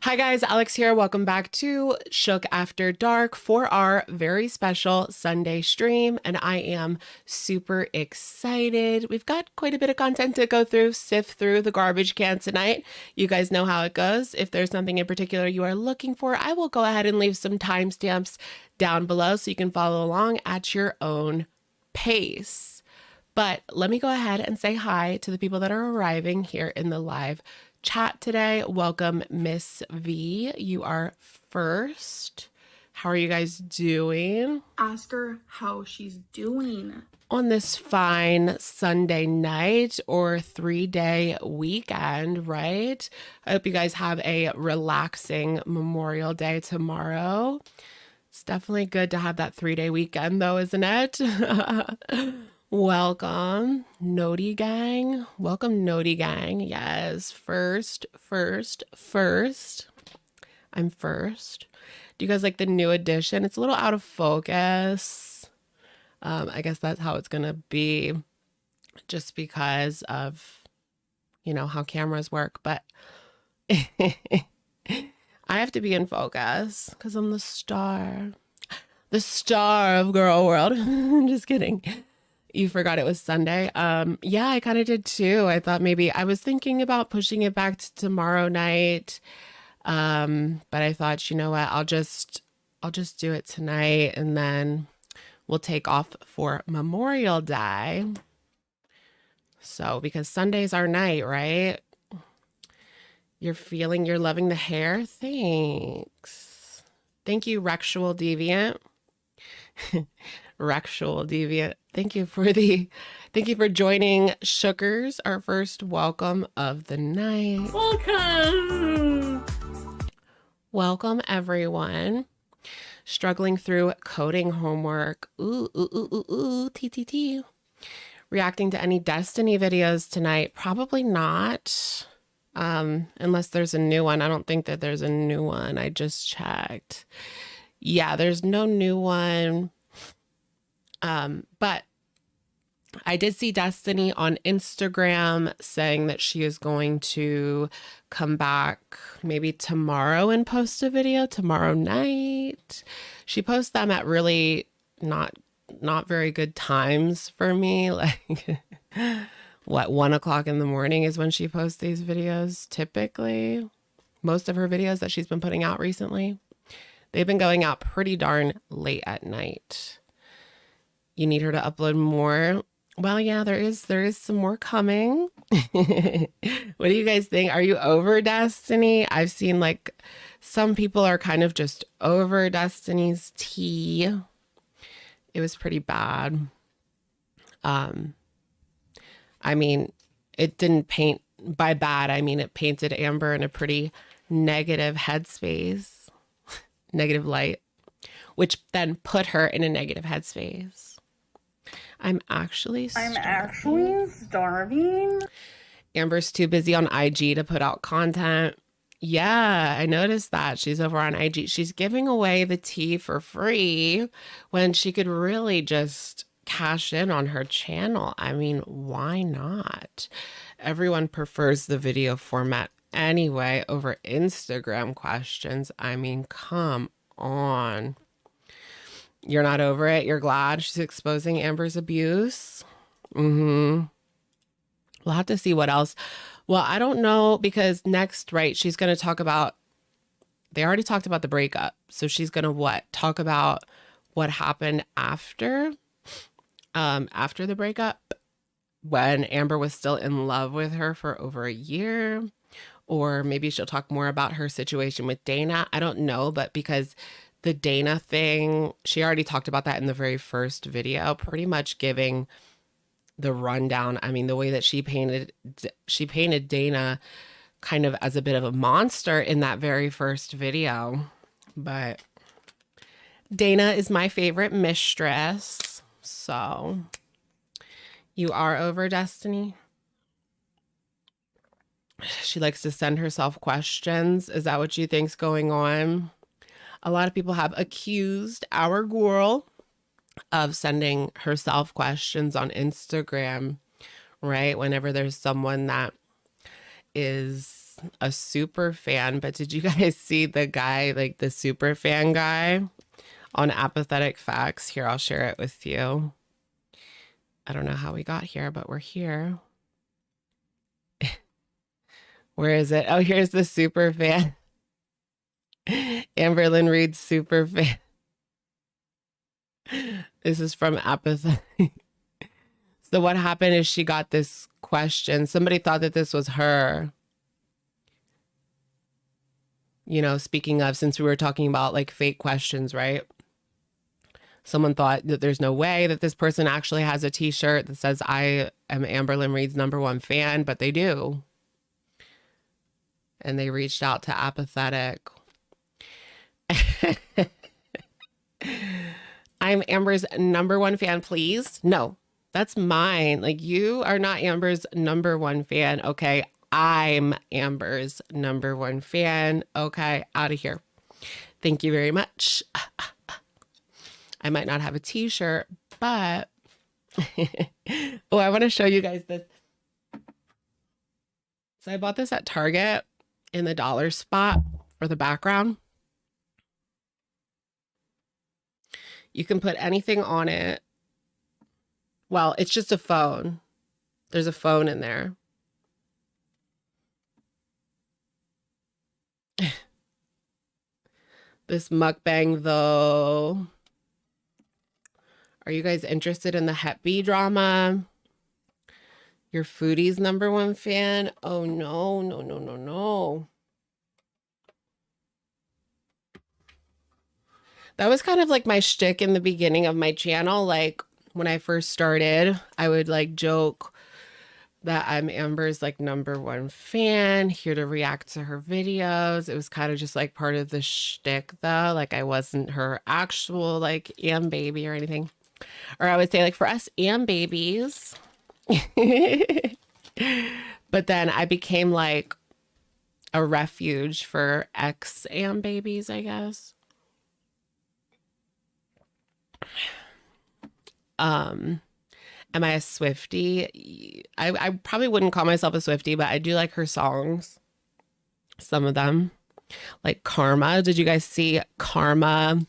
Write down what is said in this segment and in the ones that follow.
Hi guys, Alex here. Welcome back to Shook After Dark for our very special Sunday stream, and I am super excited. We've got quite a bit of content to go through, sift through the garbage can tonight. You guys know how it goes. If there's something in particular you are looking for, I will go ahead and leave some timestamps down below so you can follow along at your own pace. But let me go ahead and say hi to the people that are arriving here in the live chat today. Welcome, Miss V. You are first. How are you guys doing? Ask her how she's doing on this fine Sunday night or 3-day weekend, right? I hope you guys have a relaxing Memorial Day tomorrow. It's definitely good to have that 3-day weekend though, isn't it? Welcome, Noti Gang. Welcome, Noti Gang. Yes, first. I'm first. Do you guys like the new edition? It's a little out of focus. I guess that's how it's gonna be just because of, you know, how cameras work. But I have to be in focus because I'm the star of Girl World. Just kidding. You forgot it was Sunday. Yeah, I kind of did too. I thought maybe I was thinking about pushing it back to tomorrow night. But I thought, you know what, I'll just do it tonight and then we'll take off for Memorial Day. So, because Sunday's our night, right? You're loving the hair? Thanks. Thank you, Rexual Deviant. Rexual Deviant. Thank you for joining Shookers, our first welcome of the night. Welcome everyone. Struggling through coding homework. TTT. Reacting to any Destiny videos tonight? Probably not. Unless there's a new one. I don't think that there's a new one. I just checked. Yeah, there's no new one. But I did see Destiny on Instagram saying that she is going to come back maybe tomorrow and post a video tomorrow night. She posts them at really not very good times for me. Like what, 1 o'clock in the morning is when she posts these videos typically. Most of her videos that she's been putting out recently, they've been going out pretty darn late at night. You need her to upload more. Well, yeah, there is some more coming. What do you guys think? Are you over Destiny? I've seen like some people are kind of just over Destiny's tea. It was pretty bad. I mean, it didn't paint by bad. I mean, it painted Amber in a pretty negative headspace, negative light, which then put her in a negative headspace. I'm actually starving. Amber's too busy on IG to put out content. Yeah, I noticed that. She's over on IG. She's giving away the tea for free when she could really just cash in on her channel. I mean, why not? Everyone prefers the video format anyway over Instagram questions. I mean, come on. You're not over it? You're glad she's exposing Amber's abuse? We'll have to see what else. Well, I don't know, because next, right, she's going to talk about, they already talked about the breakup. So she's going to what? Talk about what happened after the breakup, when Amber was still in love with her for over a year. Or maybe she'll talk more about her situation with Dana. I don't know, but because the Dana thing, she already talked about that in the very first video, pretty much giving the rundown. I mean, the way that she painted Dana kind of as a bit of a monster in that very first video. But Dana is my favorite mistress. So you are over Destiny? She likes to send herself questions. Is that what you think's going on? A lot of people have accused our girl of sending herself questions on Instagram, right? Whenever there's someone that is is a super fan, but did you guys see the guy, like the super fan guy on Apathetic Facts? Here, I'll share it with you. I don't know how we got here, but we're here. Where is it? Oh, here's the super fan. Amberlynn Reed's super fan. This is from Apathetic. So what happened is she got this question. Somebody thought that this was her. You know, speaking of, since we were talking about like fake questions, right? Someone thought that there's no way that this person actually has a t-shirt that says, I am Amberlynn Reed's #1 fan, but they do. And they reached out to Apathetic. I'm Amber's #1 fan, please. No, that's mine. Like, you are not Amber's #1 fan. Okay, I'm Amber's #1 fan. Okay, out of here. Thank you very much. I might not have a t-shirt, but oh, I want to show you guys this. So I bought this at Target in the dollar spot for the background. You can put anything on it. Well, it's just a phone. There's a phone in there. This mukbang, though. Are you guys interested in the HEP B drama? Your foodie's #1 fan? Oh, no, no, no, no, no. That was kind of like my shtick in the beginning of my channel. Like, when I first started, I would like joke that I'm Amber's like #1 fan, here to react to her videos. It was kind of just like part of the shtick, though. Like, I wasn't her actual like Am baby or anything. Or I would say, like, for us Am babies. But then I became like a refuge for ex Am babies, I guess. Am I a Swiftie? I probably wouldn't call myself a Swiftie, but I do like her songs. Some of them. Like Karma. Did you guys see Karma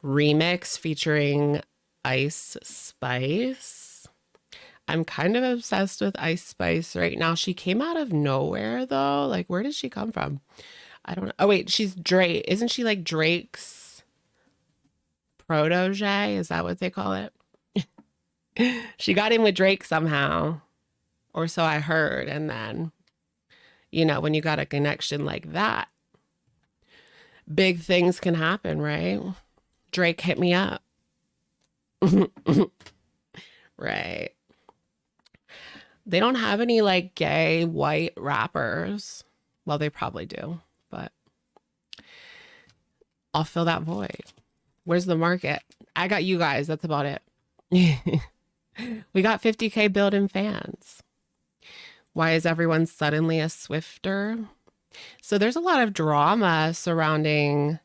remix featuring Ice Spice? I'm kind of obsessed with Ice Spice right now. She came out of nowhere, though. Like, where did she come from? I don't know. Oh, wait, she's Drake. Isn't she like Drake's protege? Is that what they call it? She got in with Drake somehow, or so I heard. And then, you know, when you got a connection like that, big things can happen, right? Drake hit me up. Right. They don't have any like gay white rappers. Well, they probably do, but I'll fill that void. Where's the market? I got you guys. That's about it. We got 50K built-in fans. Why is everyone suddenly a Swifter? So there's a lot of drama surrounding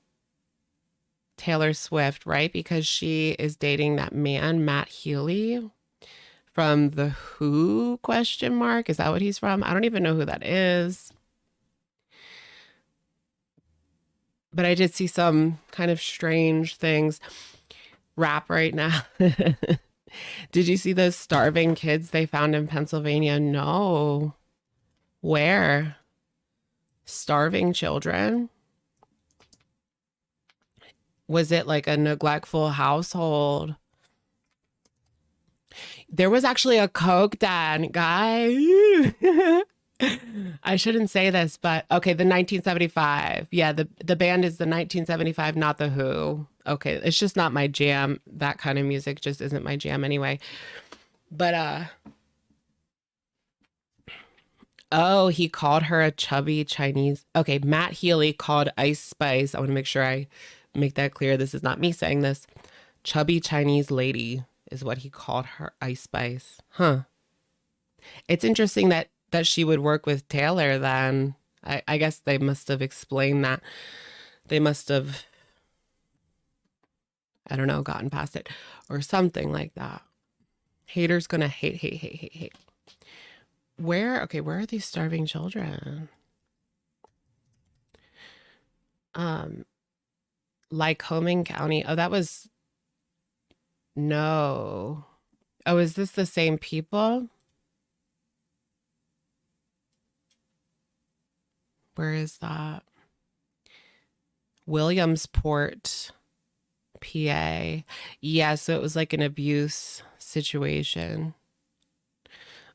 Taylor Swift, right? Because she is dating that man, Matt Healy, from The Who, ? Is that what he's from? I don't even know who that is. But I did see some kind of strange things. Rap right now. Did you see those starving kids they found in Pennsylvania? No. Where? Starving children? Was it like a neglectful household? There was actually a Coke den, guy. I shouldn't say this, but okay, the 1975. Yeah, the band is the 1975, not The Who. Okay, it's just not my jam. That kind of music just isn't my jam anyway. But oh, he called her a chubby Chinese. Okay, Matt Healy called Ice Spice. I want to make sure I make that clear. This is not me saying this. Chubby Chinese lady is what he called her, Ice Spice. Huh. It's interesting that she would work with Taylor then. I guess they must have explained that. They must have, I don't know, gotten past it or something like that. Haters gonna hate, hate, hate, hate, hate. Where? Okay, where are these starving children? Um, Lycoming County. Oh, that was no. Oh, is this the same people? Where is that? Williamsport, PA. Yeah, so it was like an abuse situation.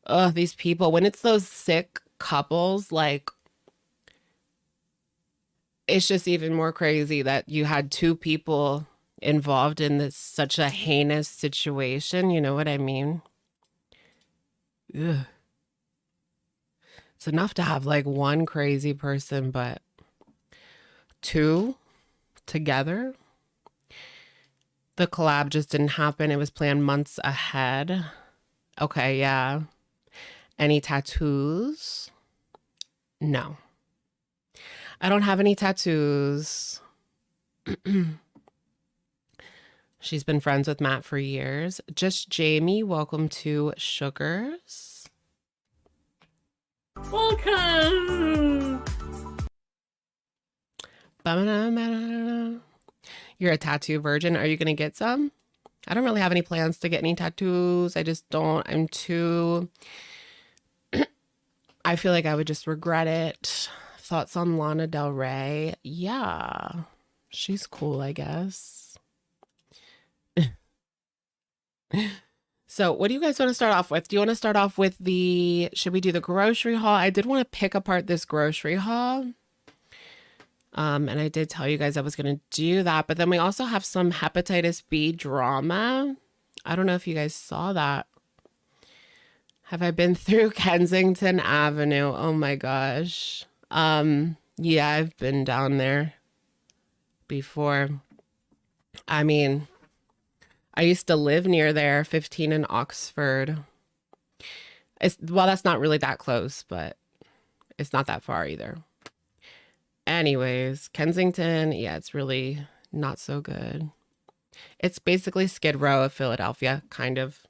Oh, these people, when it's those sick couples, like it's just even more crazy that you had two people involved in this such a heinous situation. You know what I mean? Ugh. It's enough to have like one crazy person, but two together. The collab just didn't happen. It was planned months ahead. Okay, yeah. Any tattoos? No. I don't have any tattoos. She's been friends with Matt for years. Just Jamie, welcome to Sugars. Welcome. You're a tattoo virgin. Are you going to get some? I don't really have any plans to get any tattoos. I just don't. I'm too. I feel like I would just regret it. Thoughts on Lana Del Rey? Yeah, she's cool, I guess. So, what do you guys want to start off with? Do you want to start off with should we do the grocery haul? I did want to pick apart this grocery haul. And I did tell you guys I was going to do that, but then we also have some hepatitis B drama. I don't know if you guys saw that. Have I been through Kensington Avenue? Oh my gosh. Yeah, I've been down there before. I mean, I used to live near there, 15 in Oxford. Well, that's not really that close, but it's not that far either. Anyways, Kensington, yeah, it's really not so good. It's basically Skid Row of Philadelphia, kind of.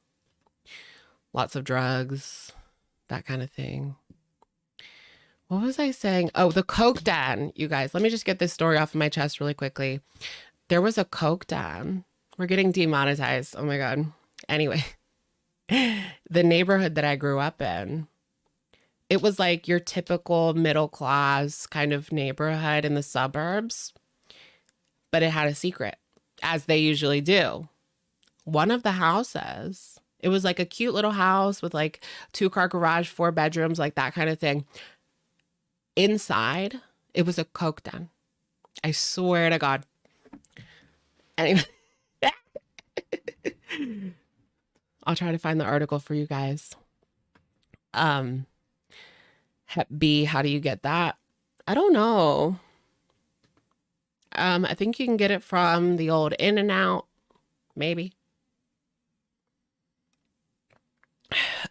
Lots of drugs, that kind of thing. What was I saying? Oh, the Coke Den, you guys. Let me just get this story off of my chest really quickly. There was a Coke Den. We're getting demonetized. Oh my God. Anyway, the neighborhood that I grew up in, it was like your typical middle class kind of neighborhood in the suburbs, but it had a secret, as they usually do. One of the houses, it was like a cute little house with like 2-car garage, 4 bedrooms, like that kind of thing. Inside, it was a Coke Den. I swear to God. Anyway, I'll try to find the article for you guys. HEP B, how do you get that? I don't know. I think you can get it from the old In-N-Out, maybe.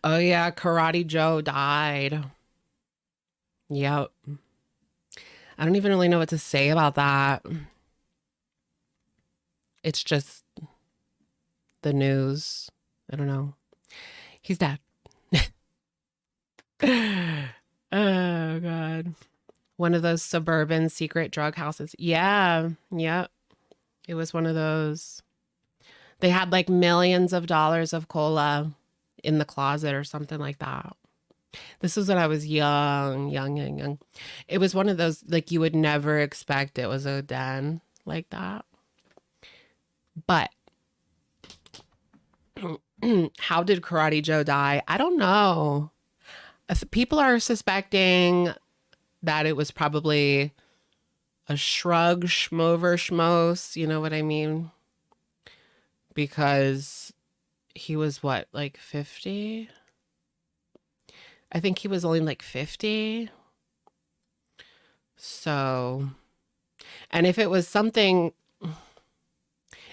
Oh yeah, Karate Joe died. Yep. I don't even really know what to say about that. It's just the news. I don't know. He's dead. Oh God. One of those suburban secret drug houses. Yeah. Yep. It was one of those. They had like millions of dollars of cola in the closet or something like that. This was when I was young. It was one of those, like, you would never expect it was a den like that. But how did Karate Joe die? I don't know. People are suspecting that it was probably a shrug, schmover, schmose. You know what I mean? Because he was what, like 50? I think he was only like 50. So, and if it was something,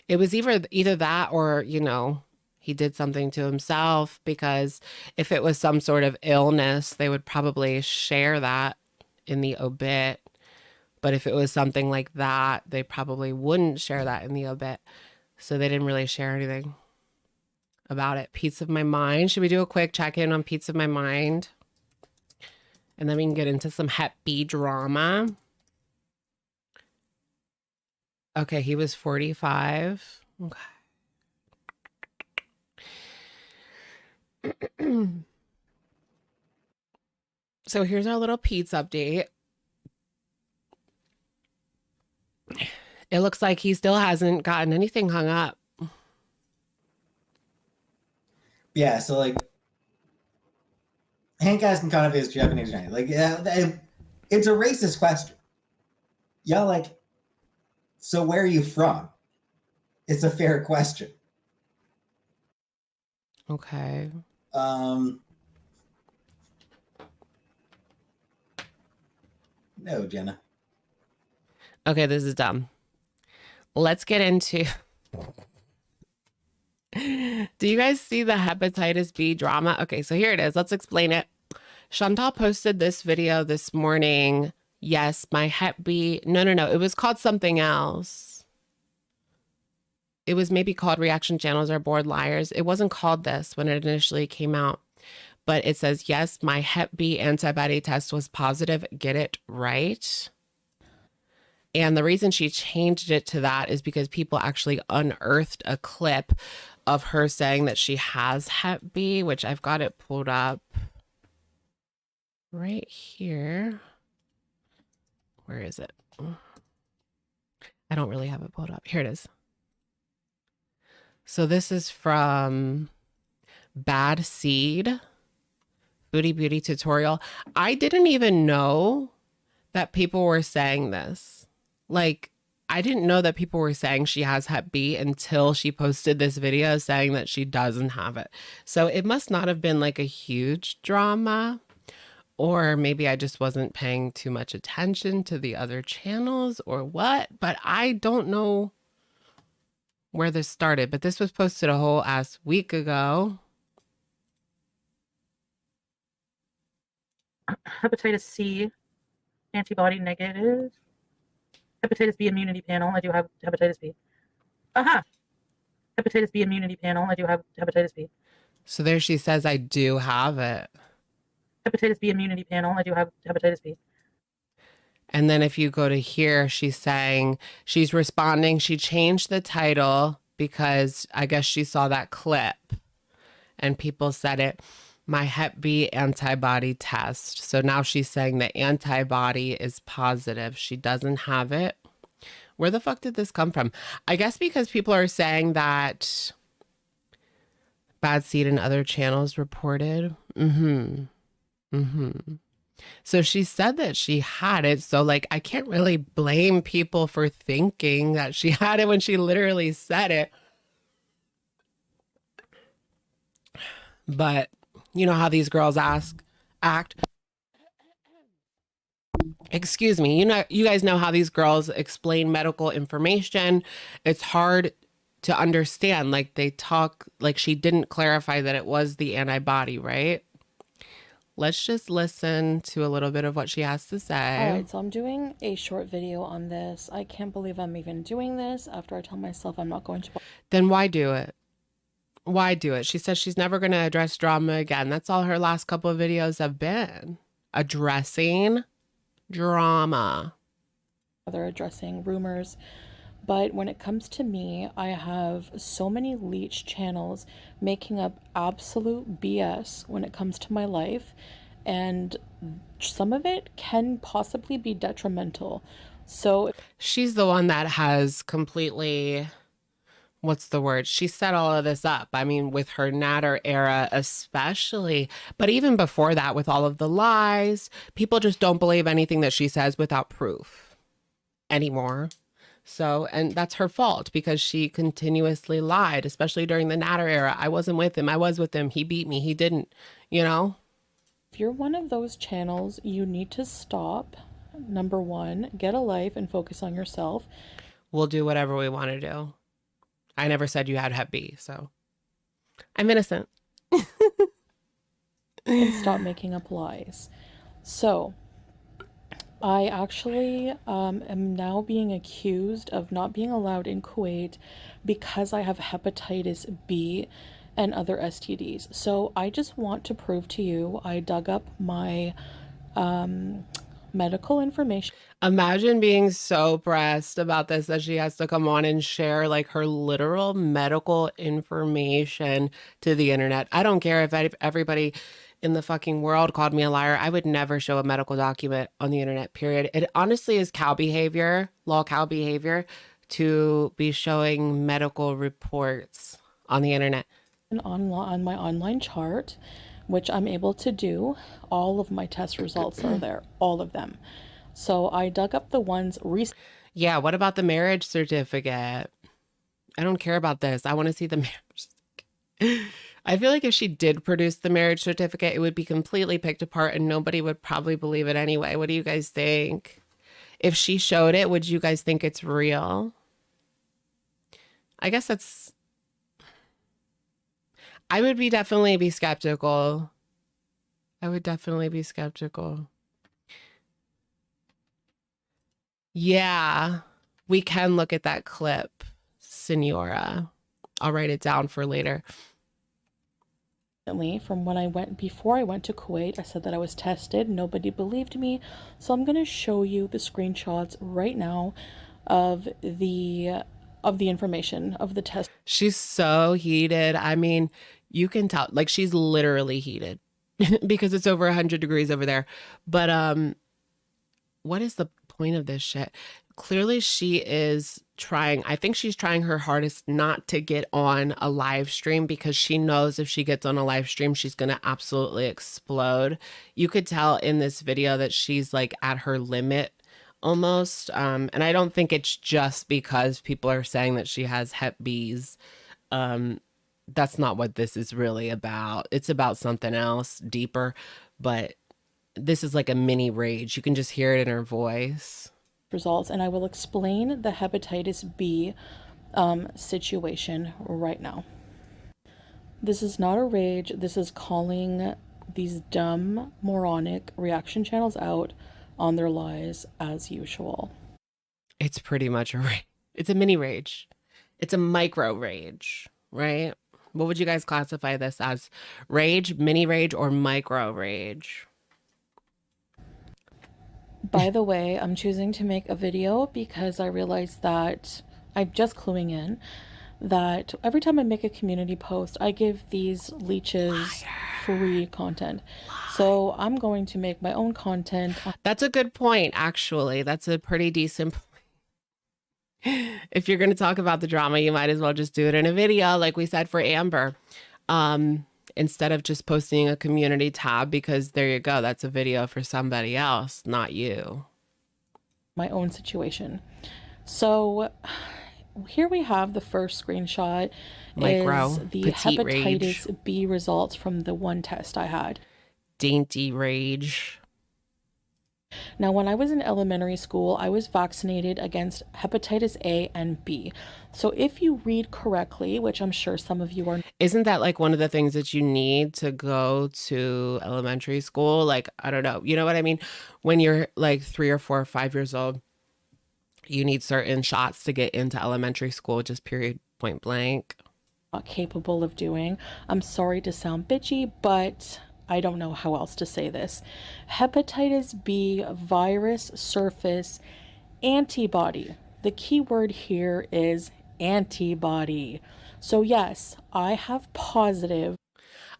it was either that or, you know, he did something to himself, because if it was some sort of illness, they would probably share that in the obit. But if it was something like that, they probably wouldn't share that in the obit. So they didn't really share anything about it. Peetz of my mind. Should we do a quick check-in on Peetz of my mind? And then we can get into some HEP B drama. Okay, he was 45. Okay. So here's our little peetz update. It looks like he still hasn't gotten anything hung up. Yeah, so like Hank asking kind of his Japanese Johnny. Like, yeah, it's a racist question. Yeah, like, so where are you from? It's a fair question. Okay. No, Jenna. Okay, this is dumb. Let's get into. Do you guys see the hepatitis B drama? Okay, so here it is. Let's explain it. Chantal posted this video this morning. Yes, my Hep B. No. It was called something else. It was maybe called Reaction Channels Are Bored Liars. It wasn't called this when it initially came out. But it says, yes, my Hep B antibody test was positive. Get it right. And the reason she changed it to that is because people actually unearthed a clip of her saying that she has Hep B, which I've got it pulled up right here. Where is it? I don't really have it pulled up. Here it is. So this is from Bad Seed, Foodie Beauty Tutorial. I didn't even know that people were saying this. Like, I didn't know that people were saying she has Hep B until she posted this video saying that she doesn't have it. So it must not have been like a huge drama, or maybe I just wasn't paying too much attention to the other channels or what, but I don't know where this started. But this was posted a whole ass week ago. Hepatitis C, antibody negative. Hepatitis B immunity panel. I do have hepatitis B. Aha! Hepatitis B immunity panel. I do have hepatitis B. So there she says, I do have it. Hepatitis B immunity panel. I do have hepatitis B. And then if you go to here, she's saying, she's responding. She changed the title because I guess she saw that clip and people said it, my Hep B antibody test. So now she's saying the antibody is positive. She doesn't have it. Where the fuck did this come from? I guess because people are saying that Bad Seed and other channels reported. So she said that she had it. So like, I can't really blame people for thinking that she had it when she literally said it. But you know how these girls act. Excuse me. You guys know how these girls explain medical information. It's hard to understand. Like they talk like she didn't clarify that it was the antibody, right? Let's just listen to a little bit of what she has to say. All right, so I'm doing a short video on this. I can't believe I'm even doing this after I tell myself I'm not going to. Then why do it? Why do it? She says she's never going to address drama again. That's all her last couple of videos have been. Addressing drama. They're addressing rumors. But when it comes to me, I have so many leech channels making up absolute BS when it comes to my life. And some of it can possibly be detrimental. So she's the one that has completely, what's the word? She set all of this up. I mean, with her Natter era especially, but even before that, with all of the lies, people just don't believe anything that she says without proof anymore. So, and that's her fault because she continuously lied, especially during the Natter era. I wasn't with him. I was with him. He beat me. He didn't, you know? If you're one of those channels, you need to stop. Number one, get a life and focus on yourself. We'll do whatever we want to do. I never said you had Hep B, so I'm innocent. And stop making up lies. So I actually am now being accused of not being allowed in Kuwait because I have hepatitis B and other STDs. So I just want to prove to you, I dug up my medical information Imagine being so pressed about this that she has to come on and share like her literal medical information to the internet. I don't care if everybody in the fucking world called me a liar. I would never show a medical document on the internet, period. It honestly is cow behavior, law cow behavior, to be showing medical reports on the internet. on my online chart, which I'm able to do. All of my test results are there, all of them. So I dug up the ones recently. Yeah, what about the marriage certificate? I don't care about this. I want to see the marriage certificate. I feel like if she did produce the marriage certificate, it would be completely picked apart and nobody would probably believe it anyway. What do you guys think? If she showed it, would you guys think it's real? I guess that's... I would definitely be skeptical. I would definitely be skeptical. Yeah, we can look at that clip, Senora. I'll write it down for later. From when I went, before I went to Kuwait, I said that I was tested. Nobody believed me. So I'm going to show you the screenshots right now of the information of the test. She's so heated. I mean, you can tell, like, she's literally heated because it's over 100 degrees over there. But what is the point of this shit? Clearly she is trying, I think she's trying her hardest not to get on a live stream because she knows if she gets on a live stream, she's going to absolutely explode. You could tell in this video that she's like at her limit almost. And I don't think it's just because people are saying that she has Hep B's. That's not what this is really about. It's about something else deeper, but this is like a mini rage. You can just hear it in her voice. Results, and I will explain the hepatitis B situation right now. This is not a rage. This is calling these dumb, moronic reaction channels out on their lies as usual. It's pretty much a rage. It's a mini rage. It's a micro rage, right? What would you guys classify this as? Rage, mini rage, or micro rage? By the way, I'm choosing to make a video because I realized that I'm just cluing in that every time I make a community post, I give these leeches free content. So I'm going to make my own content. That's a good point, actually. That's a pretty decent point. If you're going to talk about the drama, you might as well just do it in a video, like we said for Amber. Instead of just posting a community tab, because there you go, that's a video for somebody else, not you. My own situation. So here we have the first screenshot. Micro, is the petite hepatitis rage. B results from the one test I had. Dainty rage. Now, when I was in elementary school, I was vaccinated against hepatitis A and B. So if you read correctly, which I'm sure some of you are... Isn't that like one of the things that you need to go to elementary school? Like, I don't know. You know what I mean? When you're like 3 or 4 or 5 years old, you need certain shots to get into elementary school, just period, point blank. Not capable of doing. I'm sorry to sound bitchy, but I don't know how else to say this. Hepatitis B virus surface antibody. The key word here is antibody. So yes, I have positive.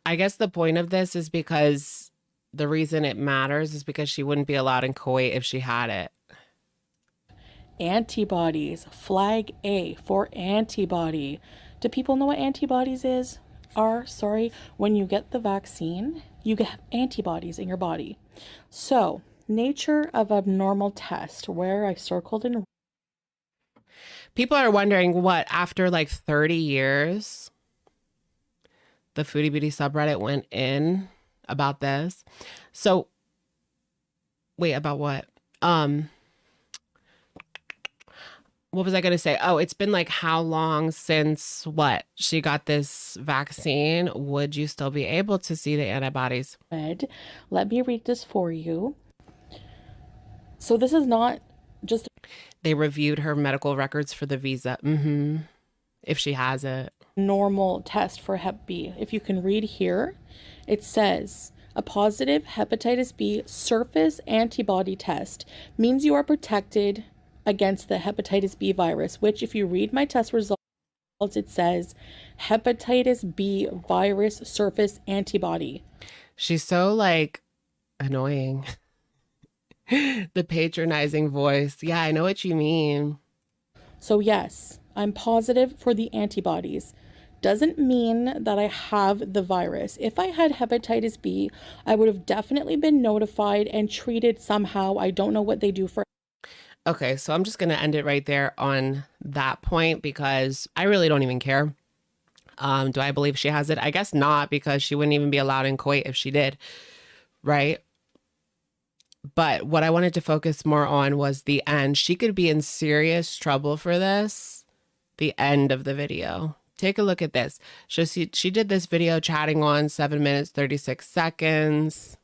I guess the point of this is because the reason it matters is because she wouldn't be allowed in Kuwait if she had it. Antibodies. Flag A for antibody. Do people know what antibodies are? Sorry. When you get the vaccine, you get antibodies in your body. So, nature of abnormal test, where I circled in. People are wondering what, after like 30 years, the Foodie Beauty subreddit went in about this. So, wait, about what? What was I going to say? Oh, it's been like how long since what? She got this vaccine. Would you still be able to see the antibodies? Let me read this for you. So this is not just... They reviewed her medical records for the visa. If she has it. Normal test for Hep B. If you can read here, it says A positive hepatitis B surface antibody test means you are protected against the hepatitis B virus, which, if you read my test results, it says hepatitis B virus surface antibody. She's so like annoying. The patronizing voice. Yeah, I know what you mean. So yes, I'm positive for the antibodies. Doesn't mean that I have the virus. If I had hepatitis B, I would have definitely been notified and treated somehow. I don't know what they do for. Okay, so I'm just going to end it right there on that point because I really don't even care. Do I believe she has it? I guess not, because she wouldn't even be allowed in Kuwait if she did, right? But what I wanted to focus more on was the end. She could be in serious trouble for this. The end of the video. Take a look at this. She did this video chatting on 7 minutes, 36 seconds.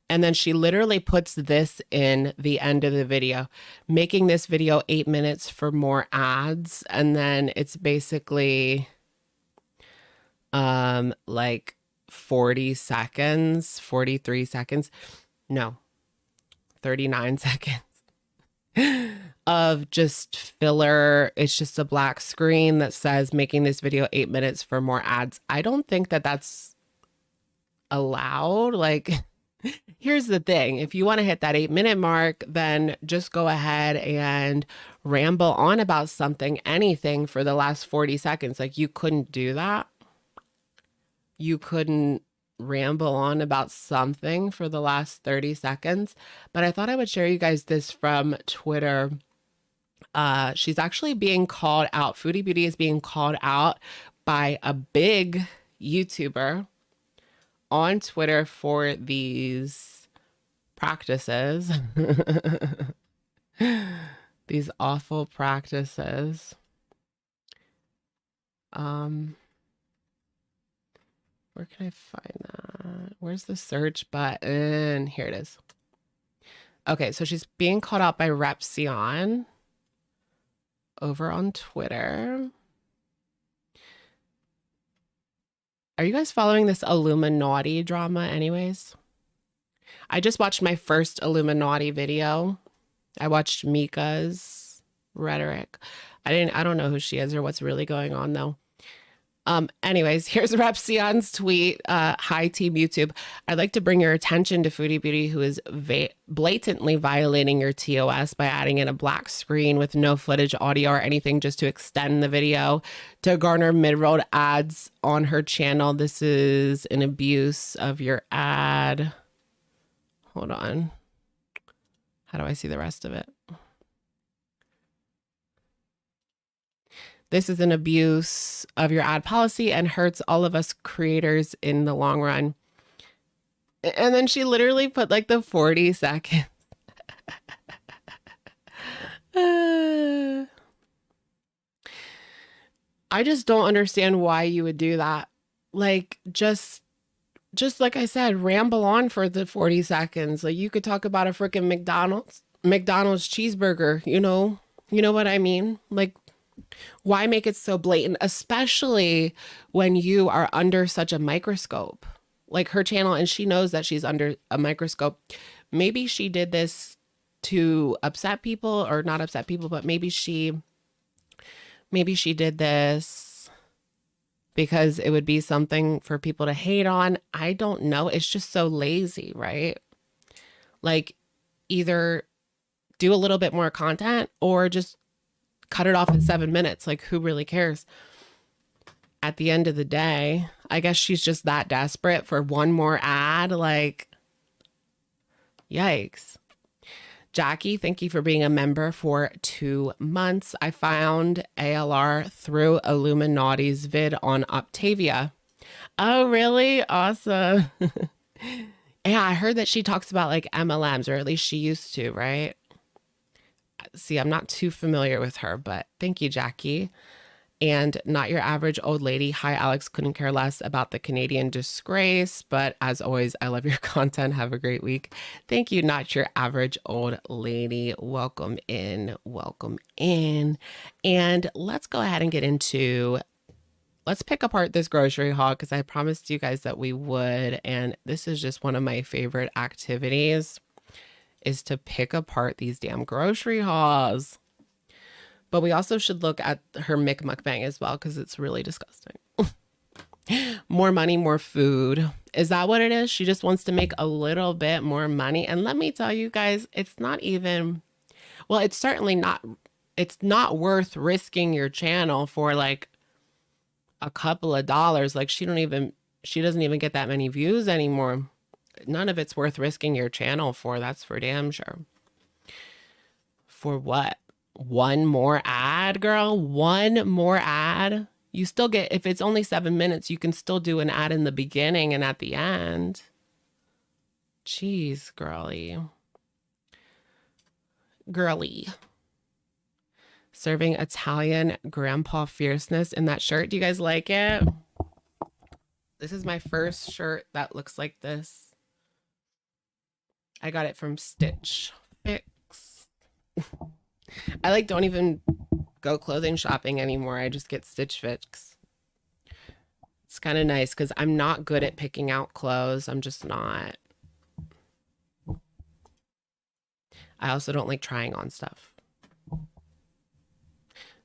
And then she literally puts this in the end of the video, making this video 8 minutes for more ads. And then it's basically like 40 seconds, 43 seconds. No, 39 seconds of just filler. It's just a black screen that says making this video 8 minutes for more ads. I don't think that that's allowed. Like, here's the thing. If you want to hit that 8-minute mark, then just go ahead and ramble on about something, anything for the last 40 seconds. Like, you couldn't do that. You couldn't ramble on about something for the last 30 seconds. But I thought I would share you guys this from Twitter. She's actually being called out. Foodie Beauty is being called out by a big YouTuber on Twitter for these practices. These awful practices. Where can I find that? Where's the search button? Here it is. Okay, so she's being called out by Repsion over on Twitter. Are you guys following this Illuminati drama anyways? I just watched my first Illuminati video. I watched Mika's rhetoric. I don't know who she is or what's really going on though. Anyways, here's Repsion's tweet. Hi, Team YouTube. I'd like to bring your attention to Foodie Beauty, who is blatantly violating your TOS by adding in a black screen with no footage, audio, or anything just to extend the video to garner mid-roll ads on her channel. This is an abuse of your ad. Hold on. How do I see the rest of it? This is an abuse of your ad policy and hurts all of us creators in the long run. And then she literally put like the 40 seconds. I just don't understand why you would do that. Like, just like I said, ramble on for the 40 seconds. Like, you could talk about a freaking McDonald's cheeseburger, you know what I mean? Like, why make it so blatant, especially when you are under such a microscope like her channel, and she knows that she's under a microscope. Maybe she did this to upset people, or not upset people, but maybe she did this because it would be something for people to hate on. I don't know. It's just so lazy, right? Like, either do a little bit more content or just cut it off at 7 minutes. Like, who really cares? At the end of the day, I guess she's just that desperate for one more ad. Like, yikes. Jackie, thank you for being a member for 2 months. I found ALR through Illuminati's vid on Octavia. Oh, really? Awesome. Yeah, I heard that she talks about like MLMs, or at least she used to, right? See, I'm not too familiar with her, but thank you, Jackie. And not your average old lady. Hi, Alex. Couldn't care less about the Canadian disgrace, but as always, I love your content. Have a great week. Thank you, not your average old lady. Welcome in. Welcome in. And let's go ahead and get into let's pick apart this grocery haul because I promised you guys that we would. And this is just one of my favorite activities is to pick apart these damn grocery hauls. But we also should look at her mukbang as well because it's really disgusting. More money, more food. Is that what it is? She just wants to make a little bit more money. And let me tell you guys, it's not even, well, it's certainly not, it's not worth risking your channel for like a couple of dollars. Like she doesn't even get that many views anymore. None of it's worth risking your channel for. That's for damn sure. For what? One more ad, girl? One more ad? You still get, if it's only 7 minutes, you can still do an ad in the beginning and at the end. Jeez, girly. Girly. Serving Italian grandpa fierceness in that shirt. Do you guys like it? This is my first shirt that looks like this. I got it from Stitch Fix. I like don't even go clothing shopping anymore. I just get Stitch Fix. It's kind of nice because I'm not good at picking out clothes. I'm just not. I also don't like trying on stuff.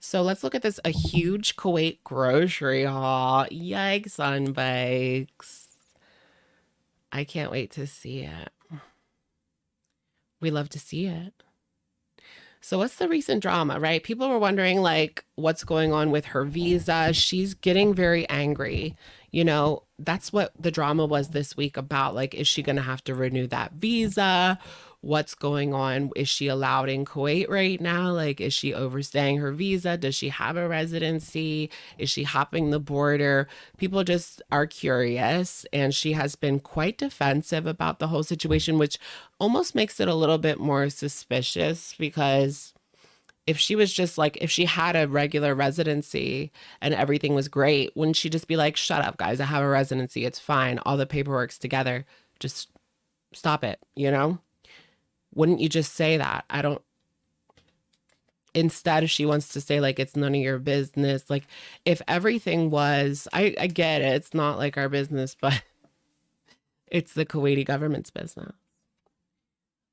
So let's look at this. A huge Kuwait grocery haul. Yikes on bikes. I can't wait to see it. We love to see it. So what's the recent drama, right? People were wondering like what's going on with her visa. She's getting very angry. You know, that's what the drama was this week about. Like, is she going to have to renew that visa? What's going on? Is she allowed in Kuwait right now? Like, is she overstaying her visa? Does she have a residency? Is she hopping the border? People just are curious. And she has been quite defensive about the whole situation, which almost makes it a little bit more suspicious because if she was just like, if she had a regular residency and everything was great, wouldn't she just be like, shut up, guys, I have a residency. It's fine. All the paperwork's together. Just stop it, you know? Wouldn't you just say that? I don't. Instead, she wants to say like, it's none of your business. Like if everything was, I get it. It's not like our business, but it's the Kuwaiti government's business.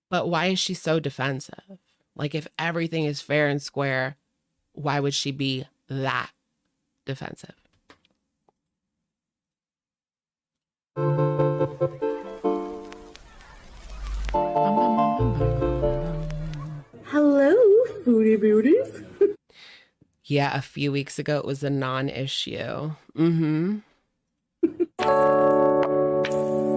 But why is she so defensive? Like if everything is fair and square, why would she be that defensive? Hello, foodie beauties. Yeah, a few weeks ago, it was a non-issue.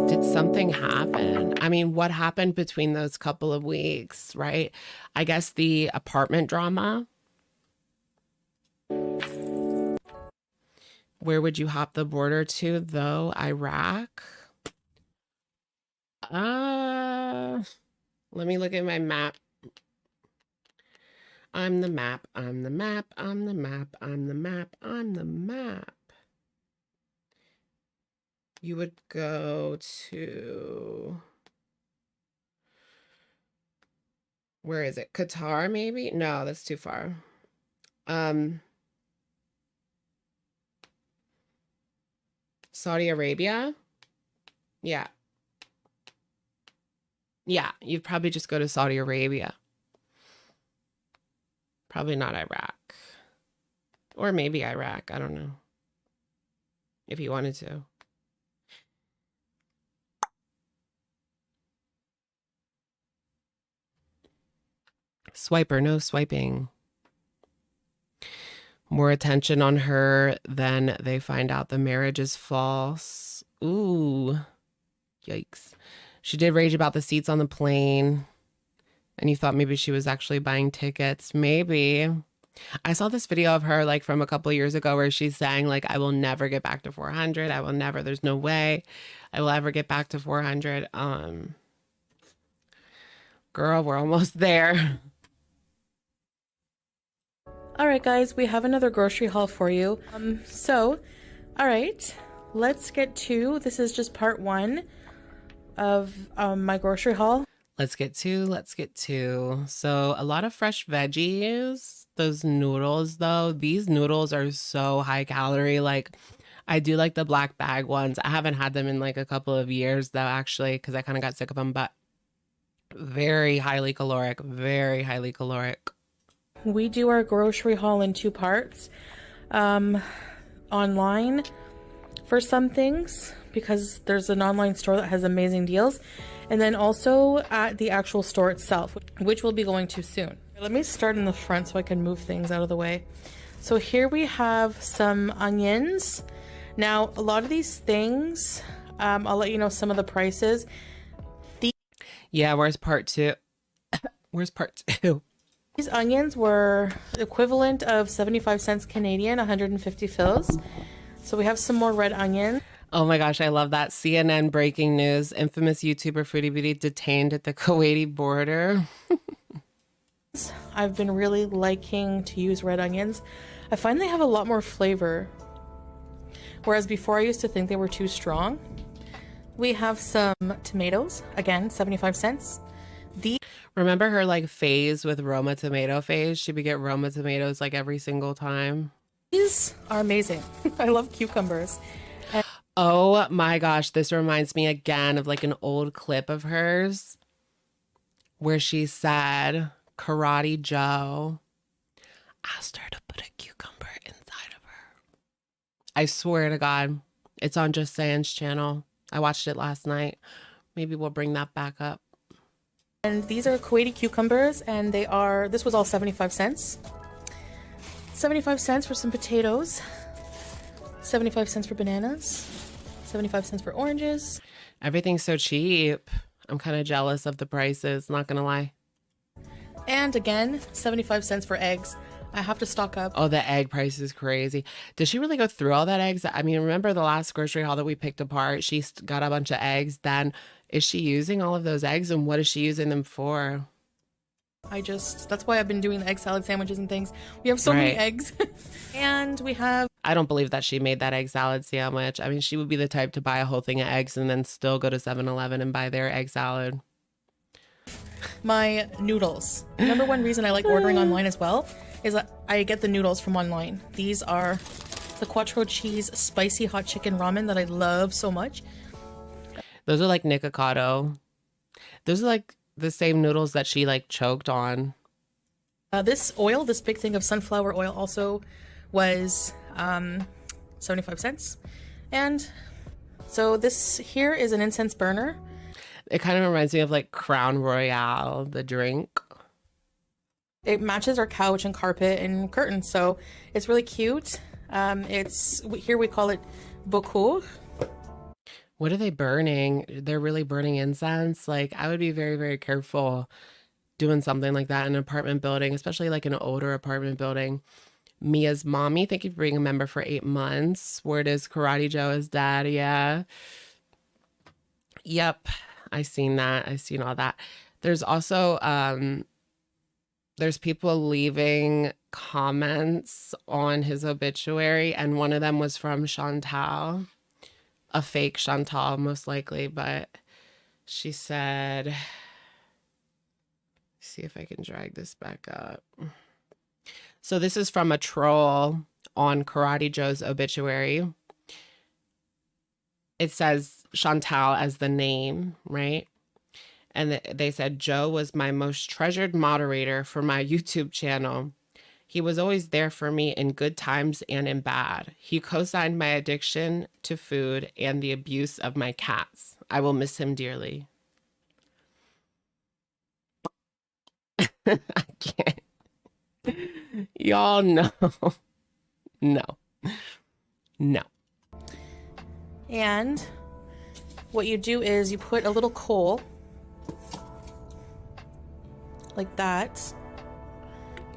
Did something happen? I mean, what happened between those couple of weeks, right? I guess the apartment drama. Where would you hop the border to, though? Iraq? Let me look at my map. I'm the map, I'm the map, I'm the map, I'm the map, I'm the map. You would go to, where is it? Qatar, maybe? No, that's too far. Saudi Arabia? Yeah. Yeah, you'd probably just go to Saudi Arabia. Probably not Iraq. Or maybe Iraq. I don't know. If you wanted to. Swiper, no swiping. More attention on her, then they find out the marriage is false. Ooh. Yikes. She did rage about the seats on the plane. And you thought maybe she was actually buying tickets. Maybe. I saw this video of her like from a couple of years ago where she's saying like, I will never get back to 400. I will never, there's no way I will ever get back to 400. Girl, we're almost there. All right, guys, we have another grocery haul for you. All right, let's get to, this is just part one of my grocery haul. Let's get to. So a lot of fresh veggies. those noodles though. These noodles are so high calorie. Like, I do like the black bag ones. I haven't had them in like a couple of years though, actually, because I kind of got sick of them, but very highly caloric, very highly caloric. We do our grocery haul in 2 parts. Online for some things, because there's an online store that has amazing deals, and then also at the actual store itself, which we'll be going to soon. Let me start in the front so I can move things out of the way. So here we have some onions. Now, a lot of these things, I'll let you know some of the prices. Yeah, where's part 2? Where's part 2? These onions were equivalent of 75 cents Canadian, 150 fills. So we have some more red onion. Oh my gosh, I love that. CNN breaking news. Infamous YouTuber Foodie Beauty detained at the Kuwaiti border. I've been really liking to use red onions. I find they have a lot more flavor. Whereas before I used to think they were too strong. We have some tomatoes, again, 75 cents. Remember her like phase with Roma tomato phase? She would get Roma tomatoes like every single time. These are amazing. I love cucumbers. Oh my gosh, this reminds me again of like an old clip of hers where she said Karate Joe asked her to put a cucumber inside of her. I swear to God, it's on Just Saying's channel. I watched it last night. Maybe we'll bring that back up. And these are Kuwaiti cucumbers, and this was all 75 cents. 75 cents for some potatoes. 75 cents for bananas. 75 cents for oranges. Everything's so cheap. I'm kind of jealous of the prices, not gonna lie. And again, 75 cents for eggs. I have to stock up. Oh, the egg price is crazy. Did she really go through all that eggs? I mean, remember the last grocery haul that we picked apart? She got a bunch of eggs. Then is she using all of those eggs, and what is she using them for? That's why I've been doing the egg salad sandwiches and things. We have so many eggs. And we have... I don't believe that she made that egg salad sandwich. I mean, she would be the type to buy a whole thing of eggs and then still go to 7-Eleven and buy their egg salad. My noodles. Number one reason I like ordering online as well is that I get the noodles from online. These are the Quattro cheese spicy hot chicken ramen that I love so much. Those are like Nikocado. Those are like the same noodles that she like choked on. This big thing of sunflower oil also was 75 cents. And so this here is an incense burner. It kind of reminds me of like Crown Royale, the drink. It matches our couch and carpet and curtains, so it's really cute. Here we call it boku. What are they burning? They're really burning incense. Like, I would be very, very careful doing something like that in an apartment building, especially like an older apartment building. Mia's mommy, thank you for being a member for 8 months. Word is Karate Joe is dad. Yeah. Yep. I seen that. I seen all that. There's also, there's people leaving comments on his obituary, and one of them was from Chantal. A fake Chantal, most likely, but she said, see if I can drag this back up. So this is from a troll on Karate Joe's obituary. It says Chantal as the name, right? And they said, Joe was my most treasured moderator for my YouTube channel. He was always there for me in good times and in bad. He co-signed my addiction to food and the abuse of my cats. I will miss him dearly. I can't. Y'all know. No. No. And what you do is you put a little coal like that,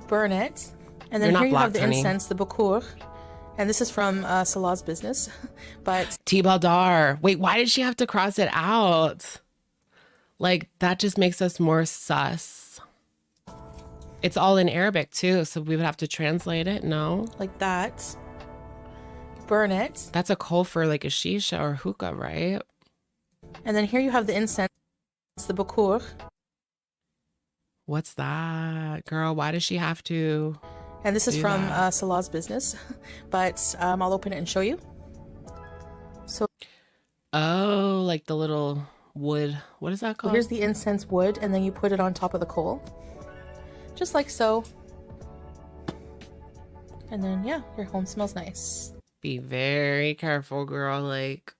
burn it, and then here you have the incense, the bakur, and this is from Salah's business. But Tibaldar. Wait, why did she have to cross it out? Like, that just makes us more sus. It's all in Arabic too, so we would have to translate it. No, like that, burn it. That's a coal for like a shisha or hookah, right? And then here you have the incense, the bakur. What's that, girl? Why does she have to? And this is Do from that. Salah's business, but I'll open it and show you. So Oh, like the little wood. What is that called? here's the incense wood, and then you put it on top of the coal. Just like so. And then, yeah, your home smells nice. Be very careful, girl. Like,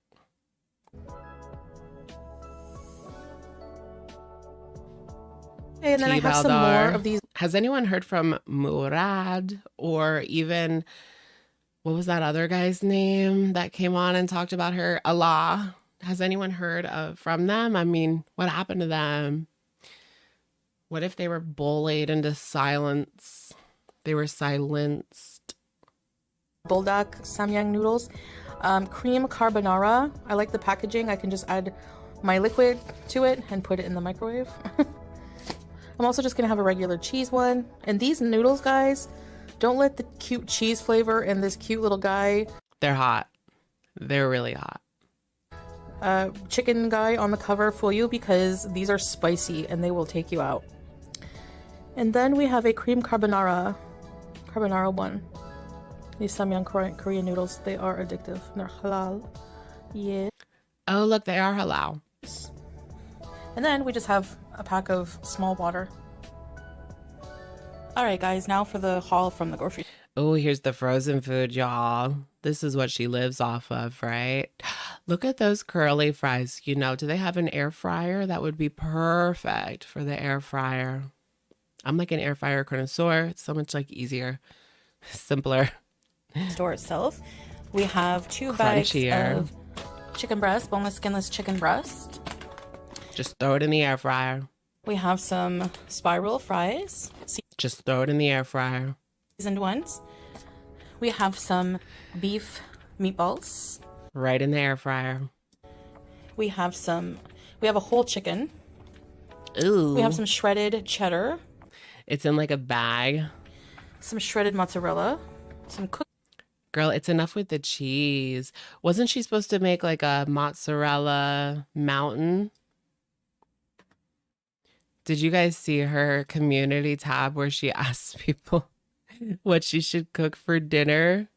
Okay, and then I Tea have some more Baldar. of these. Has anyone heard from Murad or even what was that other guy's name that came on and talked about her? Allah. Has anyone heard from them? I mean, what happened to them? What if they were bullied into silence? They were silenced. Buldak samyang noodles, cream carbonara. I like the packaging. I can just add my liquid to it and put it in the microwave. I'm also just gonna have a regular cheese one. And these noodles, guys, don't let the cute cheese flavor and this cute little guy, They're hot. They're really hot. chicken guy on the cover fool you, because these are spicy and they will take you out. And then we have a cream carbonara one. These samyang Korean noodles, they are addictive. They're halal. Yeah. Oh, look, they are halal. And then we just have a pack of small water. All right, guys, now for the haul from the grocery. Oh, here's the frozen food, y'all. This is what she lives off of, right? Look at those curly fries. You know, do they have an air fryer? That would be perfect for the air fryer. I'm like an air fryer connoisseur. It's so much like easier, simpler. Store itself. We have 2 bags Crunchier. of chicken breast, boneless, skinless chicken breast. Just throw it in the air fryer. We have some spiral fries, Just throw it in the air fryer. seasoned ones. We have some beef meatballs. Right in the air fryer. We have a whole chicken. Ooh. We have some shredded cheddar, It's in like a bag. some shredded mozzarella, some cooked Girl, it's enough with the cheese. Wasn't she supposed to make like a mozzarella mountain? Did you guys see her community tab where she asked people what she should cook for dinner?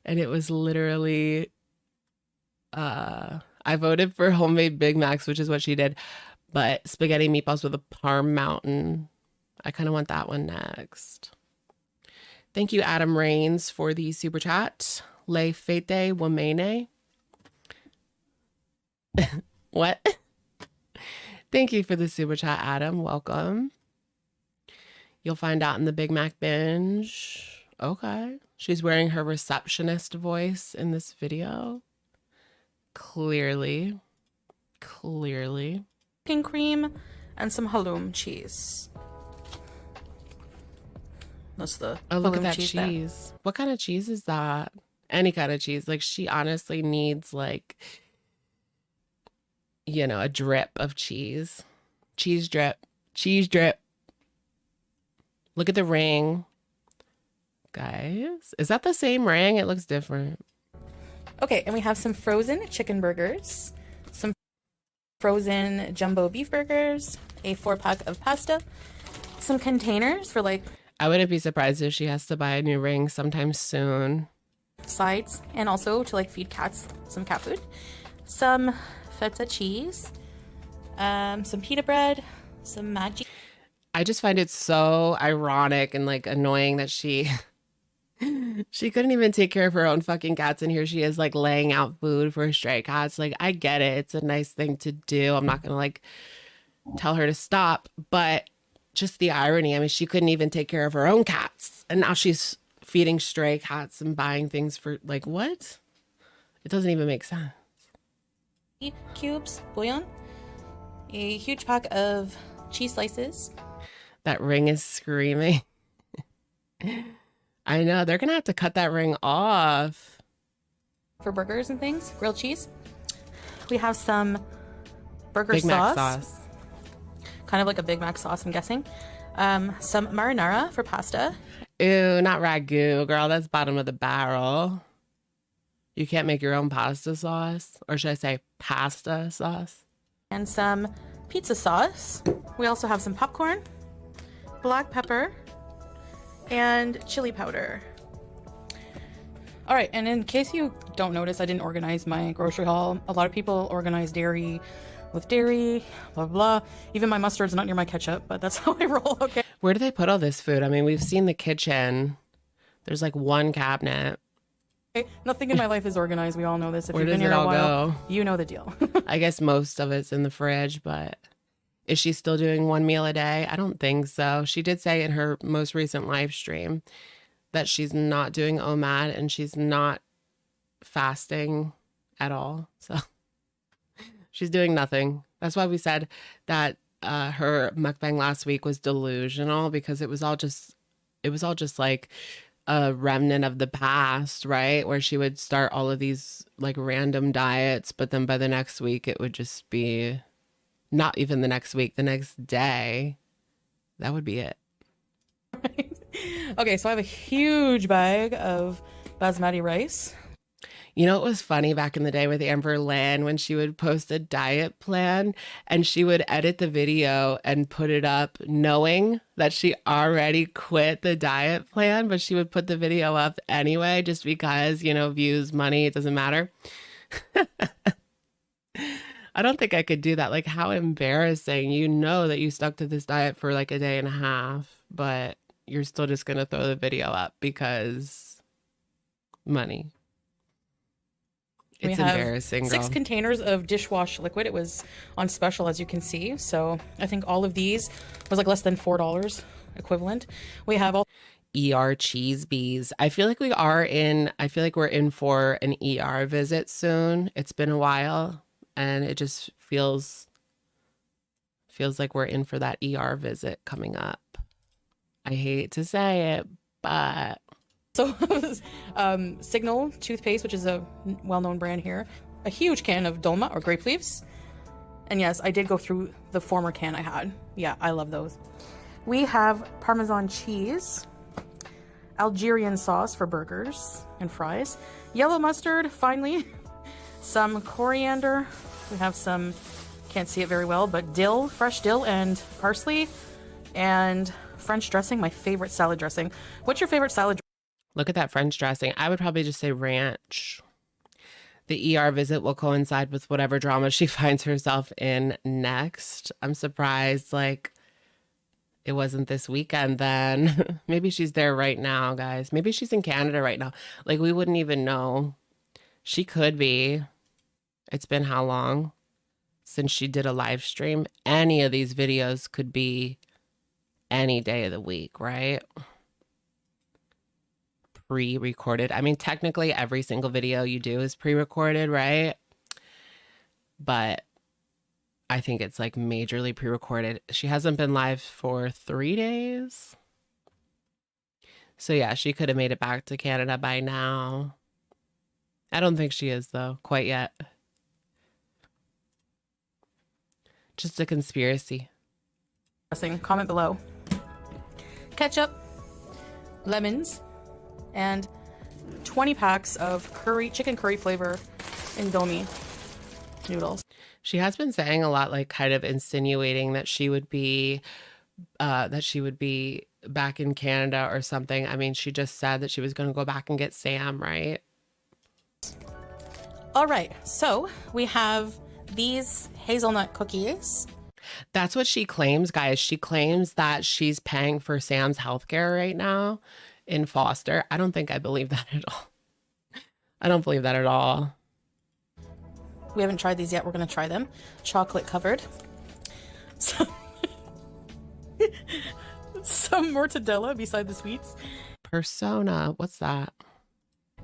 And it was literally, I voted for homemade Big Macs, which is what she did, but spaghetti meatballs with a Parm mountain. I kind of want that one next. Thank you, Adam Rains, for the super chat. Le Fete Wamene. What? Thank you for the super chat, Adam. Welcome. You'll find out in the Big Mac binge. Okay. She's wearing her receptionist voice in this video. Clearly. chicken cream, and some halloum cheese. That's the Oh, look at halloum that cheese cheese. there. What kind of cheese is that? Any kind of cheese. Like, she honestly needs, like, you know, a drip of cheese. Cheese drip. Cheese drip. Look at the ring. Guys, is that the same ring? It looks different. Okay, and we have some frozen chicken burgers, some frozen jumbo beef burgers, a 4-pack of pasta, some containers for like I wouldn't be surprised if she has to buy a new ring sometime soon. sides, and also to like feed cats some cat food, some feta cheese, some pita bread, some Maggi. I just find it so ironic and like annoying that she couldn't even take care of her own fucking cats, and here she is like laying out food for stray cats. Like, I get it. It's a nice thing to do. I'm not going to like tell her to stop, but just the irony. I mean, she couldn't even take care of her own cats, and now she's feeding stray cats and buying things for like, what? It doesn't even make sense. Cubes, bouillon, a huge pack of cheese slices. That ring is screaming. I know. They're going to have to cut that ring off. For burgers and things, grilled cheese. We have some burger Big Mac sauce, sauce. kind of like a Big Mac sauce, I'm guessing. Some marinara for pasta, Ew, not ragu, girl. That's bottom of the barrel. You can't make your own pasta sauce. Or should I say pasta sauce? and some pizza sauce. We also have some popcorn, black pepper, and chili powder. All right, and in case you don't notice, I didn't organize my grocery haul. A lot of people organize dairy with dairy, blah, blah. Even my mustard's not near my ketchup, but that's how I roll, okay? Where do they put all this food? I mean, we've seen the kitchen. There's like one cabinet. Nothing in my life is organized. We all know this. If Where you've been does here it a all while, go? you know the deal. I guess most of it's in the fridge, but is she still doing one meal a day? I don't think so. She did say in her most recent live stream that she's not doing OMAD and she's not fasting at all. So she's doing nothing. That's why we said that her mukbang last week was delusional, because it was all just like a remnant of the past, right? Where she would start all of these like random diets, but then by the next week it would just be, not even the next week, the next day, that would be it. Okay, so I have a huge bag of basmati rice. You know, it was funny back in the day with Amber Lynn when she would post a diet plan and she would edit the video and put it up knowing that she already quit the diet plan, but she would put the video up anyway just because, you know, views, money, it doesn't matter. I don't think I could do that. Like, how embarrassing. You know that you stuck to this diet for like a day and a half, but you're still just going to throw the video up because money. It's embarrassing, girl. 6 containers of dishwash liquid. It was on special, as you can see. So I think all of these was like less than $4 equivalent. We have all ER cheese bees. I feel like we're in for an ER visit soon. It's been a while and it just feels like we're in for that ER visit coming up. I hate to say it, but so Signal toothpaste, which is a well-known brand here, a huge can of dolma or grape leaves. And yes, I did go through the former can I had. Yeah, I love those. We have Parmesan cheese, Algerian sauce for burgers and fries, yellow mustard, finally, some coriander. We have some, can't see it very well, but dill, fresh dill and parsley, and French dressing, my favorite salad dressing. What's your favorite salad dressing? look at that French dressing. I would probably just say ranch. The ER visit will coincide with whatever drama she finds herself in next. I'm surprised, like, it wasn't this weekend then. Maybe she's there right now, guys. Maybe she's in Canada right now. Like, we wouldn't even know. She could be. It's been how long since she did a live stream? Any of these videos could be any day of the week, right? Pre-recorded. I mean, technically every single video you do is pre-recorded, right? But I think it's like majorly pre-recorded. She hasn't been live for 3 days. So yeah, she could have made it back to Canada by now. I don't think she is though, quite yet. Just a conspiracy. Comment below. Ketchup, lemons, and 20 packs of chicken curry flavor Indomie noodles. She has been saying a lot, like kind of insinuating that she would be back in Canada or something. I mean, she just said that she was going to go back and get Sam, right? All right, so we have these hazelnut cookies. That's what she claims, guys. She claims that she's paying for Sam's healthcare right now in foster. I don't think I believe that at all. I don't believe that at all. We haven't tried these yet. We're going to try them. Chocolate covered. Some mortadella beside the sweets. Persona. What's that?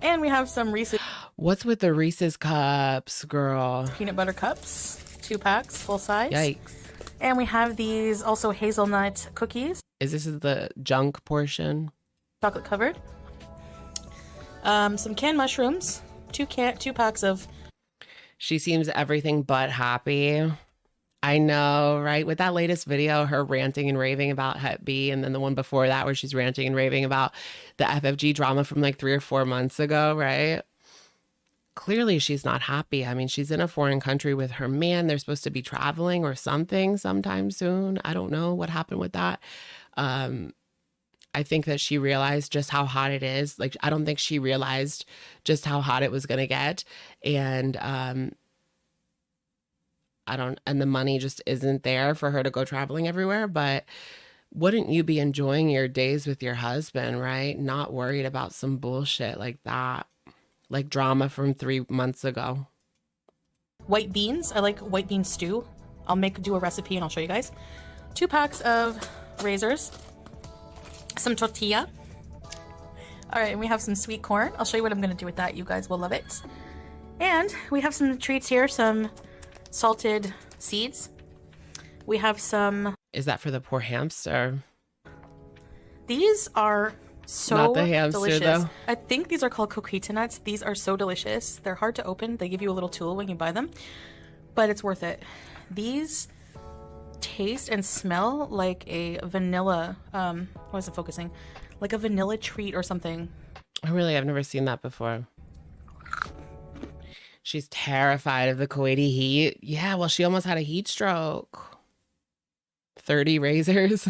And we have some Reese's. What's with the Reese's cups, girl? Peanut butter cups. 2 packs, full size. Yikes. And we have these also hazelnut cookies. Is this the junk portion? Chocolate covered. Some canned mushrooms. 2 packs of. She seems everything but happy. I know, right? With that latest video, her ranting and raving about HEP B, and then the one before that where she's ranting and raving about the FFG drama from like 3 or 4 months ago, right? Clearly she's not happy. I mean, she's in a foreign country with her man. They're supposed to be traveling or something sometime soon. I don't know what happened with that. I think that she realized just how hot it is. Like, I don't think she realized just how hot it was going to get. And and the money just isn't there for her to go traveling everywhere. But wouldn't you be enjoying your days with your husband, right? Not worried about some bullshit like that, like drama from 3 months ago. White beans. I like white bean stew. I'll do a recipe and I'll show you guys. 2 packs of razors. Some tortilla. All right, and we have some sweet corn. I'll show you what I'm going to do with that. You guys will love it. And we have some treats here, some salted seeds. We have some... Is that for the poor hamster? These are so Not the hamster, delicious. though. I think these are called coquita nuts. These are so delicious. They're hard to open. They give you a little tool when you buy them, but it's worth it. These taste and smell like a vanilla, why isn't focusing? Like a vanilla treat or something. I really have never seen that before. She's terrified of the Kuwaiti heat. Yeah, well, she almost had a heat stroke. 30 razors.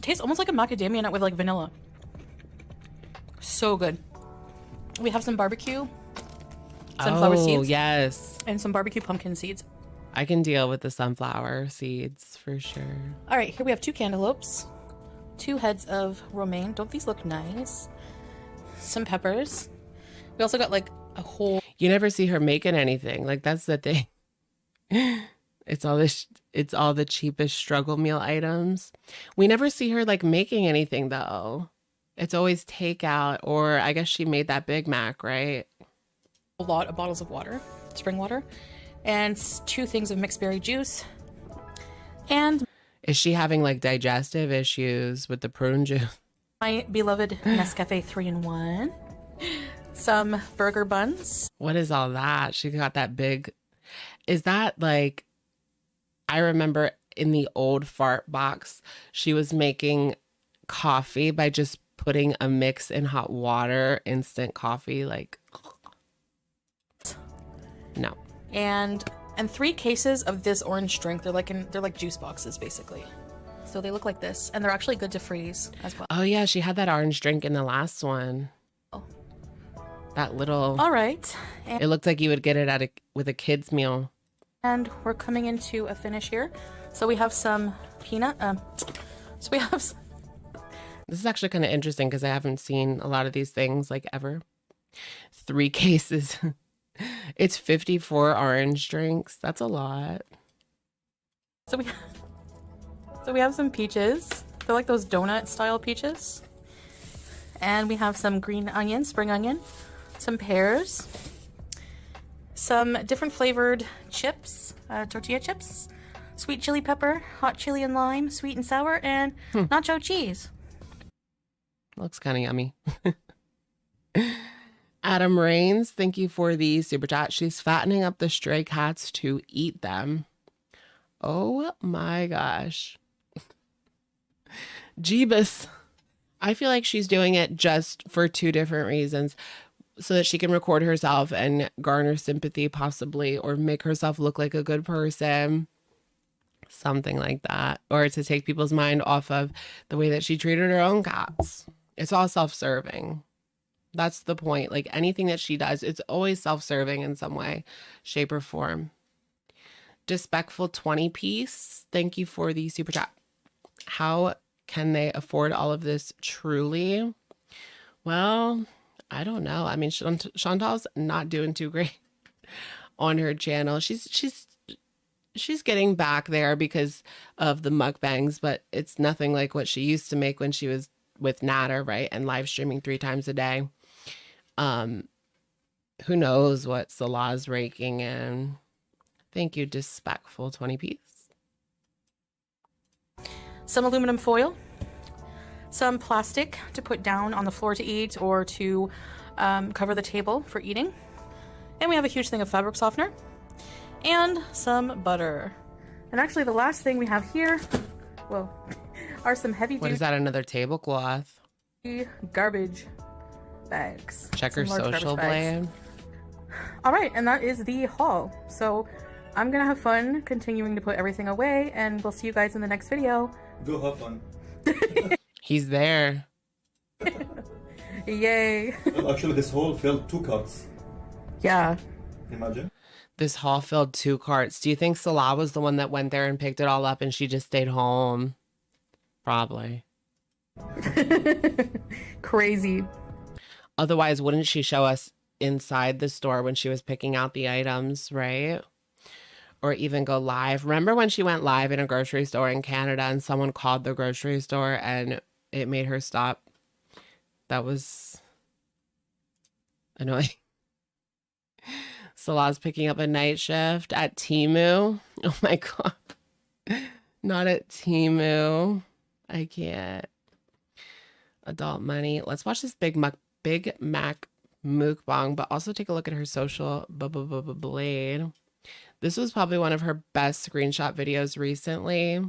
Tastes almost like a macadamia nut with like vanilla. So good. We have some barbecue, sunflower seeds, Yes. and some barbecue pumpkin seeds. I can deal with the sunflower seeds for sure. All right, here we have 2 cantaloupes, 2 heads of romaine. Don't these look nice? Some peppers. We also got like a whole... You never see her making anything. Like, that's the thing. It's all the cheapest struggle meal items. We never see her like making anything though. It's always takeout, or I guess she made that Big Mac, right? A lot of bottles of water, spring water, and 2 things of mixed berry juice. And Is she having like digestive issues with the prune juice? my beloved Nescafe 3-in-1. Some burger buns. What is all that? She got that big. Is that like, I remember in the old fart box, she was making coffee by just putting a mix in hot water, instant coffee, like, no. And 3 cases of this orange drink. They're like juice boxes basically. So they look like this, and they're actually good to freeze as well. Oh yeah, she had that orange drink in the last one. Oh. That little. All right. It looked like you would get it with a kid's meal. And we're coming into a finish here. So we have some peanut. So we have. This is actually kind of interesting because I haven't seen a lot of these things like ever. 3 cases. It's 54 orange drinks. That's a lot. So we have some peaches. They're like those donut style peaches. And we have some green onion, spring onion, some pears, some different flavored chips, tortilla chips, sweet chili pepper, hot chili and lime, sweet and sour, and nacho cheese. Looks kind of yummy. Adam Rains, thank you for the super chat. She's fattening up the stray cats to eat them. Oh my gosh. Jeebus. I feel like she's doing it just for 2 different reasons. So that she can record herself and garner sympathy possibly, or make herself look like a good person. Something like that. Or to take people's mind off of the way that she treated her own cats. It's all self-serving. That's the point. Like anything that she does, it's always self-serving in some way, shape, or form. Despectful 20 piece. Thank you for the super chat. How can they afford all of this truly? Well, I don't know. I mean, Chantal's not doing too great on her channel. She's getting back there because of the mukbangs, but it's nothing like what she used to make when she was with Natter, right? And live streaming 3 times a day. Who knows what Salah's raking in. Thank you, Despectful 20 piece. Some aluminum foil, some plastic to put down on the floor to eat or to cover the table for eating. And we have a huge thing of fabric softener and some butter. And actually the last thing we have here, well, are some heavy What is that, another tablecloth? garbage bags. Checker Some large social garbage bags. blade. All right, and that is the haul. So I'm gonna have fun continuing to put everything away, and we'll see you guys in the next video. Go have fun. He's there. Yay. Well, actually, this hole filled 2 carts. Yeah. Imagine. This haul filled 2 carts. Do you think Salah was the one that went there and picked it all up and she just stayed home? Probably. Crazy. Otherwise, wouldn't she show us inside the store when she was picking out the items, right? Or even go live. Remember when she went live in a grocery store in Canada and someone called the grocery store and it made her stop? That was annoying. Salah's picking up a night shift at Temu. Oh my God. Not at Temu. I can't. Adult money. Let's watch this Big Mac mukbang, but also take a look at her social blade. This was probably one of her best screenshot videos recently.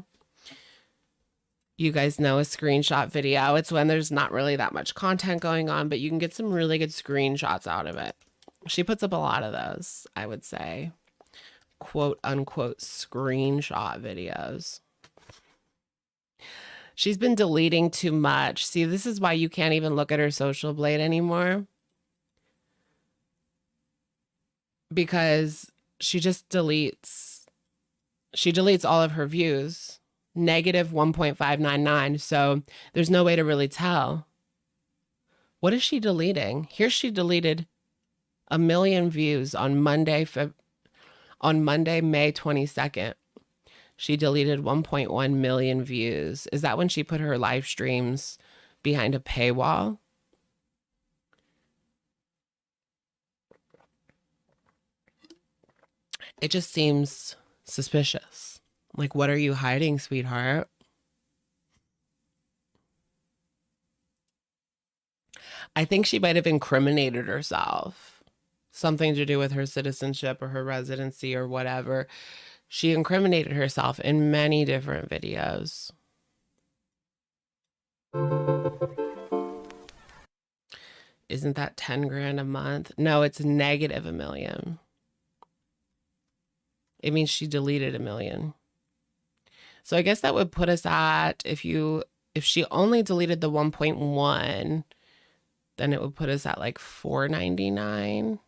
You guys know a screenshot video. It's when there's not really that much content going on, but you can get some really good screenshots out of it. She puts up a lot of those, I would say. Quote unquote screenshot videos. She's been deleting too much. See, this is why you can't even look at her social blade anymore. Because she just deletes. She deletes all of her views. Negative 1.599. So there's no way to really tell. What is she deleting? Here she deleted 1 million views on Monday, May 22nd. She deleted 1.1 million views. Is that when she put her live streams behind a paywall? It just seems suspicious. Like, what are you hiding, sweetheart? I think she might have incriminated herself. Something to do with her citizenship or her residency or whatever. She incriminated herself in many different videos. Isn't that 10 grand a month? No, it's negative 1 million. It means she deleted 1 million. So I guess that would put us at, if she only deleted the 1.1, then it would put us at like 499.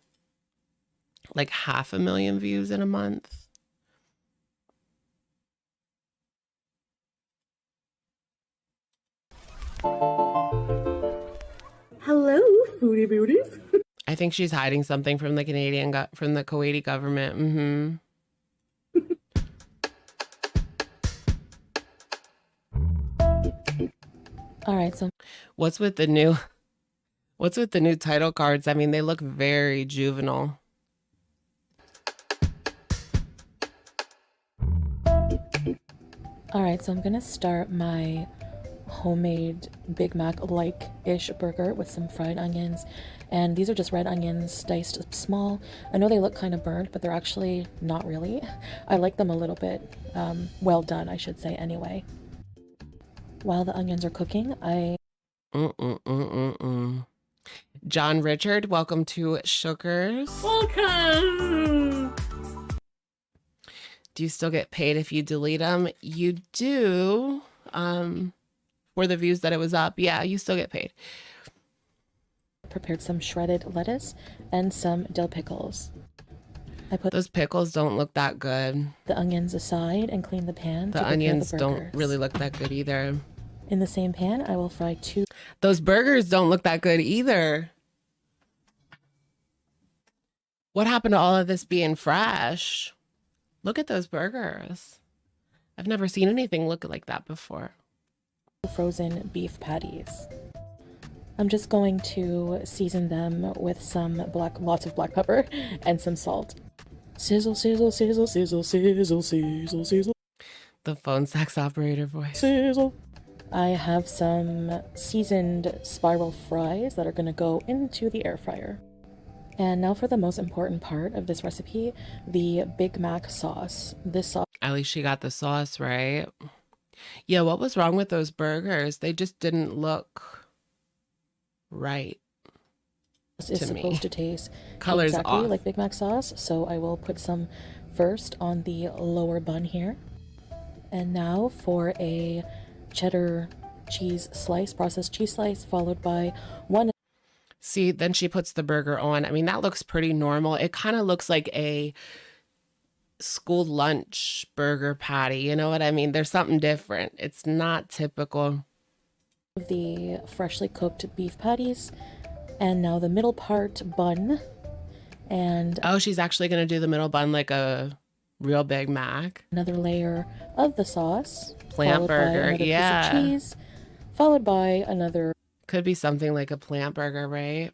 Like 500,000 views in a month. Hello, foodie beauties. I think she's hiding something from the from the Kuwaiti government. All right, so What's with the new title cards? I mean, they look very juvenile. all right, so I'm gonna start my homemade Big Mac like-ish burger with some fried onions, and these are just red onions diced small. I know they look kind of burnt, but they're actually not really. I like them a little bit well done, I should say, anyway. While the onions are cooking, John Richard, welcome to Shookers. Welcome. Do you still get paid if you delete them? You do. For the views that it was up. Yeah, you still get paid. prepared some shredded lettuce and some dill pickles. I put Those pickles don't look that good. the onions aside and clean the pan. The to prepare onions the don't burgers. really look that good either. In the same pan, I will fry 2 Those burgers don't look that good either. What happened to all of this being fresh? Look at those burgers. I've never seen anything look like that before. frozen beef patties. I'm just going to season them with some lots of black pepper and some salt. Sizzle, sizzle, sizzle, sizzle, sizzle, sizzle, sizzle. The phone sex operator voice. Sizzle. I have some seasoned spiral fries that are going to go into the air fryer. And now for the most important part of this recipe, the Big Mac sauce. This sauce At least she got the sauce right. Yeah, what was wrong with those burgers? They just didn't look right. is to supposed me. to taste Color's exactly off. like Big Mac sauce, so I will put some first on the lower bun here. And now for a cheddar cheese slice, processed cheese slice, followed by one. See, then she puts the burger on. I mean, that looks pretty normal. It kind of looks like a school lunch burger patty. You know what I mean? There's something different. It's not typical. The freshly cooked beef patties, and now the middle part bun. And oh, she's actually going to do the middle bun like a real Big Mac. Another layer of the sauce. Plant burger, yeah. Piece of cheese, followed by another. Could be something like a plant burger, right?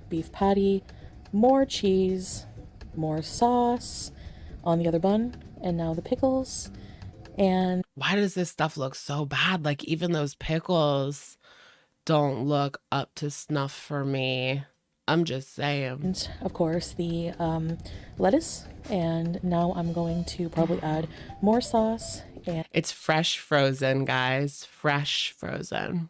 Beef patty, more cheese, more sauce on the other bun, and now the pickles. And why does this stuff look so bad? Like even those pickles don't look up to snuff for me. I'm just saying. And of course the lettuce, and now I'm going to probably add more sauce. And it's fresh frozen, guys. Fresh frozen.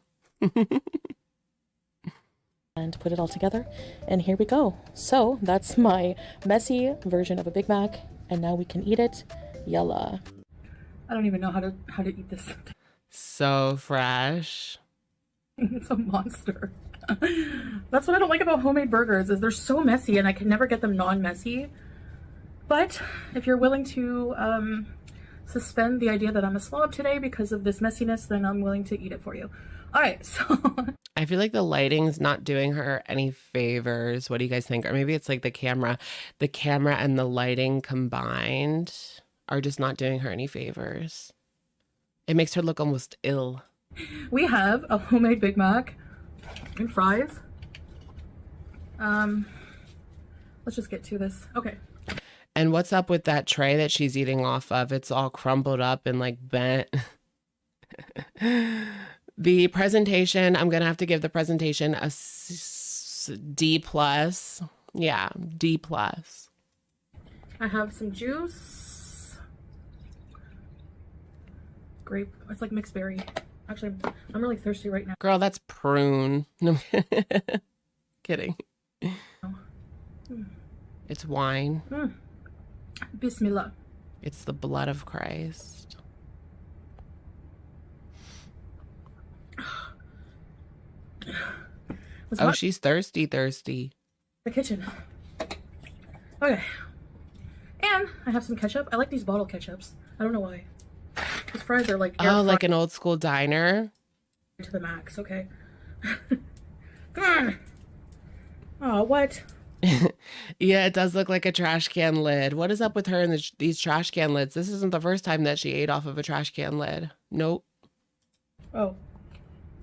And put it all together, and here we go. So that's my messy version of a Big Mac, and now we can eat it. Yalla. I don't even know how to eat this. So fresh. It's a monster. That's what I don't like about homemade burgers, is they're so messy and I can never get them non-messy. But if you're willing to suspend the idea that I'm a slob today because of this messiness, then I'm willing to eat it for you. All right, so I feel like the lighting's not doing her any favors. What do you guys think? Or maybe it's like the camera and the lighting combined are just not doing her any favors. It makes her look almost ill. We have a homemade Big Mac and fries. Let's just get to this. Okay. And what's up with that tray that she's eating off of? It's all crumpled up and like bent. The presentation, I'm going to have to give the presentation a D+. Yeah, D+. I have some juice. Grape. It's like mixed berry. Actually, I'm really thirsty right now. Girl, that's prune. No, kidding. It's wine. Bismillah. It's the blood of Christ. Oh, she's thirsty. The kitchen. Okay. And I have some ketchup. I like these bottle ketchups. I don't know why. These fries are like oh, like an old school diner. To the max. Okay. Oh, what? Yeah, it does look like a trash can lid. What is up with her and these trash can lids? This isn't the first time that she ate off of a trash can lid. Nope. Oh.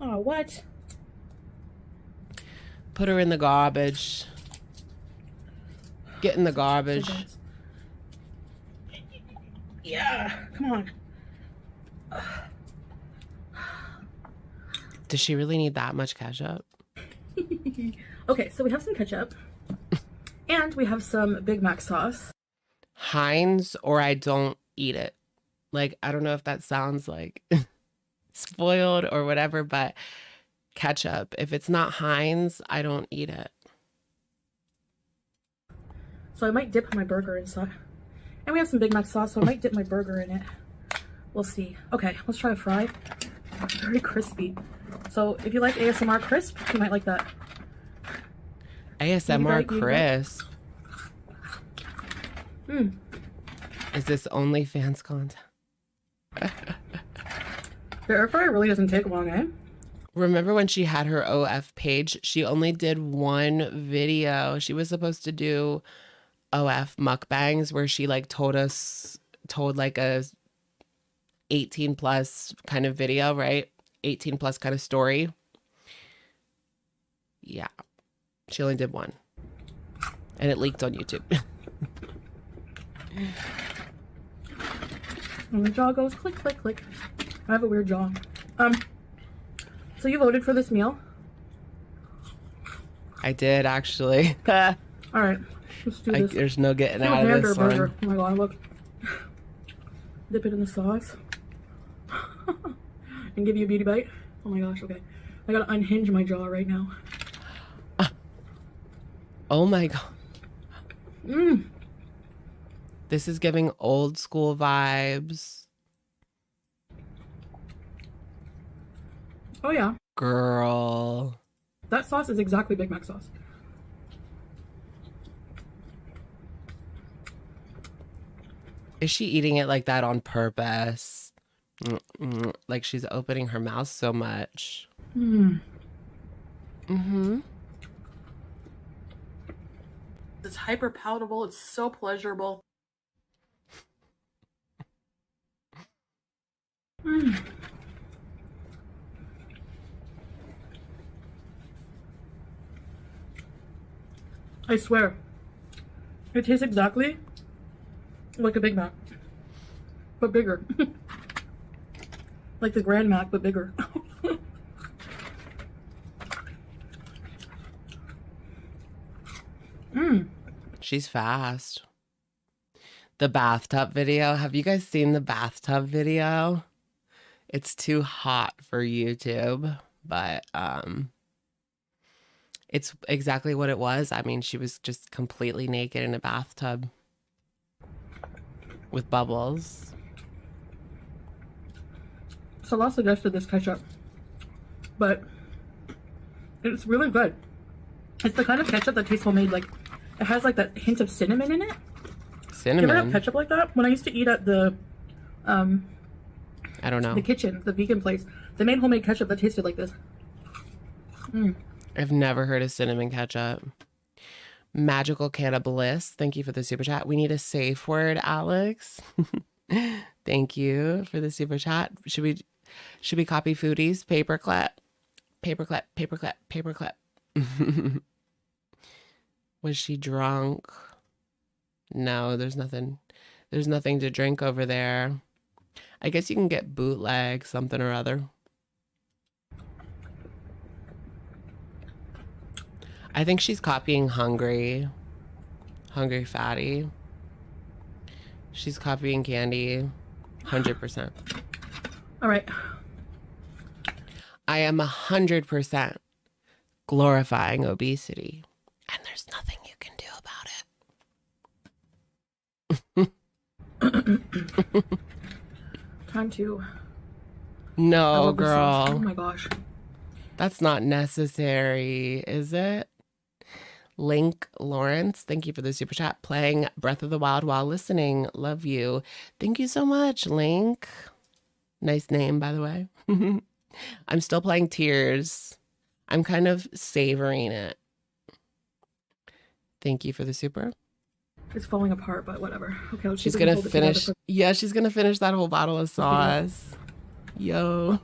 Oh, what? Put her in the garbage. Get in the garbage. Yeah, come on. Does she really need that much ketchup? Okay, so we have some ketchup. And we have some Big Mac sauce. Heinz or I don't eat it. Like, I don't know if that sounds like spoiled or whatever, but ketchup. If it's not Heinz, I don't eat it. So I might dip my burger in sauce. And we have some Big Mac sauce, so I might dip my burger in it. We'll see. Okay, let's try a fry. It's very crispy. So if you like ASMR crisp, you might like that. ASMR crisp. Is this OnlyFans content? The air fryer really doesn't take long, eh? Remember when she had her OF page? She only did one video. She was supposed to do OF mukbangs where she like told like a 18 plus kind of video, right? 18 plus kind of story. Yeah. She only did one. And it leaked on YouTube. And the jaw goes click, click, click. I have a weird jaw. So you voted for this meal? I did, actually. All right, let's do this. There's no getting out of this one. Oh my god, look. Dip it in the sauce. And give you a beauty bite. Oh my gosh, okay. I gotta unhinge my jaw right now. Oh my god. This is giving old school vibes. Oh yeah, Girl. that sauce is exactly Big Mac sauce. Is she eating it like that on purpose? Like she's opening her mouth so much. Mm-hmm. It's hyper palatable. It's so pleasurable. I swear, it tastes exactly like a Big Mac, but bigger. Like the Grand Mac, but bigger. She's fast. The bathtub video. Have you guys seen the bathtub video? It's too hot for YouTube, but it's exactly what it was. I mean, she was just completely naked in a bathtub with bubbles. Salah suggested this ketchup, but it's really good. It's the kind of ketchup that tastes homemade. Like, it has like that hint of cinnamon in it. You ever have Cinnamon. ketchup like that? When I used to eat at the I don't know. the kitchen, the vegan place, they made homemade ketchup that tasted like this. I've never heard of cinnamon ketchup. Magical Can of Bliss. Thank you for the super chat. We need a safe word, Alex. Thank you for the super chat. Should we copy foodies? Paperclip. Paperclip. Paperclip. Paperclip. Was she drunk? No, there's nothing. There's nothing to drink over there. I guess you can get bootleg something or other. I think she's copying Hungry Fatty. She's copying Candy, 100%. All right. I am 100% glorifying obesity, and there's nothing you can do about it. Time to. I No, love this sauce. Oh girl. my gosh. That's not necessary, is it? Link Lawrence, thank you for the super chat. Playing Breath of the Wild while listening. Love you. Thank you so much, Link. Nice name, by the way. I'm still playing Tears. I'm kind of savoring it. Thank you for the super. It's falling apart, but whatever. Okay, let's see She's if we can gonna hold it together finish. for- Yeah, she's gonna finish that whole bottle of sauce. Yo.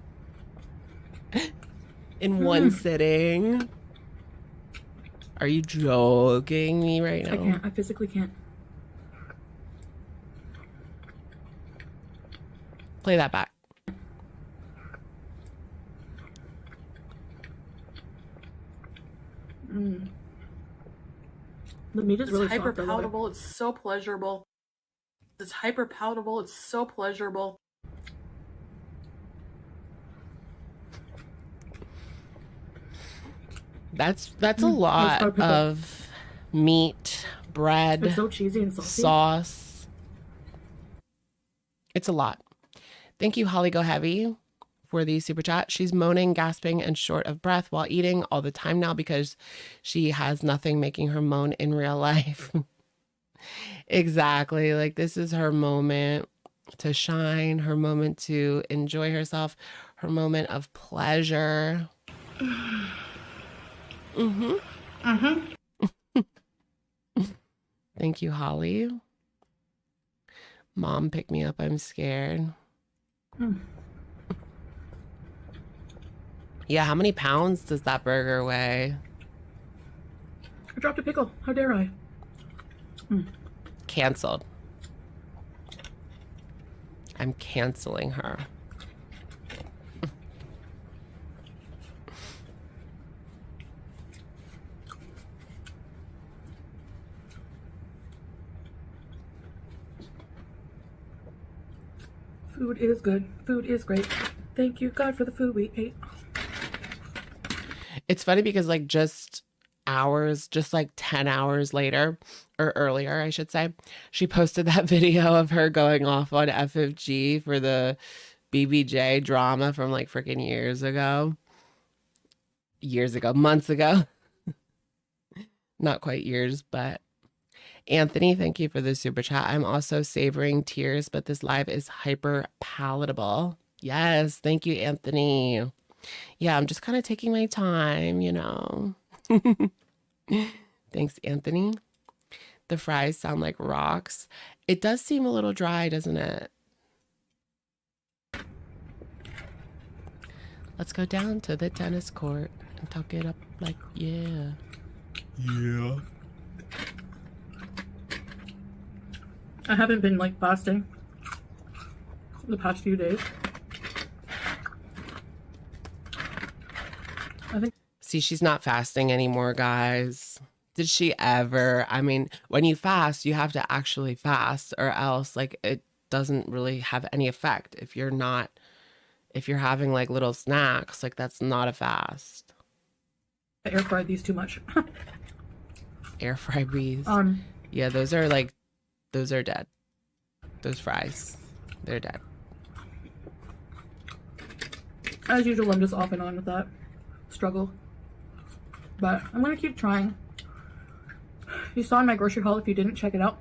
In one sitting. Are you joking me right now? I can't. I physically can't. Play that back. The meat is It's really hyper soft. I love it. palatable. It's so pleasurable. It's hyper palatable. It's so pleasurable. That's a lot gotta pick up. of meat, bread, It's so cheesy and salty. sauce. It's a lot. Thank you, Holly Go Heavy, for the super chat. She's moaning, gasping, and short of breath while eating all the time now because she has nothing making her moan in real life. Exactly. Like, this is her moment to shine, her moment to enjoy herself, her moment of pleasure. Thank you, Holly. Mom, pick me up. I'm scared. Yeah, how many pounds does that burger weigh? I dropped a pickle. How dare I? Canceled. I'm canceling her. Food is good. Food is great. Thank you, God, for the food we ate. It's funny because like just hours, just like 10 hours later, or earlier, I should say, she posted that video of her going off on FFG for the BBJ drama from like freaking years ago. years ago, months ago. Not quite years, but Anthony, thank you for the super chat. I'm also savoring tears, but this live is hyper palatable. Yes, thank you, Anthony. Yeah, I'm just kind of taking my time, you know. Thanks, Anthony. The fries sound like rocks. It does seem a little dry, doesn't it? Let's go down to the tennis court and tuck it up like, yeah. Yeah. I haven't been like fasting the past few days. I think. See, she's not fasting anymore, guys. Did she ever? I mean, when you fast, you have to actually fast, or else like it doesn't really have any effect. If you're having like little snacks, like that's not a fast. I air fried these too much. Air fry bees. Yeah, those are dead. Those fries, they're dead. As usual, I'm just off and on with that struggle. But I'm gonna keep trying. You saw in my grocery haul, if you didn't check it out,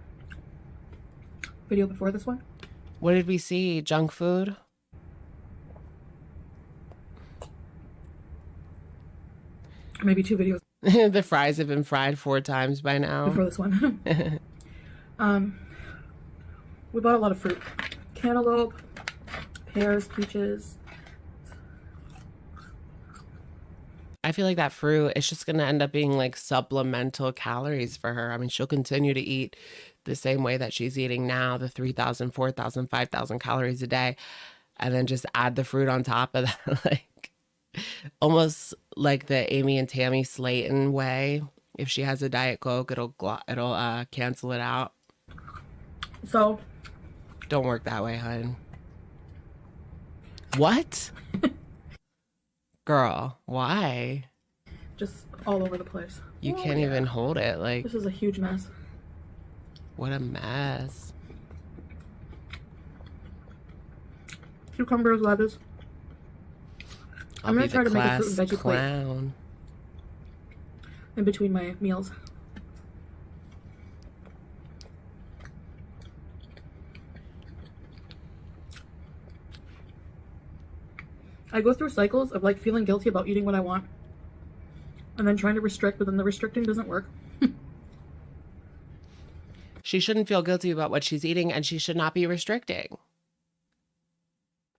video before this one. What did we see? Junk food? Maybe 2 videos The fries have been fried 4 times by now. before this one. We bought a lot of fruit. Cantaloupe, pears, peaches. I feel like that fruit, it's just going to end up being like supplemental calories for her. I mean, she'll continue to eat the same way that she's eating now, the 3,000, 4,000, 5,000 calories a day, and then just add the fruit on top of that. Like almost like the Amy and Tammy Slayton way. If she has a Diet Coke, it'll cancel it out. So. Don't work that way, hun. What? Girl, why? Just all over the place. You can't even hold it. Like, this is a huge mess. What a mess. Cucumbers, lettuce. I'm gonna try to make a fruit and veggie clown. plate in between my meals. I go through cycles of like feeling guilty about eating what I want and then trying to restrict, but then the restricting doesn't work. She shouldn't feel guilty about what she's eating, and she should not be restricting.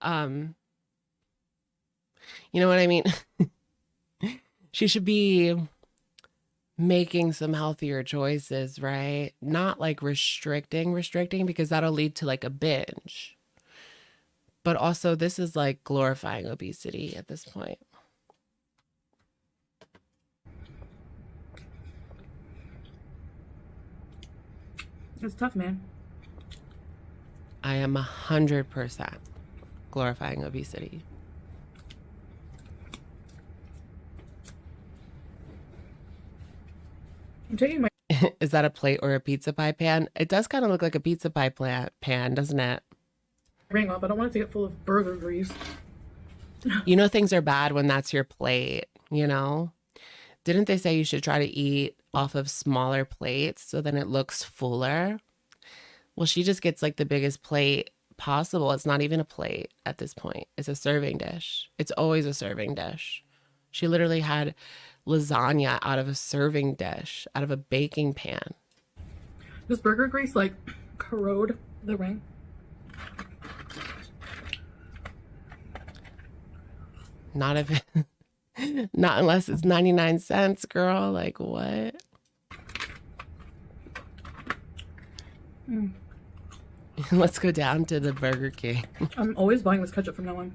You know what I mean? She should be making some healthier choices, right? Not like restricting, because that'll lead to like a binge. But also, this is like glorifying obesity at this point. It's tough, man. I am 100% glorifying obesity. I'm taking my... Is that a plate or a pizza pie pan? It does kind of look like a pizza pie pan, doesn't it? ring off. I don't want it to get full of burger grease. You know, things are bad when that's your plate, you know? Didn't they say you should try to eat off of smaller plates so then it looks fuller? Well, she just gets like the biggest plate possible. It's not even a plate at this point. It's a serving dish. It's always a serving dish. She literally had lasagna out of a serving dish, out of a baking pan. Does burger grease like corrode the ring? Not if not unless it's 99 cents, girl. Like what? Let's go down to the Burger King. I'm always buying this ketchup from now on.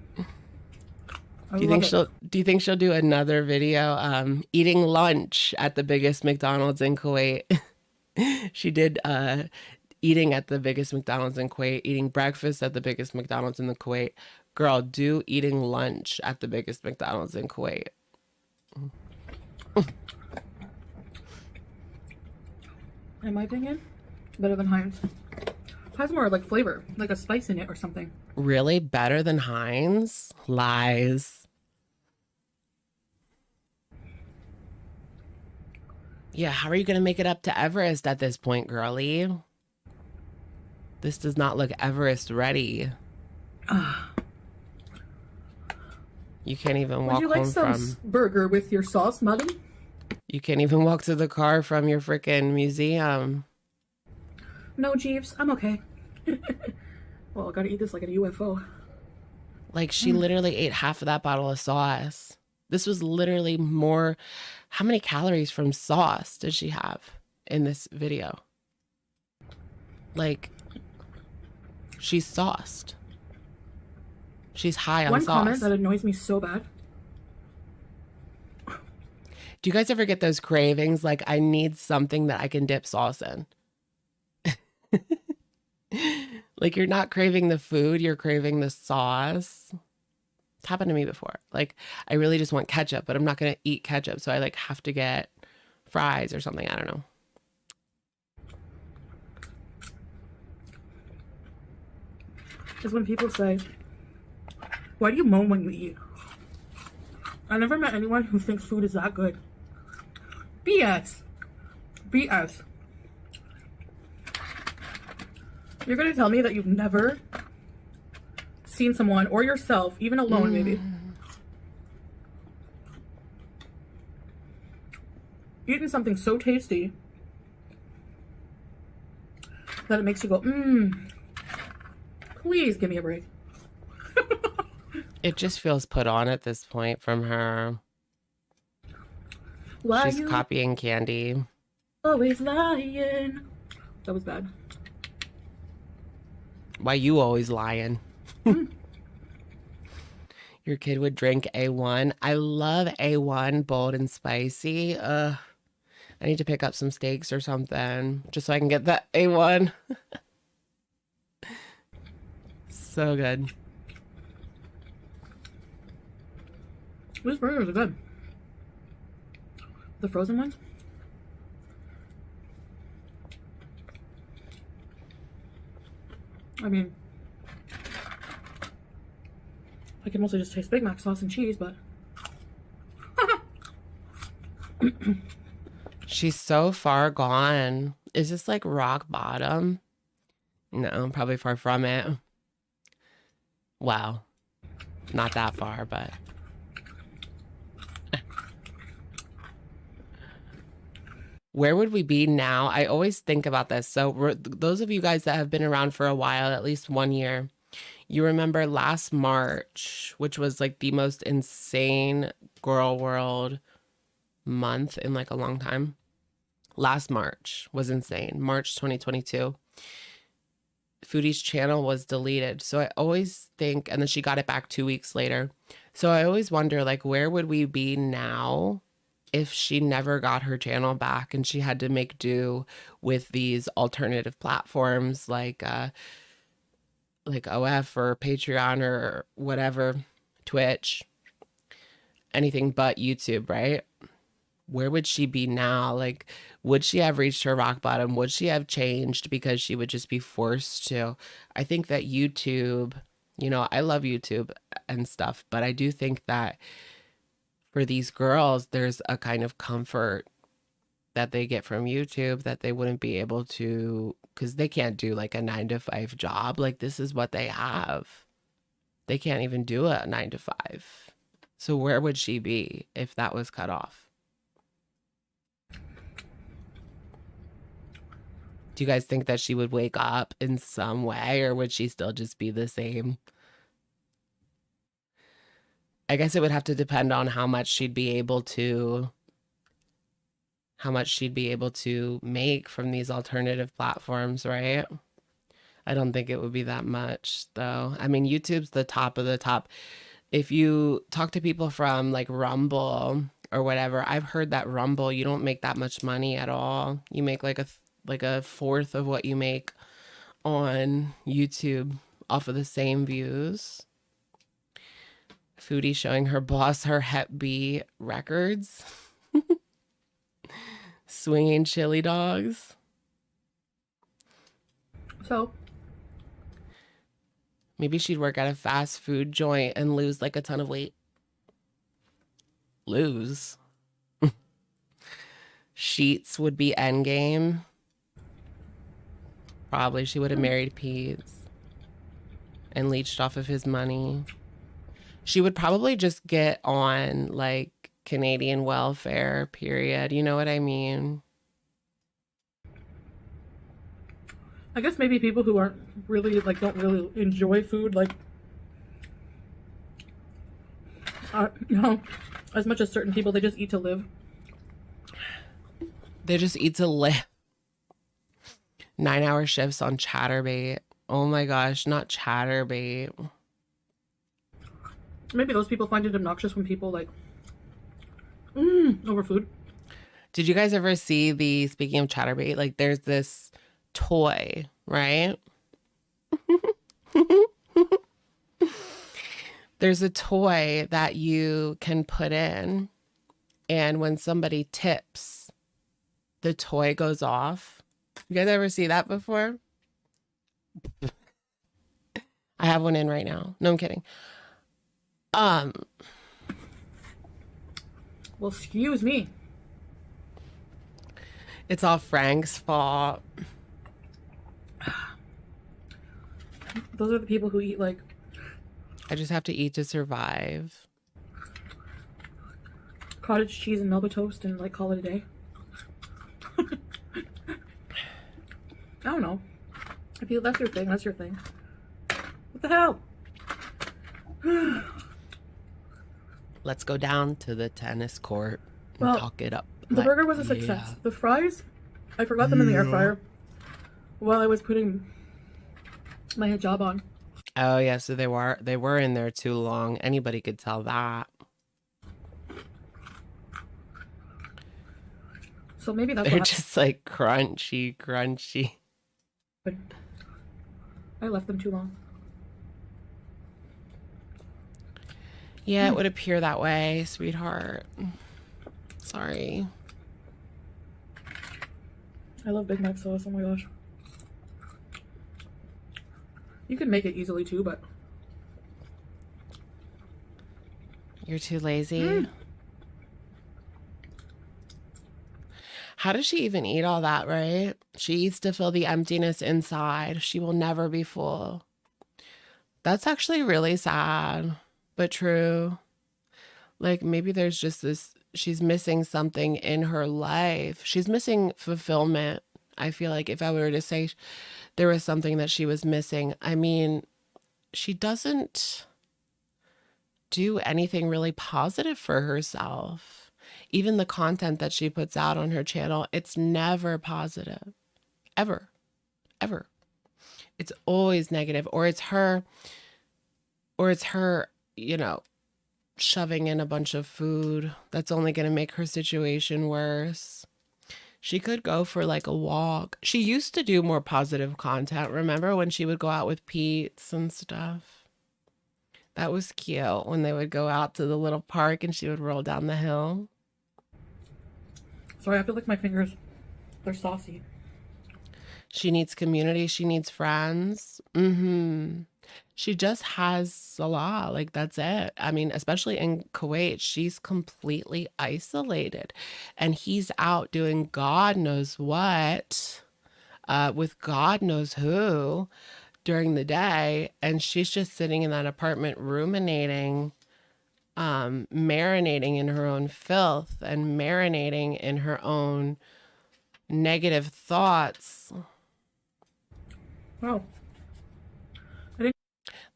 Do you think she'll do another video eating lunch at the biggest McDonald's in Kuwait? She did eating at the biggest McDonald's in Kuwait, eating breakfast at the biggest McDonald's in the Kuwait. Girl, do eating lunch at the biggest McDonald's in Kuwait. In my opinion, better than Heinz. Has more like flavor, like a spice in it or something. Really? Better than Heinz? Lies. Yeah, how are you going to make it up to Everest at this point, girlie? This does not look Everest ready. You can't even walk Would you like home some from... burger with your sauce, madam? You can't even walk to the car from your freaking museum. No, Jeeves, I'm okay. Well, I gotta eat this like a UFO. Like, she literally ate half of that bottle of sauce. This was literally more... How many calories from sauce did she have in this video? Like, she's sauced. She's high on One sauce. comment that annoys me so bad. Do you guys ever get those cravings? Like, I need something that I can dip sauce in. Like, you're not craving the food, you're craving the sauce. It's happened to me before. Like, I really just want ketchup, but I'm not going to eat ketchup. So I like have to get fries or something. I don't know. Is when people say, why do you moan when you eat? I never met anyone who thinks food is that good. BS. BS. You're gonna tell me that you've never seen someone, or yourself, even alone maybe, eating something so tasty that it makes you go, please give me a break. It just feels put on at this point from her. Why She's you copying Candy. always lying? That was bad. Why you always lying? Your kid would drink A1. I love A1, bold and spicy. I need to pick up some steaks or something just so I can get that A1. So good. These burgers are good. The frozen ones? I mean, I can mostly just taste Big Mac sauce and cheese, but... She's so far gone. Is this like rock bottom? No, probably far from it. Wow. Not that far, but... Where would we be now? I always think about this. So those of you guys that have been around for a while, at least 1 year, you remember last March, which was like the most insane girl world month in like a long time. Last March was insane. March 2022. Foodie's channel was deleted. So I always think, and then she got it back 2 weeks later. So I always wonder, like, where would we be now if she never got her channel back and she had to make do with these alternative platforms like OF or Patreon or whatever, Twitch, anything but YouTube, right? Where would she be now? Like, would she have reached her rock bottom? Would she have changed because she would just be forced to? I think that YouTube, you know, I love YouTube and stuff, but I do think that for these girls, there's a kind of comfort that they get from YouTube that they wouldn't be able to, because they can't do like a 9-to-5 job. Like, this is what they have. They can't even do a 9-to-5. So where would she be if that was cut off? Do you guys think that she would wake up in some way, or would she still just be the same? I guess it would have to depend on how much she'd be able to make from these alternative platforms, right? I don't think it would be that much, though. I mean, YouTube's the top of the top. If you talk to people from like Rumble or whatever, I've heard that Rumble, you don't make that much money at all. You make like a fourth of what you make on YouTube off of the same views. Foodie showing her boss her HEP B records. Swinging chili dogs. So, maybe she'd work at a fast food joint and lose like a ton of weight. Lose. Sheets would be endgame. Probably she would have married Peetz and leached off of his money. She would probably just get on like Canadian welfare, period. You know what I mean? I guess maybe people who aren't really, like, don't really enjoy food, like, you know, as much as certain people, they just eat to live. They just eat to live. 9-hour shifts on Chatterbait. Oh my gosh, not Chatterbait. Maybe those people find it obnoxious when people, like, over food. Did you guys ever see the, speaking of Chatterbait, like there's this toy, right? There's a toy that you can put in, and when somebody tips, the toy goes off. You guys ever see that before? I have one in right now. No, I'm kidding. Well, excuse me. It's all Frank's fault. Those are the people who eat, like, I just have to eat to survive. cottage cheese and Melba toast and, like, call it a day. I don't know. If you, that's your thing, that's your thing. What the hell? Let's go down to the tennis court and Well, talk it up. The burger was a success. Yeah. The fries, I forgot them in the air fryer while I was putting my hijab on. Oh yeah, so they were in there too long. Anybody could tell that. So maybe that's They're what just like crunchy, crunchy. happened. I left them too long. Yeah, it would appear that way, sweetheart. Sorry. I love Big Mac sauce, oh my gosh. You can make it easily too, but You're too lazy. How does she even eat all that, right? She eats to fill the emptiness inside. She will never be full. That's actually really sad, but true. Like maybe there's just this, she's missing something in her life. She's missing fulfillment. I feel like if I were to say there was something that she was missing, I mean, she doesn't do anything really positive for herself. Even the content that she puts out on her channel, it's never positive. Ever. Ever. It's always negative, or it's her, you know, shoving in a bunch of food that's only going to make her situation worse. She could go for like a walk. She used to do more positive content. Remember when she would go out with Peetz and stuff? That was cute when they would go out to the little park and she would roll down the hill. sorry, I feel like my fingers, they're saucy. She needs community. She needs friends. She just has Salah. Like, that's it. I mean, especially in Kuwait, she's completely isolated. And he's out doing God knows what with God knows who during the day. And she's just sitting in that apartment ruminating, marinating in her own filth and marinating in her own negative thoughts. Wow.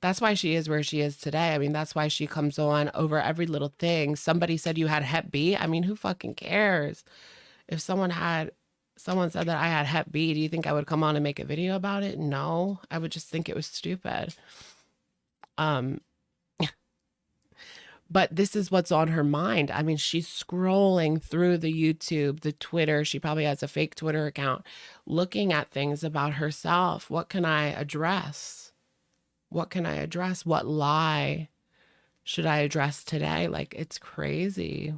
That's why she is where she is today. I mean, that's why she comes on over every little thing. Somebody said you had HEP B. I mean, who fucking cares? If someone said that I had HEP B, do you think I would come on and make a video about it? No, I would just think it was stupid. But this is what's on her mind. I mean, she's scrolling through the YouTube, the Twitter. She probably has a fake Twitter account, looking at things about herself. What can I address? What can I address? What lie should I address today? Like, it's crazy.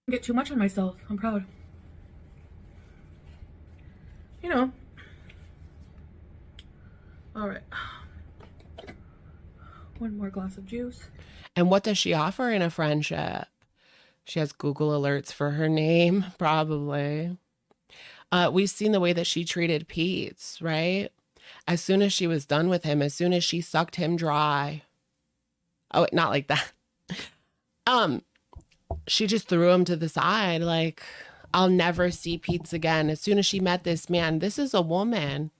I get too much on myself. I'm proud. You know. All right. One more glass of juice. And what does she offer in a friendship? She has Google alerts for her name, probably. We've seen the way that she treated Peetz, right? As soon as she was done with him, as soon as she sucked him dry. Oh, not like that. She just threw him to the side. Like, I'll never see Peetz again. As soon as she met this man, this is a woman.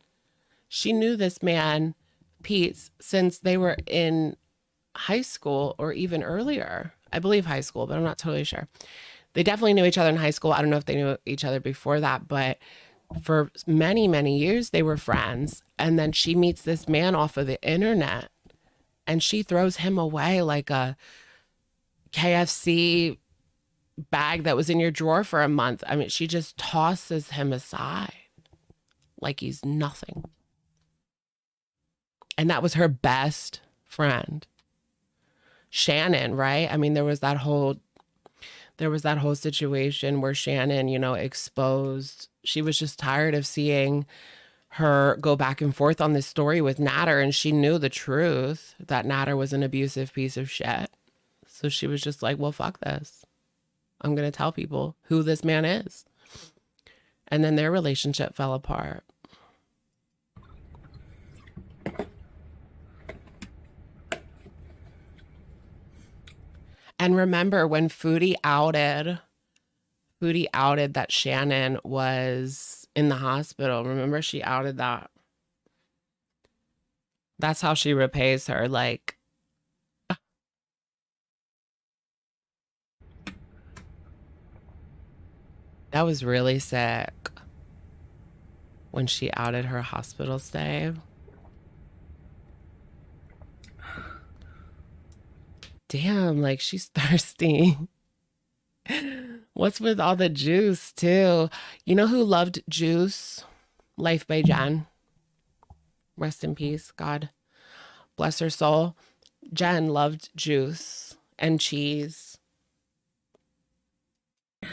She knew this man, Peetz, since they were in high school or even earlier. I believe high school, but I'm not totally sure. They definitely knew each other in high school. I don't know if they knew each other before that, but for many, many years, they were friends. And then she meets this man off of the internet and she throws him away like a KFC bag that was in your drawer for a month. I mean, she just tosses him aside like he's nothing. And that was her best friend. Shannon, right? I mean, there was that whole situation where Shannon, you know, exposed, she was just tired of seeing her go back and forth on this story with Natter, and she knew the truth that Natter was an abusive piece of shit. So she was just like, well, fuck this. I'm going to tell people who this man is. And then their relationship fell apart. And remember when Foodie outed that Shannon was in the hospital. Remember, she outed that. That's how she repays her. Like, that was really sick when she outed her hospital stay. Damn, like she's thirsty. What's with all the juice too? You know who loved juice? Life by Jen. Rest in peace. God bless her soul. Jen loved juice and cheese. I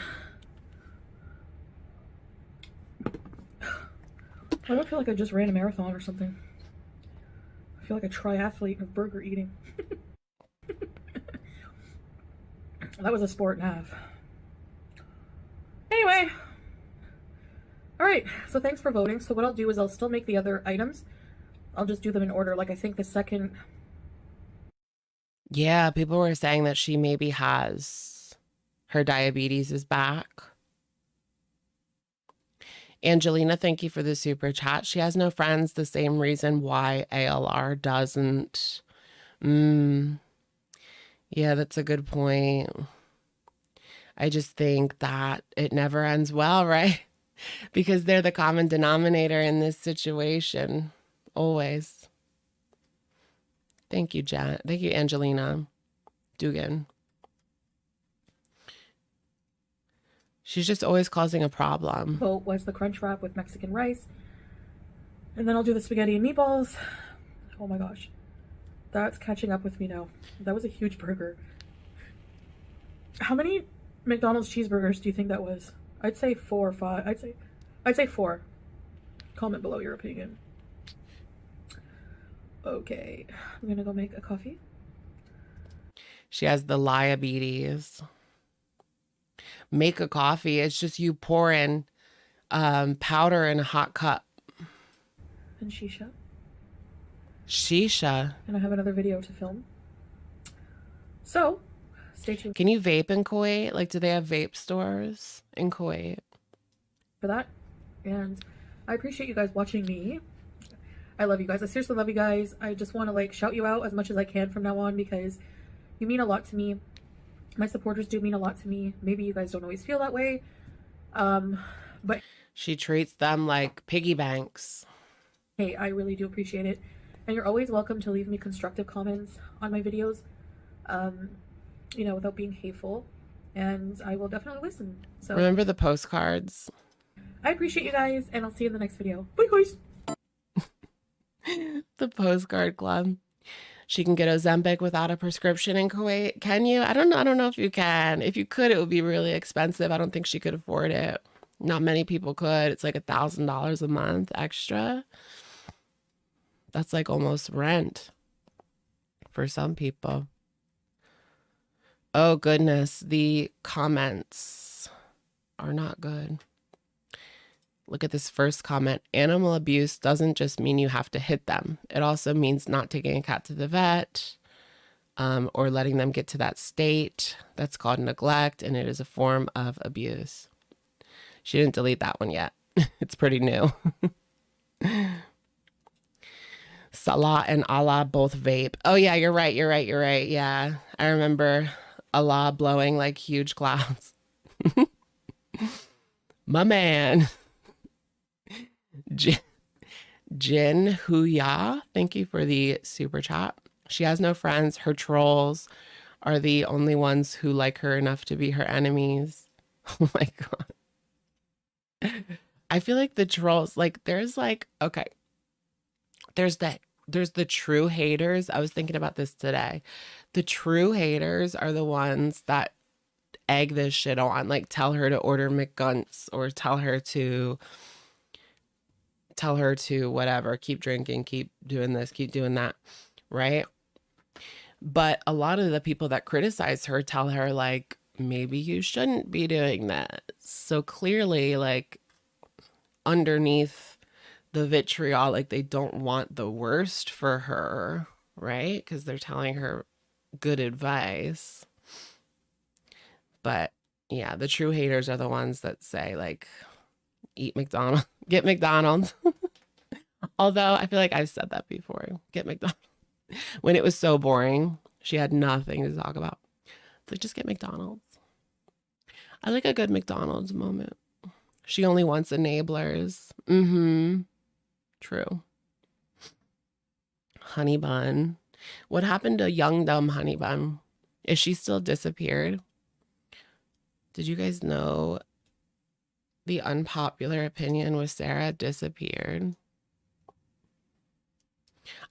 don't feel like I just ran a marathon or something. I feel like a triathlete of burger eating. That was a sport and a half. Anyway. Alright, so thanks for voting. So what I'll do is I'll still make the other items. I'll just do them in order. Like I think the second... Yeah, people were saying that she maybe has... her diabetes is back. Angelina, thank you for the super chat. She has no friends. The same reason why ALR doesn't. Yeah, that's a good point. I just think that it never ends well, right? Because they're the common denominator in this situation. Always. Thank you, Jen. Thank you, Angelina Dugan. She's just always causing a problem. vote was the crunch wrap with Mexican rice. And then I'll do the spaghetti and meatballs. Oh my gosh. That's catching up with me now. That was a huge burger. How many McDonald's cheeseburgers do you think that was? I'd say 4 or 5. I'd say 4. Comment below your opinion. Okay. I'm gonna go make a coffee. She has the diabetes. Make a coffee. It's just you pour in powder in a hot cup. And shisha. Shisha. And I have another video to film. So, stay tuned Can you vape in Kuwait? Like, do they have vape stores in Kuwait? for that. And I appreciate you guys watching me. I love you guys. I seriously love you guys. I just want to like shout you out as much as I can from now on because you mean a lot to me. My supporters do mean a lot to me. Maybe you guys don't always feel that way. But She treats them like piggy banks. hey, I really do appreciate it. And you're always welcome to leave me constructive comments on my videos, you know, without being hateful. And I will definitely listen. So Remember the postcards? I appreciate you guys, and I'll see you in the next video. Bye, guys. The postcard club. She can get Ozempic without a prescription in Kuwait. Can you? I don't know if you can. If you could, it would be really expensive. I don't think she could afford it. Not many people could. It's like $1,000 a month extra. That's like almost rent for some people. Oh, goodness. The comments are not good. Look at this first comment. Animal abuse doesn't just mean you have to hit them. It also means not taking a cat to the vet or letting them get to that state. That's called neglect, and it is a form of abuse. She didn't delete that one yet. It's pretty new. Salah and Allah both vape. Oh, yeah, you're right. Yeah, I remember Allah blowing like huge clouds. My man. Jin Huya, thank you for the super chat. She has no friends. Her trolls are the only ones who like her enough to be her enemies. Oh my God. I feel like the trolls, like there's the true haters. I was thinking about this today. The true haters are the ones that egg this shit on, like tell her to order McGunts or tell her to whatever, keep drinking, keep doing this, keep doing that, right? But a lot of the people that criticize her tell her like, maybe you shouldn't be doing that. So clearly, like underneath the vitriol, like they don't want the worst for her, right? Because they're telling her good advice. But yeah, the true haters are the ones that say like, eat McDonald's, get McDonald's. Although I feel like I've said that before, get McDonald's. When it was so boring, she had nothing to talk about. It's like, just get McDonald's. I like a good McDonald's moment. She only wants enablers. True. Honey Bun. What happened to young dumb Honey Bun? Is she still disappeared? Did you guys know the unpopular opinion with Sarah disappeared?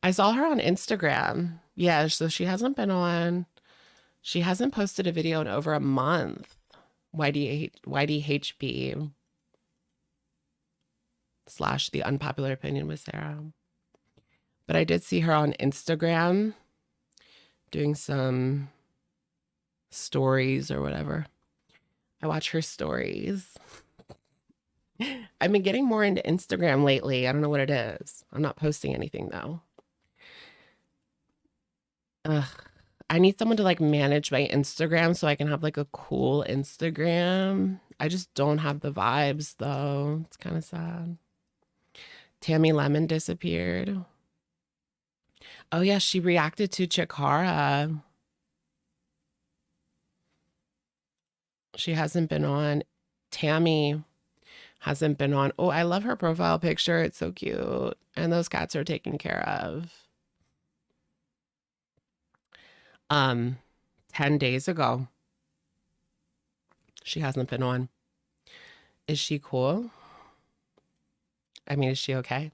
I saw her on Instagram. Yeah, so she hasn't posted a video in over a month. YDHP / the unpopular opinion with Sarah. But I did see her on Instagram doing some stories or whatever. I watch her stories. I've been getting more into Instagram lately. I don't know what it is. I'm not posting anything though. I need someone to like manage my Instagram so I can have like a cool Instagram. I just don't have the vibes though. It's kind of sad. Tammy Lemon disappeared. Oh yeah, she reacted to Chikara. She hasn't been on. Tammy hasn't been on. Oh, I love her profile picture. It's so cute. And those cats are taken care of. 10 days ago. She hasn't been on. Is she cool? I mean, is she okay?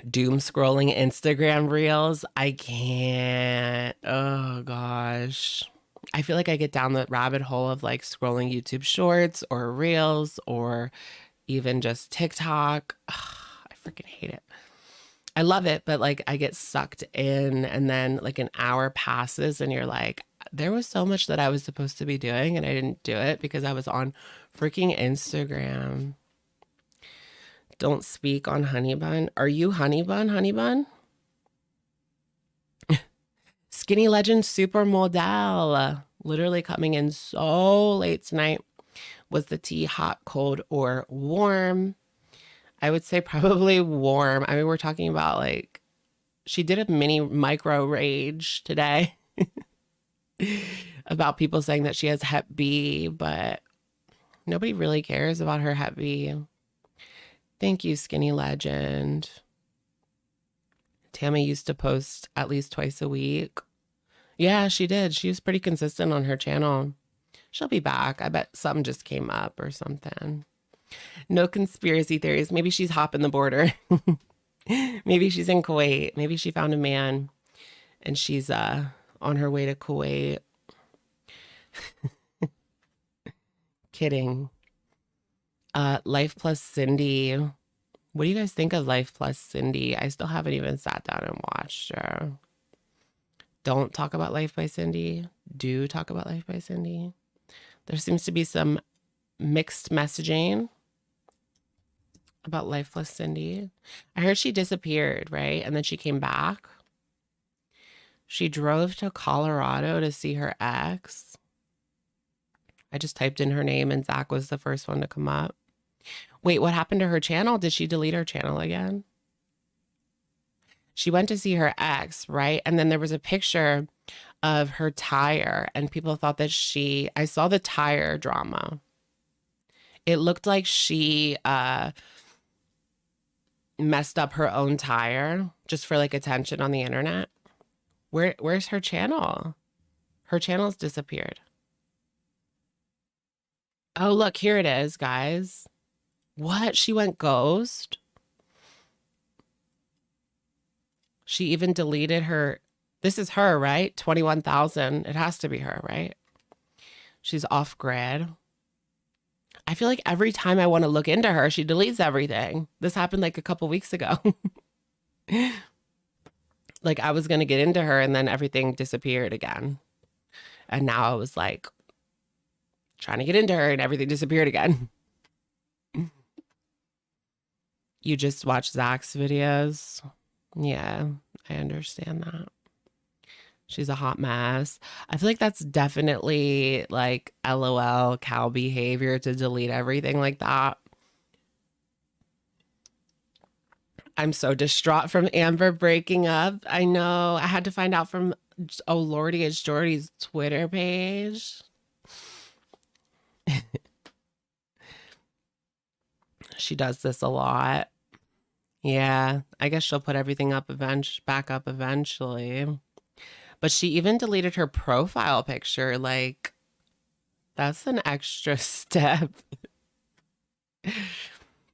Doom scrolling Instagram reels. I can't. Oh gosh. I feel like I get down the rabbit hole of like scrolling YouTube shorts or reels or even just TikTok. Ugh, I freaking hate it. I love it, but like I get sucked in and then like an hour passes and you're like, there was so much that I was supposed to be doing and I didn't do it because I was on freaking Instagram. Don't speak on Honey Bun. Are you Honey Bun, Honey Bun? Skinny Legend Supermodel. Literally coming in so late tonight. Was the tea hot, cold, or warm? I would say probably warm. I mean, we're talking about like, she did a mini micro rage today about people saying that she has Hep B, but nobody really cares about her Hep B. Thank you, Skinny Legend. Tammy used to post at least twice a week. Yeah, she did. She was pretty consistent on her channel. She'll be back. I bet something just came up or something. No conspiracy theories. Maybe she's hopping the border. Maybe she's in Kuwait. Maybe she found a man and she's on her way to Kuwait. Kidding. Life Plus Cindy. What do you guys think of Life Plus Cindy? I still haven't even sat down and watched her. Don't talk about Life by Cindy. Do talk about Life by Cindy. There seems to be some mixed messaging about Life Plus Cindy. I heard she disappeared, right? And then she came back. She drove to Colorado to see her ex. I just typed in her name and Zach was the first one to come up. Wait, what happened to her channel? Did she delete her channel again? She went to see her ex, right? And then there was a picture of her tire and people thought that I saw the tire drama. It looked like she messed up her own tire just for like attention on the internet. Where's her channel? Her channel's disappeared. Oh, look, here it is, guys. What? She went ghost? She even deleted her. This is her, right? 21,000. It has to be her, right? She's off grid. I feel like every time I want to look into her, she deletes everything. This happened like a couple weeks ago. Like I was going to get into her and then everything disappeared again. And now I was like trying to get into her and everything disappeared again. You just watch Zach's videos. Yeah, I understand that. She's a hot mess. I feel like that's definitely like LOL cow behavior to delete everything like that. I'm so distraught from Amber breaking up. I know. I had to find out from, oh lordy, it's Jordy's Twitter page. She does this a lot. Yeah, I guess she'll put everything up back up eventually. But she even deleted her profile picture. Like, that's an extra step.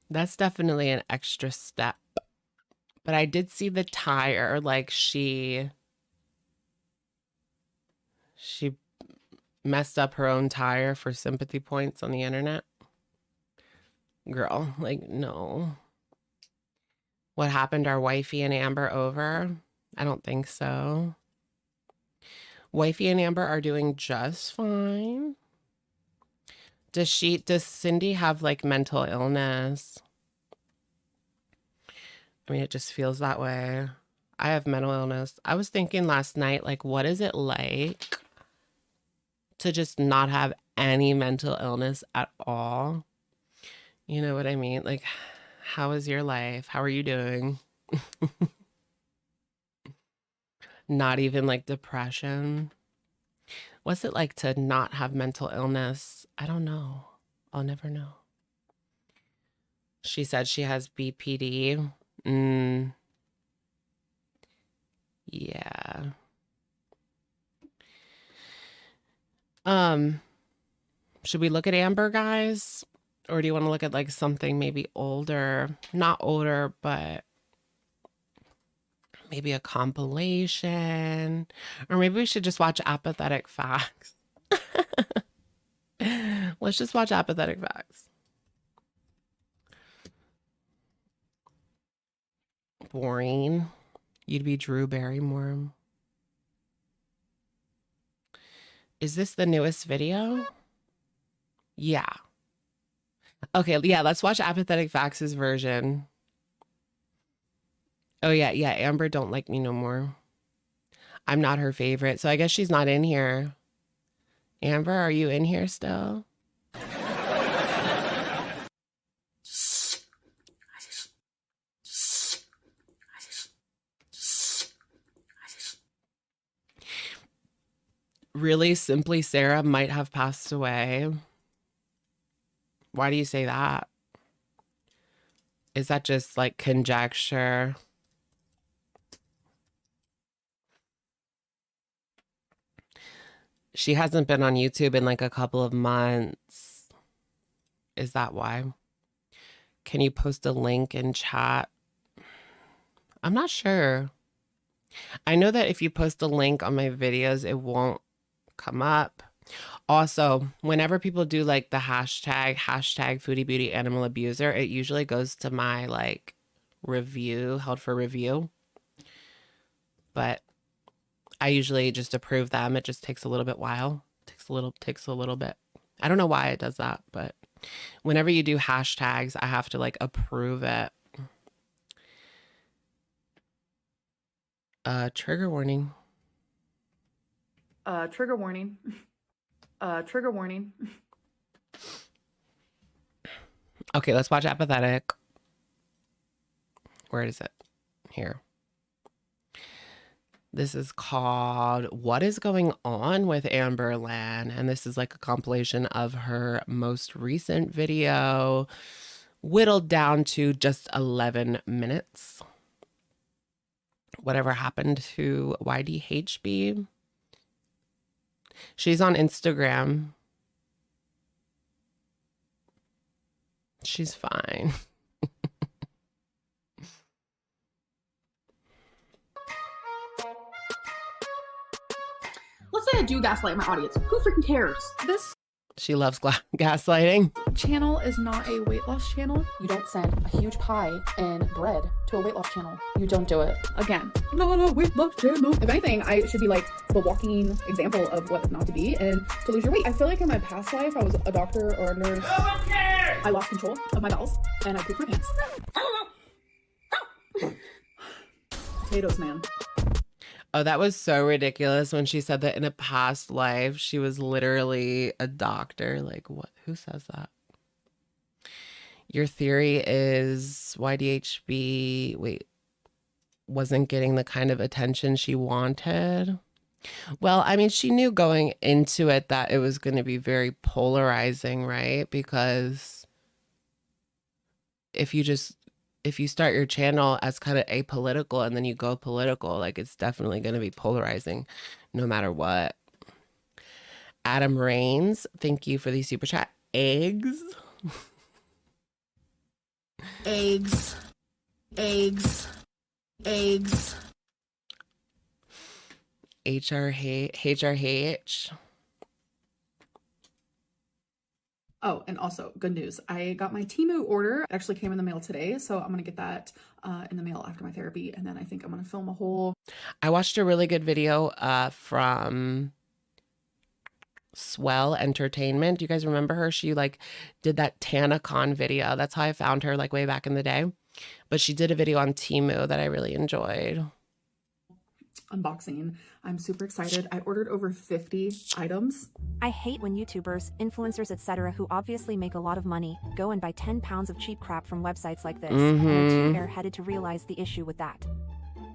That's definitely an extra step. But I did see the tire. Like, she messed up her own tire for sympathy points on the internet. Girl, like, no. What happened? Are Wifey and Amber over? I don't think so. Wifey and Amber are doing just fine. Does Cindy have like mental illness? I mean, it just feels that way. I have mental illness. I was thinking last night, like, what is it like to just not have any mental illness at all? You know what I mean? Like, how is your life? How are you doing? Not even like depression. What's it like to not have mental illness? I don't know. I'll never know. She said she has BPD. Yeah. Should we look at Amber, guys? Or do you want to look at like something maybe older? Not older, but maybe a compilation. Or maybe we should just watch Apathetic Facts. Let's just watch Apathetic Facts. Boring. You'd be Drew Barrymore. Is this the newest video? Yeah. Okay, yeah, let's watch Apathetic Facts' version. Oh, yeah, Amber don't like me no more. I'm not her favorite, so I guess she's not in here. Amber, are you in here still? Really, Simply Sarah might have passed away. Why do you say that? Is that just like conjecture? She hasn't been on YouTube in like a couple of months. Is that why? Can you post a link in chat? I'm not sure. I know that if you post a link on my videos, it won't come up. Also, whenever people do like the hashtag foodie beauty animal abuser, it usually goes to my like review, held for review. But I usually just approve them. It just takes a little bit while. Takes a little bit. I don't know why it does that, but whenever you do hashtags, I have to like approve it. Trigger warning. Trigger warning. Trigger warning. Okay, let's watch Apathetic. Where is it? Here. This is called What is Going On with Amberland? And this is like a compilation of her most recent video, whittled down to just 11 minutes. Whatever happened to YDHB? She's on Instagram. She's fine. Let's say I do gaslight my audience. Who freaking cares? This She loves gaslighting. channel is not a weight loss channel. You don't send a huge pie and bread to a weight loss channel. You don't do it. Again, not a weight loss channel. If anything, I should be like the walking example of what not to be and to lose your weight. I feel like in my past life, I was a doctor or a nurse. I lost control of my bowels and I pooped my pants. Potatoes, man. Oh, that was so ridiculous when she said that in a past life she was literally a doctor. Like, what? Who says that? Your theory is YDHB, wasn't getting the kind of attention she wanted. Well, I mean, she knew going into it that it was going to be very polarizing, right? Because if you start your channel as kind of apolitical and then you go political, like it's definitely going to be polarizing no matter what. Adam Rains, thank you for the super chat. Eggs. Eggs. Eggs. Eggs. HRH. Oh, and also good news. I got my Temu order. It actually came in the mail today, so I'm gonna get that in the mail after my therapy, and then I think I'm gonna film a whole. I watched a really good video from Swell Entertainment. Do you guys remember her? She like did that TanaCon video. That's how I found her like way back in the day. But she did a video on Temu that I really enjoyed. Unboxing. I'm super excited. I ordered over 50 items. I hate when YouTubers, influencers, etc. who obviously make a lot of money go and buy 10 pounds of cheap crap from websites like this. And I'm too airheaded to realize the issue with that.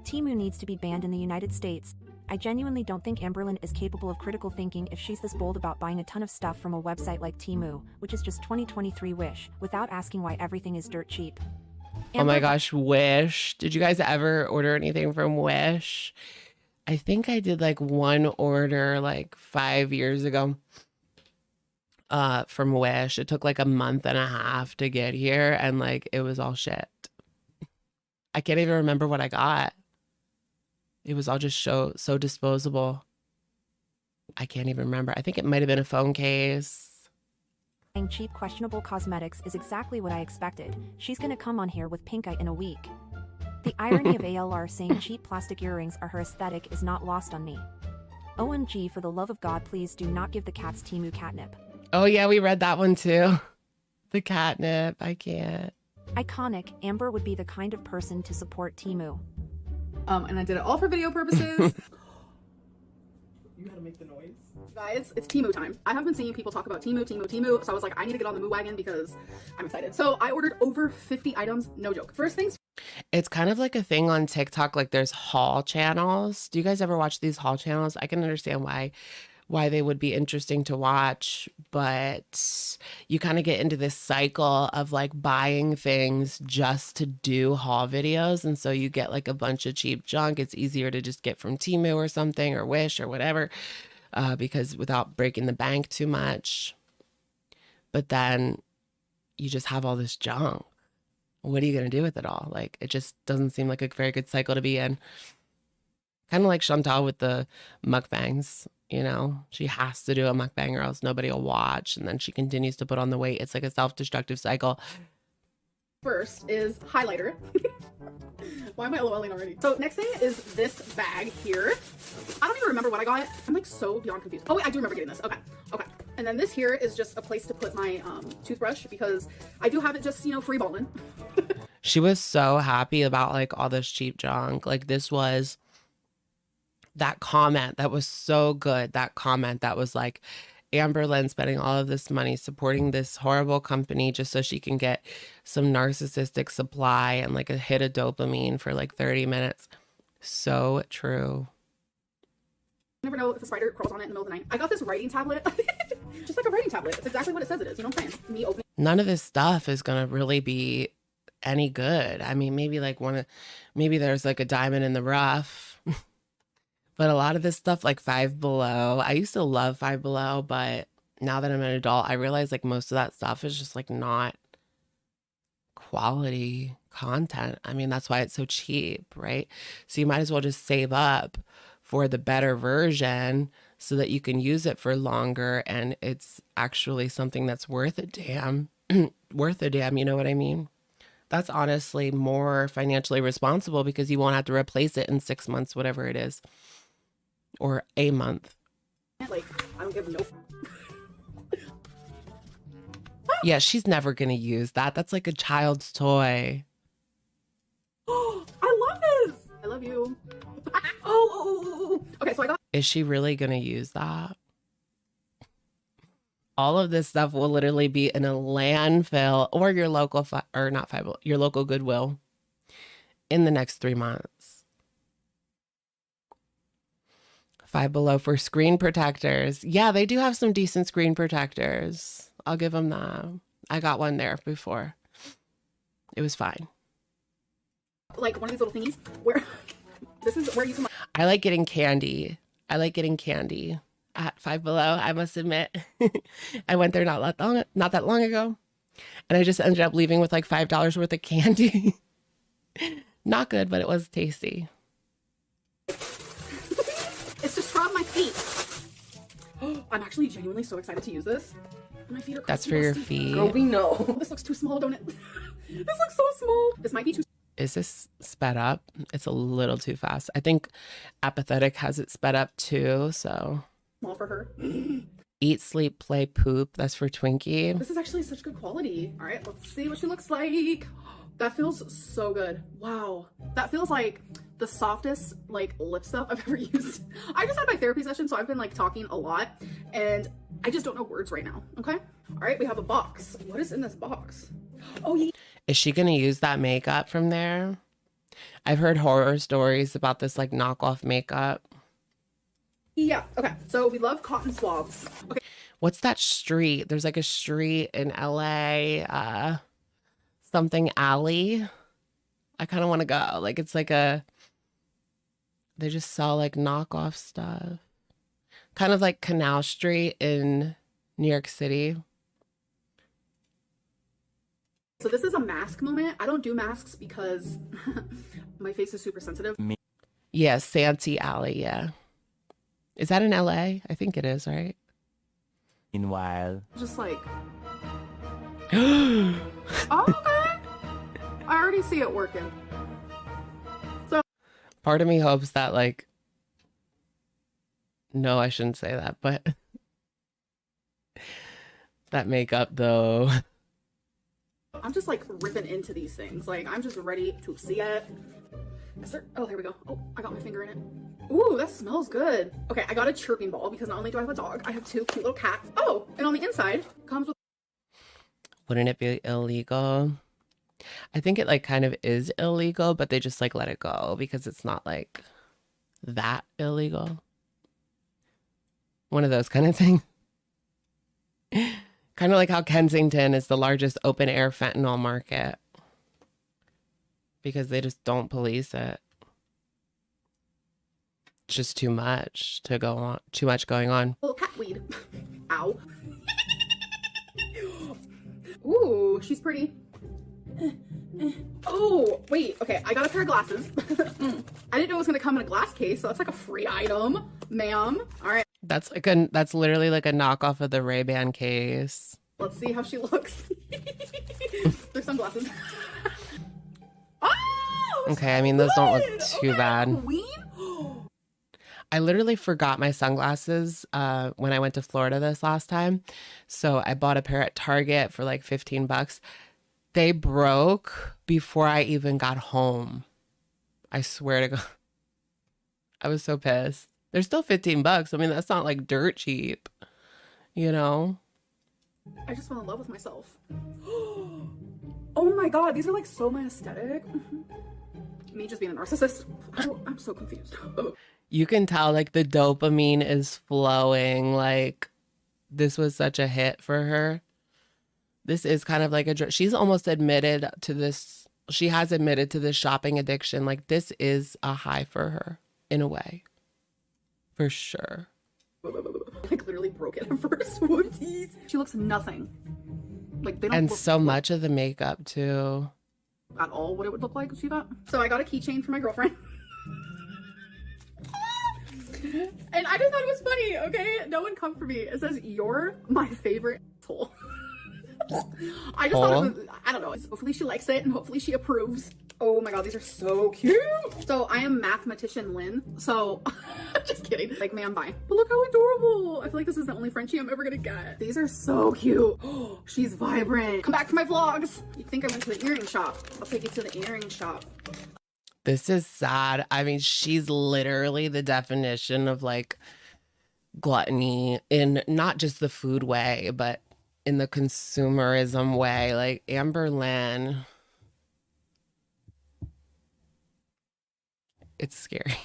Temu needs to be banned in the United States. I genuinely don't think Amberland is capable of critical thinking if she's this bold about buying a ton of stuff from a website like Temu, which is just 2023 Wish, without asking why everything is dirt cheap. Oh my gosh, Wish. Did you guys ever order anything from Wish? I think I did like one order like 5 years ago from Wish. It took like a month and a half to get here and like it was all shit. I can't even remember what I got. It was all just so disposable. I can't even remember. I think it might have been a phone case. Buying cheap, questionable cosmetics is exactly what I expected. She's gonna come on here with pink eye in a week. The irony of ALR saying cheap plastic earrings are her aesthetic is not lost on me. OMG, for the love of God, please do not give the cats Temu catnip. Oh yeah, we read that one too. The catnip, I can't. Iconic, Amber would be the kind of person to support Temu. And I did it all for video purposes. You gotta make the noise. Guys, it's Temu time. I have been seeing people talk about Temu, so I was like, I need to get on the Moo wagon because I'm excited. So I ordered over 50 items, no joke. First things It's kind of like a thing on TikTok, like there's haul channels. Do you guys ever watch these haul channels? I can understand why they would be interesting to watch, but you kind of get into this cycle of like buying things just to do haul videos. And so you get like a bunch of cheap junk. It's easier to just get from Temu or something or Wish or whatever, because without breaking the bank too much. But then you just have all this junk. What are you going to do with it all? Like, it just doesn't seem like a very good cycle to be in. Kind of like Chantal with the mukbangs. You know, she has to do a mukbang or else nobody will watch. And then she continues to put on the weight. It's like a self-destructive cycle. First is highlighter. Why am I LOLing already? So next thing is this bag here. I don't even remember what I got. I'm like so beyond confused. Oh wait, I do remember getting this. Okay. Okay. And then this here is just a place to put my toothbrush because I do have it just, you know, free balling. She was so happy about like all this cheap junk. Like this was that comment that was so good. That comment that was like, Amber Lynn spending all of this money supporting this horrible company just so she can get some narcissistic supply and like a hit of dopamine for like 30 minutes. So true. You never know if a spider crawls on it in the middle of the night. I got this writing tablet. Just like a writing tablet. It's exactly what it says it is. You know what I'm saying? Me opening. None of this stuff is going to really be any good. I mean, maybe like maybe there's like a diamond in the rough. But a lot of this stuff, like Five Below, I used to love Five Below, but now that I'm an adult, I realize like most of that stuff is just like not quality content. I mean, that's why it's so cheap, right? So you might as well just save up for the better version so that you can use it for longer and it's actually something that's worth a damn, worth a damn, you know what I mean? That's honestly more financially responsible because you won't have to replace it in 6 months, whatever it is. Or a month. Like, I don't give no. Yeah, she's never gonna use that. That's like a child's toy. Oh, I love this. I love you. Oh. Okay, so I got. Is she really gonna use that? All of this stuff will literally be in a landfill or your local, your local Goodwill in the next 3 months. Five Below for screen protectors. Yeah, they do have some decent screen protectors. I'll give them that. I got one there before. It was fine. Like one of these little thingies where this is where you can. I like getting candy. I like getting candy at Five Below. I must admit, I went there not that long ago, and I just ended up leaving with like $5 worth of candy. Not good, but it was tasty. It's to scrub my feet. I'm actually genuinely so excited to use this. My feet are. That's for your feet. Girl, we know. This looks too small, don't it? This looks so small. This might be too. Is this sped up? It's a little too fast. I think Apathetic has it sped up too, so. Small for her. Eat, sleep, play, poop. That's for Twinkie. This is actually such good quality. All right, let's see what she looks like. That feels so good. Wow. That feels like the softest like lip stuff I've ever used. I just had my therapy session, so I've been like talking a lot and I just don't know words right now. Okay. All right, we have a box. What is in this box? Oh, yeah. Is she going to use that makeup from there? I've heard horror stories about this like knockoff makeup. Yeah. Okay. So we love cotton swabs. Okay. What's that street? There's like a street in LA, something alley. I kind of want to go. Like it's like they just sell like knockoff stuff. Kind of like Canal Street in New York City. So this is a mask moment. I don't do masks because my face is super sensitive. Yeah, Santee Alley, yeah. Is that in LA? I think it is, right? Meanwhile. Just like... Oh, okay. I already see it working. So part of me hopes that like... No, I shouldn't say that, but... that makeup, though... I'm just like ripping into these things. Like I'm just ready to see it. Oh, here we go. Oh, I got my finger in it. Ooh, that smells good. Okay, I got a chirping ball because not only do I have a dog, I have 2 cute little cats. Oh, and on the inside comes with... Wouldn't it be illegal? I think it like kind of is illegal, but they just like let it go because it's not like that illegal. One of those kind of things. Kind of like how Kensington is the largest open air fentanyl market because they just don't police it. It's just too much to go on, too much going on. Little cat weed. Ow. Ooh, she's pretty. Oh, wait. Okay, I got a pair of glasses. I didn't know it was going to come in a glass case, so that's like a free item, ma'am. All right. That's literally like a knockoff of the Ray-Ban case. Let's see how she looks. Their sunglasses. Oh, okay, I mean those don't look too bad. Queen? I literally forgot my sunglasses when I went to Florida this last time. So I bought a pair at Target for like 15 bucks. They broke before I even got home. I swear to God. I was so pissed. They're still 15 bucks. I mean, that's not like dirt cheap, you know? I just fell in love with myself. Oh my God, these are like so my aesthetic. Me just being a narcissist. I'm so confused. You can tell like the dopamine is flowing. Like this was such a hit for her. This is kind of like she's almost admitted to this. She has admitted to this shopping addiction. Like this is a high for her in a way. For sure. Like literally broke it at first. Whoopsies. She looks nothing. Like they don't And look so much of the makeup too. At all what it would look like. See that? So I got a keychain for my girlfriend. And I just thought it was funny, okay? No one come for me. It says, "You're my favorite asshole." I just thought it was, I don't know. Hopefully she likes it and hopefully she approves. Oh my God, these are so cute. So I am mathematician Lynn. So just kidding. Like, man, bye. But look how adorable. I feel like this is the only Frenchie I'm ever gonna get. These are so cute. She's vibrant. Come back for my vlogs. You think I went to the earring shop? I'll take you to the earring shop. This is sad. I mean, she's literally the definition of like gluttony in not just the food way, but in the consumerism way. Like Amber Lynn. It's scary.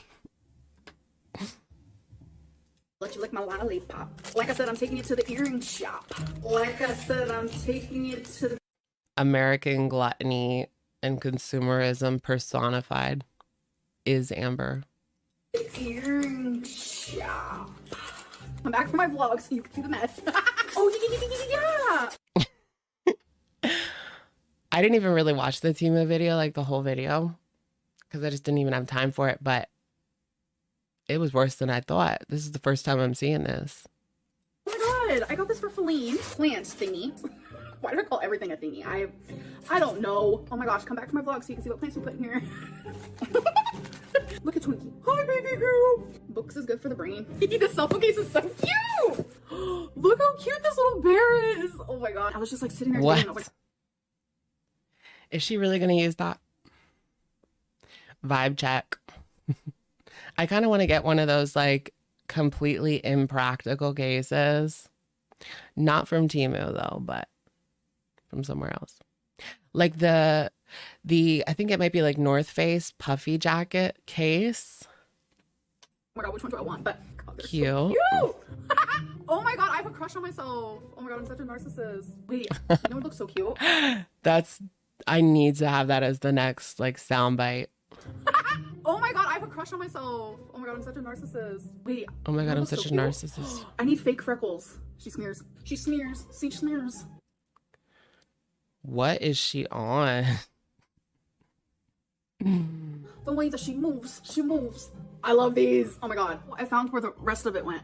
Let you lick my lollipop. Like I said, I'm taking you to the earring shop. Like I said, I'm taking you to the American gluttony and consumerism personified is Amber. earring shop. I'm back for my vlog so you can see the mess. Oh, yeah. I didn't even really watch the Timo video, like the whole video, because I just didn't even have time for it, but it was worse than I thought. This is the first time I'm seeing this. Oh my God, I got this for Feline. Plant thingy. Why do I call everything a thingy? I don't know. Oh my gosh, come back to my vlog so you can see what plants we put in here. Look at Twinkie. Hi, baby girl. Books is good for the brain. The cell phone case is so cute. Look how cute this little bear is. Oh my God. I was just like sitting there. What? And I was like, Is she really going to use that? Vibe check. I kind of want to get one of those like completely impractical cases. Not from Temu though, but from somewhere else. Like the I think it might be like North Face puffy jacket case. oh my God, which one do I want? But God, they're Cute. so cute. Oh my God, I have a crush on myself. Oh my God, I'm such a narcissist. Wait, you know it looks so cute? I need to have that as the next like soundbite. Oh my God, I have a crush on myself. Oh my God, I'm such a narcissist. Wait. Oh my God, I'm looks such so a cute. narcissist. I need fake freckles. She smears. She smears. See, she smears. What is she on? The way that she moves. She moves. I love these. Oh my God. I found where the rest of it went.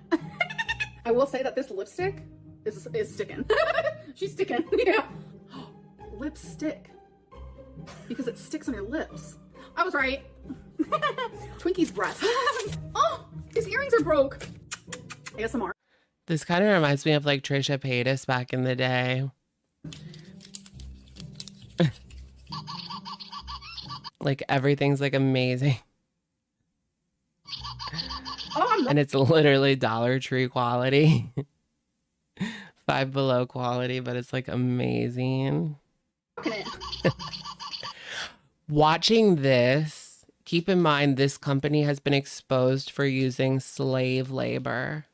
I will say that this lipstick is sticking. She's sticking. Yeah. Lipstick. Because it sticks on your lips. I was right. Twinkie's breath. Oh, his earrings are broke. ASMR. This kind of reminds me of like Trisha Paytas back in the day. Like everything's like amazing. Oh, and it's literally Dollar Tree quality. Five Below quality, but it's like amazing. Watching this, keep in mind this company has been exposed for using slave labor.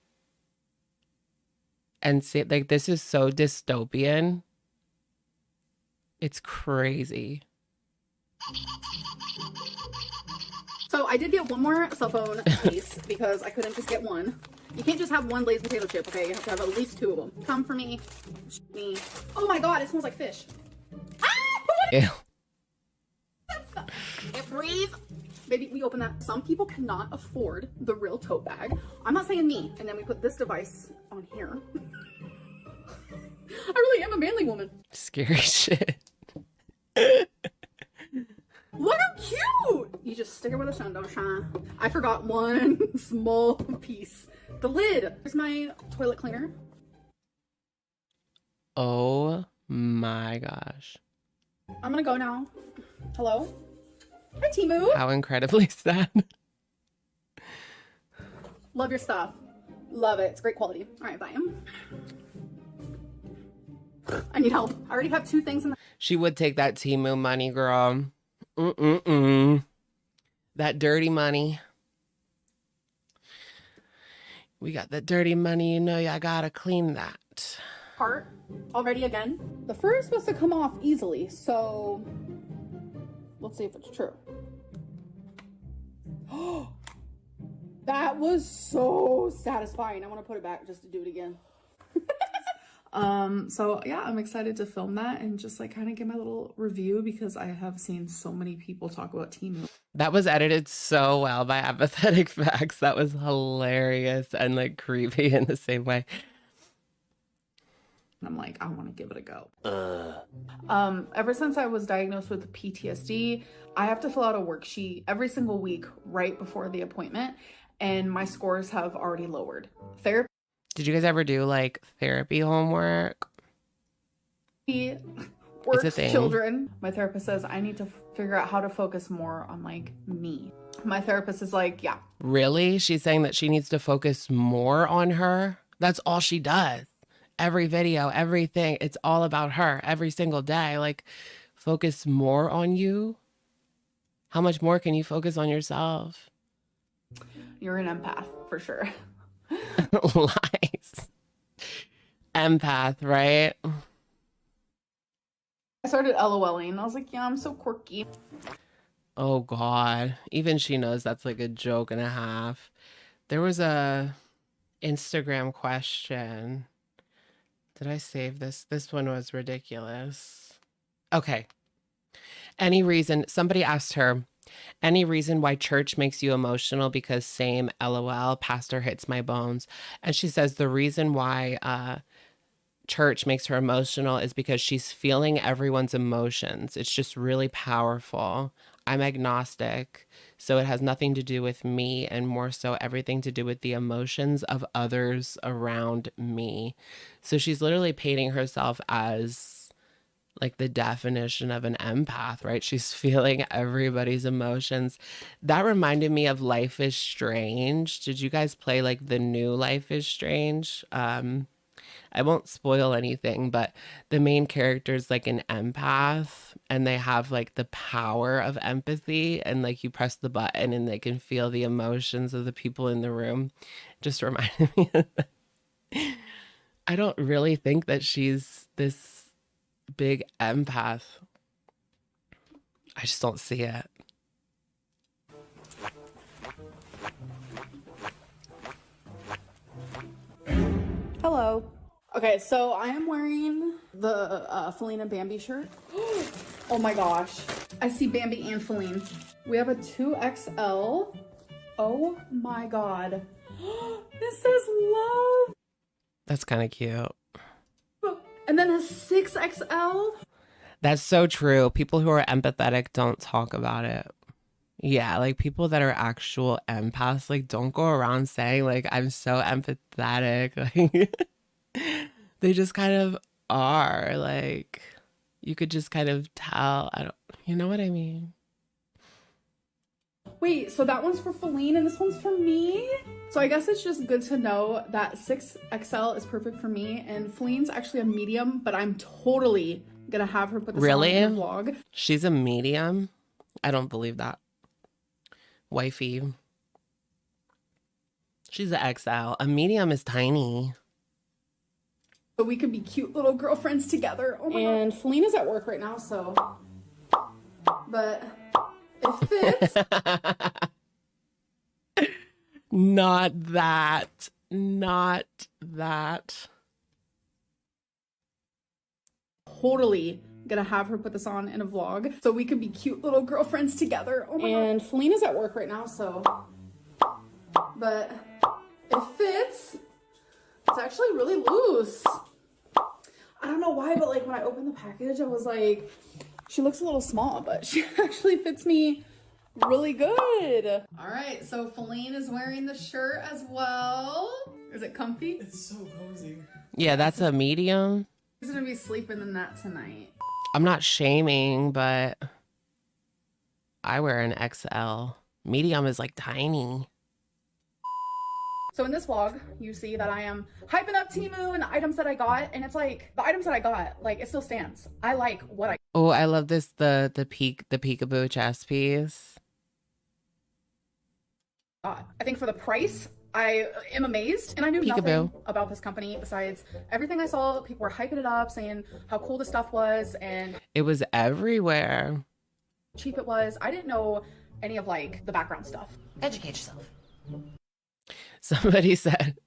And see, like this is so dystopian. It's crazy. So I did get one more cell phone case because I couldn't just get one. You can't just have one Lay's potato chip, okay? You have to have at least two of them. Come for me. Me. Oh my God, it smells like fish. Ah! Ew. It breathes. Maybe we open that. Some people cannot afford the real tote bag. I'm not saying me. And then we put this device on here. I really am a manly woman. Scary shit. Look how cute! You just stick it with a shine, don't shine. I forgot one small piece. The lid. Here's my toilet cleaner. Oh my gosh. I'm gonna go now. Hello? Hi, Timu. How incredibly sad. Love your stuff. Love it. It's great quality. All right, bye. I need help. I already have 2 things in the... She would take that Temu money, girl. That dirty money. We got that dirty money, you know, I gotta clean that. Part already again. The fur is supposed to come off easily, so let's see if it's true. That was so satisfying. I want to put it back just to do it again. So yeah, I'm excited to film that and just like kind of give my little review because I have seen so many people talk about Temu. That was edited so well by Apathetic Facts. That was hilarious and like creepy in the same way. I'm like, I want to give it a go. Ever since I was diagnosed with PTSD, I have to fill out a worksheet every single week right before the appointment, and my scores have already lowered. Therapy Did you guys ever do like therapy homework? works a thing. children. My therapist says I need to figure out how to focus more on like me. My therapist is like, yeah. Really? She's saying that she needs to focus more on her? That's all she does. Every video, everything, it's all about her every single day. Like, focus more on you? How much more can you focus on yourself? You're an empath for sure. Lies. Empath, right? I started LOLing. I was like, yeah, I'm so quirky. Oh God. Even she knows that's like a joke and a half. There was a Instagram question. Did I save this? This one was ridiculous. Okay. Any reason, somebody asked her, any reason why church makes you emotional? Because same, LOL, pastor hits my bones. And she says the reason why church makes her emotional is because she's feeling everyone's emotions. It's just really powerful. I'm agnostic, so it has nothing to do with me and more so everything to do with the emotions of others around me. So she's literally painting herself as like the definition of an empath, right? She's feeling everybody's emotions. That reminded me of Life is Strange. Did you guys play like the new Life is Strange? I won't spoil anything, but the main character is like an empath and they have like the power of empathy, and like you press the button and they can feel the emotions of the people in the room. Just reminded me of that. I don't really think that she's this big empath. I just don't see it. Hello. Okay, so I am wearing the Feline and Bambi shirt. Oh my gosh. I see Bambi and Feline. We have a 2XL. Oh my god. This says love. That's kind of cute. And then a 6XL. That's so true. People who are empathetic don't talk about it. Yeah, like people that are actual empaths, like don't go around saying like I'm so empathetic. Like they just kind of are. Like you could just kind of tell. You know what I mean? Wait, so that one's for Feline and this one's for me? So I guess it's just good to know that 6XL is perfect for me, and Feline's actually a medium, but I'm totally gonna have her put this on in the vlog. She's a medium? I don't believe that. Wifey. She's an XL. A medium is tiny. So we could be cute little girlfriends together. Oh my God. Feline is at work right now, so. But it fits. Not that. Not that. Totally gonna have her put this on in a vlog so we can be cute little girlfriends together. Oh my God. Felina's at work right now, so, but it fits. It's actually really loose. I don't know why, but like when I opened the package, I was like, she looks a little small, but she actually fits me really good. All right, so Feline is wearing the shirt as well. Is it comfy? It's so cozy. Yeah, that's a medium. She's gonna be sleeping in that tonight. I'm not shaming, but I wear an XL. Medium is like tiny. So in this vlog, you see that I am hyping up Temu and the items that I got, and it's like the items that I got, like it still stands. I like what I Oh, I love this the peekaboo chest piece. got. I think for the price, I am amazed, and I knew nothing about this company besides everything I saw. People were hyping it up, saying how cool the stuff was and It was everywhere. cheap it was. I didn't know any of like the background stuff. Educate yourself. Somebody said,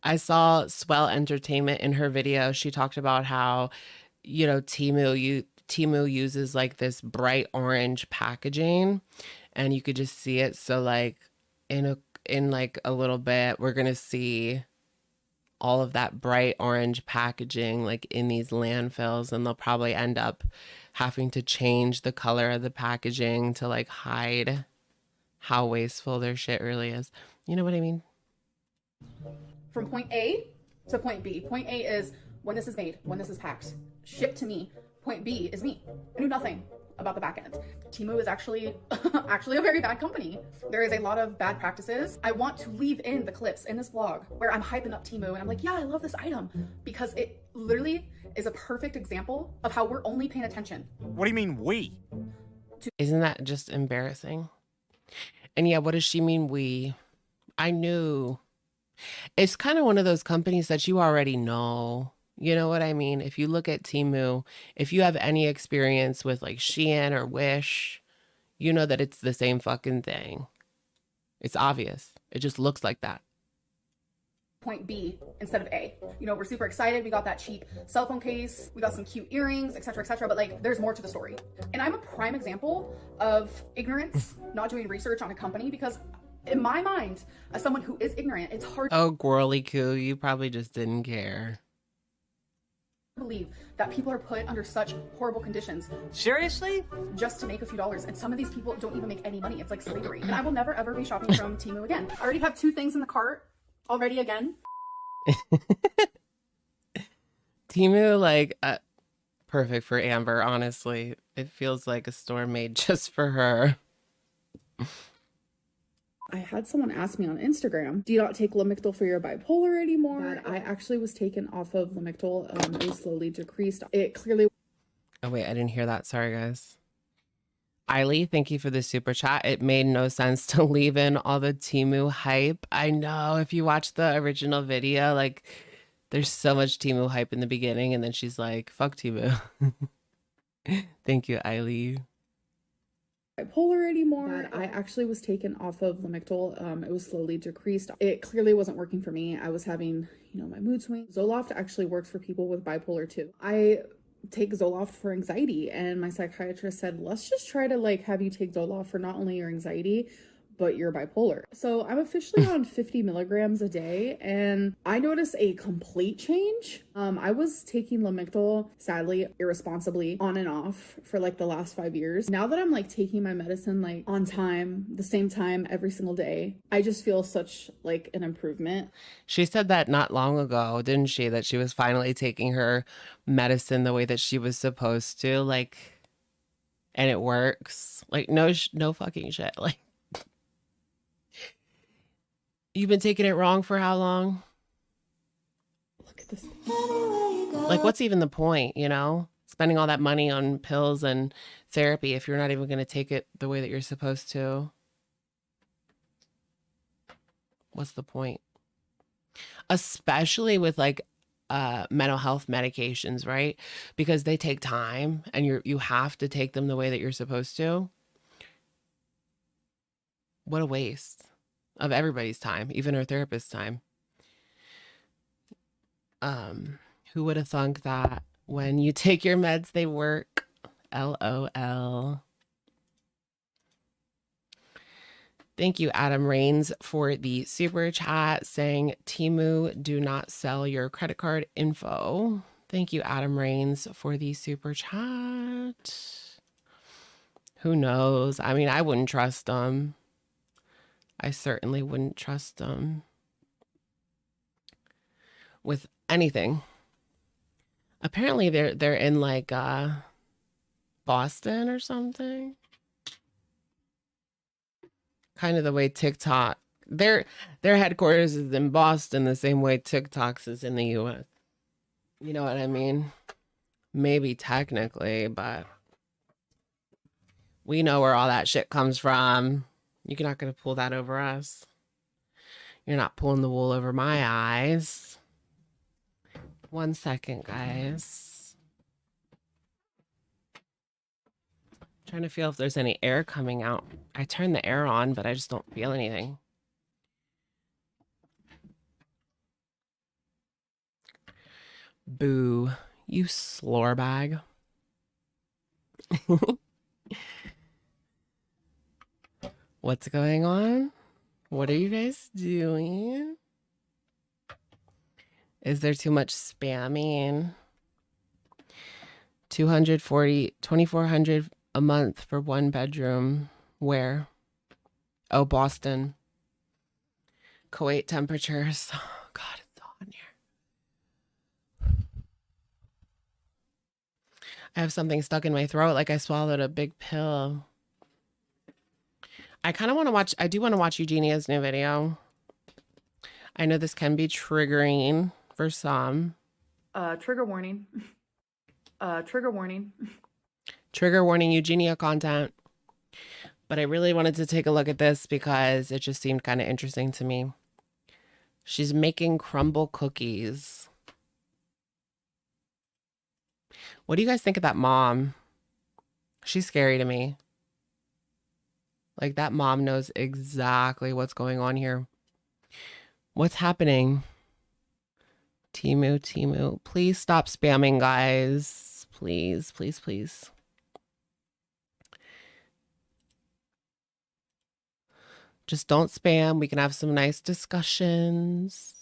I saw Swell Entertainment in her video. She talked about how, you know, Temu uses like this bright orange packaging, and you could just see it. So like in like a little bit, we're gonna see all of that bright orange packaging like in these landfills, and they'll probably end up having to change the color of the packaging to like hide how wasteful their shit really is. You know what I mean? From point A to point B. Point A is when this is made, when this is packed, shipped to me. Point B is me. I knew nothing about the back end. Temu is actually a very bad company. There is a lot of bad practices. I want to leave in the clips in this vlog where I'm hyping up Temu and I'm like, yeah, I love this item, because it literally is a perfect example of how we're only paying attention. What do you mean we? Isn't that just embarrassing? And yeah, what does she mean we? I knew. It's kind of one of those companies that you already know. You know what I mean? If you look at Temu, if you have any experience with like Shein or Wish, you know that it's the same fucking thing. It's obvious. It just looks like that. Point B instead of A. You know, we're super excited. We got that cheap cell phone case. We got some cute earrings, etc., etc. But like, there's more to the story. And I'm a prime example of ignorance, not doing research on a company, because in my mind, as someone who is ignorant, it's hard Oh, Gwirly Coo, you probably just didn't care. to believe that people are put under such horrible conditions. Seriously? Just to make a few dollars. And some of these people don't even make any money. It's like slavery. And I will never ever be shopping from Temu again. I already have 2 things in the cart already again. Temu, like, perfect for Amber, honestly. It feels like a store made just for her. I had someone ask me on Instagram, do you not take Lamictal for your bipolar anymore? I actually was taken off of Lamictal. It was slowly decreased. It clearly... Oh, wait, I didn't hear that. Sorry, guys. Eiley, thank you for the super chat. It made no sense to leave in all the Temu hype. I know, if you watch the original video, like, there's so much Temu hype in the beginning, and then she's like, fuck Temu. Thank you, Eiley. bipolar anymore. I actually was taken off of Lamictal. It was slowly decreased. It clearly wasn't working for me. I was having, you know, my mood swings. Zoloft actually works for people with bipolar too. I take Zoloft for anxiety, and my psychiatrist said, let's just try to like have you take Zoloft for not only your anxiety, but you're bipolar. So I'm officially on 50 milligrams a day, and I noticed a complete change. I was taking Lamictal, sadly, irresponsibly, on and off for like the last 5 years. Now that I'm like taking my medicine like on time, the same time every single day, I just feel such like an improvement. She said that not long ago, didn't she? That she was finally taking her medicine the way that she was supposed to, like, and it works. Like, no fucking shit. Like, you've been taking it wrong for how long? Look at this. Like, what's even the point, you know? Spending all that money on pills and therapy if you're not even going to take it the way that you're supposed to. What's the point? Especially with like mental health medications, right? Because they take time, and you have to take them the way that you're supposed to. What a waste of everybody's time, even her therapist's time. Who would have thunk that When you take your meds, they work. LOL. Thank you, Adam Rains, for the super chat saying, Temu, do not sell your credit card info. Thank you, Adam Rains, for the super chat. Who knows? I mean, I wouldn't trust them. I certainly wouldn't trust them with anything. Apparently, they're in like Boston or something. Kind of the way TikTok, their headquarters is in Boston, the same way TikTok's is in the US. You know what I mean? Maybe technically, but we know where all that shit comes from. You're not gonna pull that over us. You're not pulling the wool over my eyes. 1 second, guys. Trying to feel if there's any air coming out. I turned the air on, but I just don't feel anything. Boo, you slore bag. What's going on? What are you guys doing? Is there too much spamming? 240, $2,400 a month for 1 bedroom. Where? Oh, Boston. Kuwait temperatures. Oh, God, it's hot in here. I have something stuck in my throat like I swallowed a big pill. I kind of want to watch, I do want to watch Eugenia's new video. I know this can be triggering for some. Trigger warning. Trigger warning. Trigger warning Eugenia content. But I really wanted to take a look at this because it just seemed kind of interesting to me. She's making crumble cookies. What do you guys think of that mom? She's scary to me. Like, that mom knows exactly what's going on here. What's happening? Temu. Please stop spamming, guys. Please, please, please. Just don't spam. We can have some nice discussions.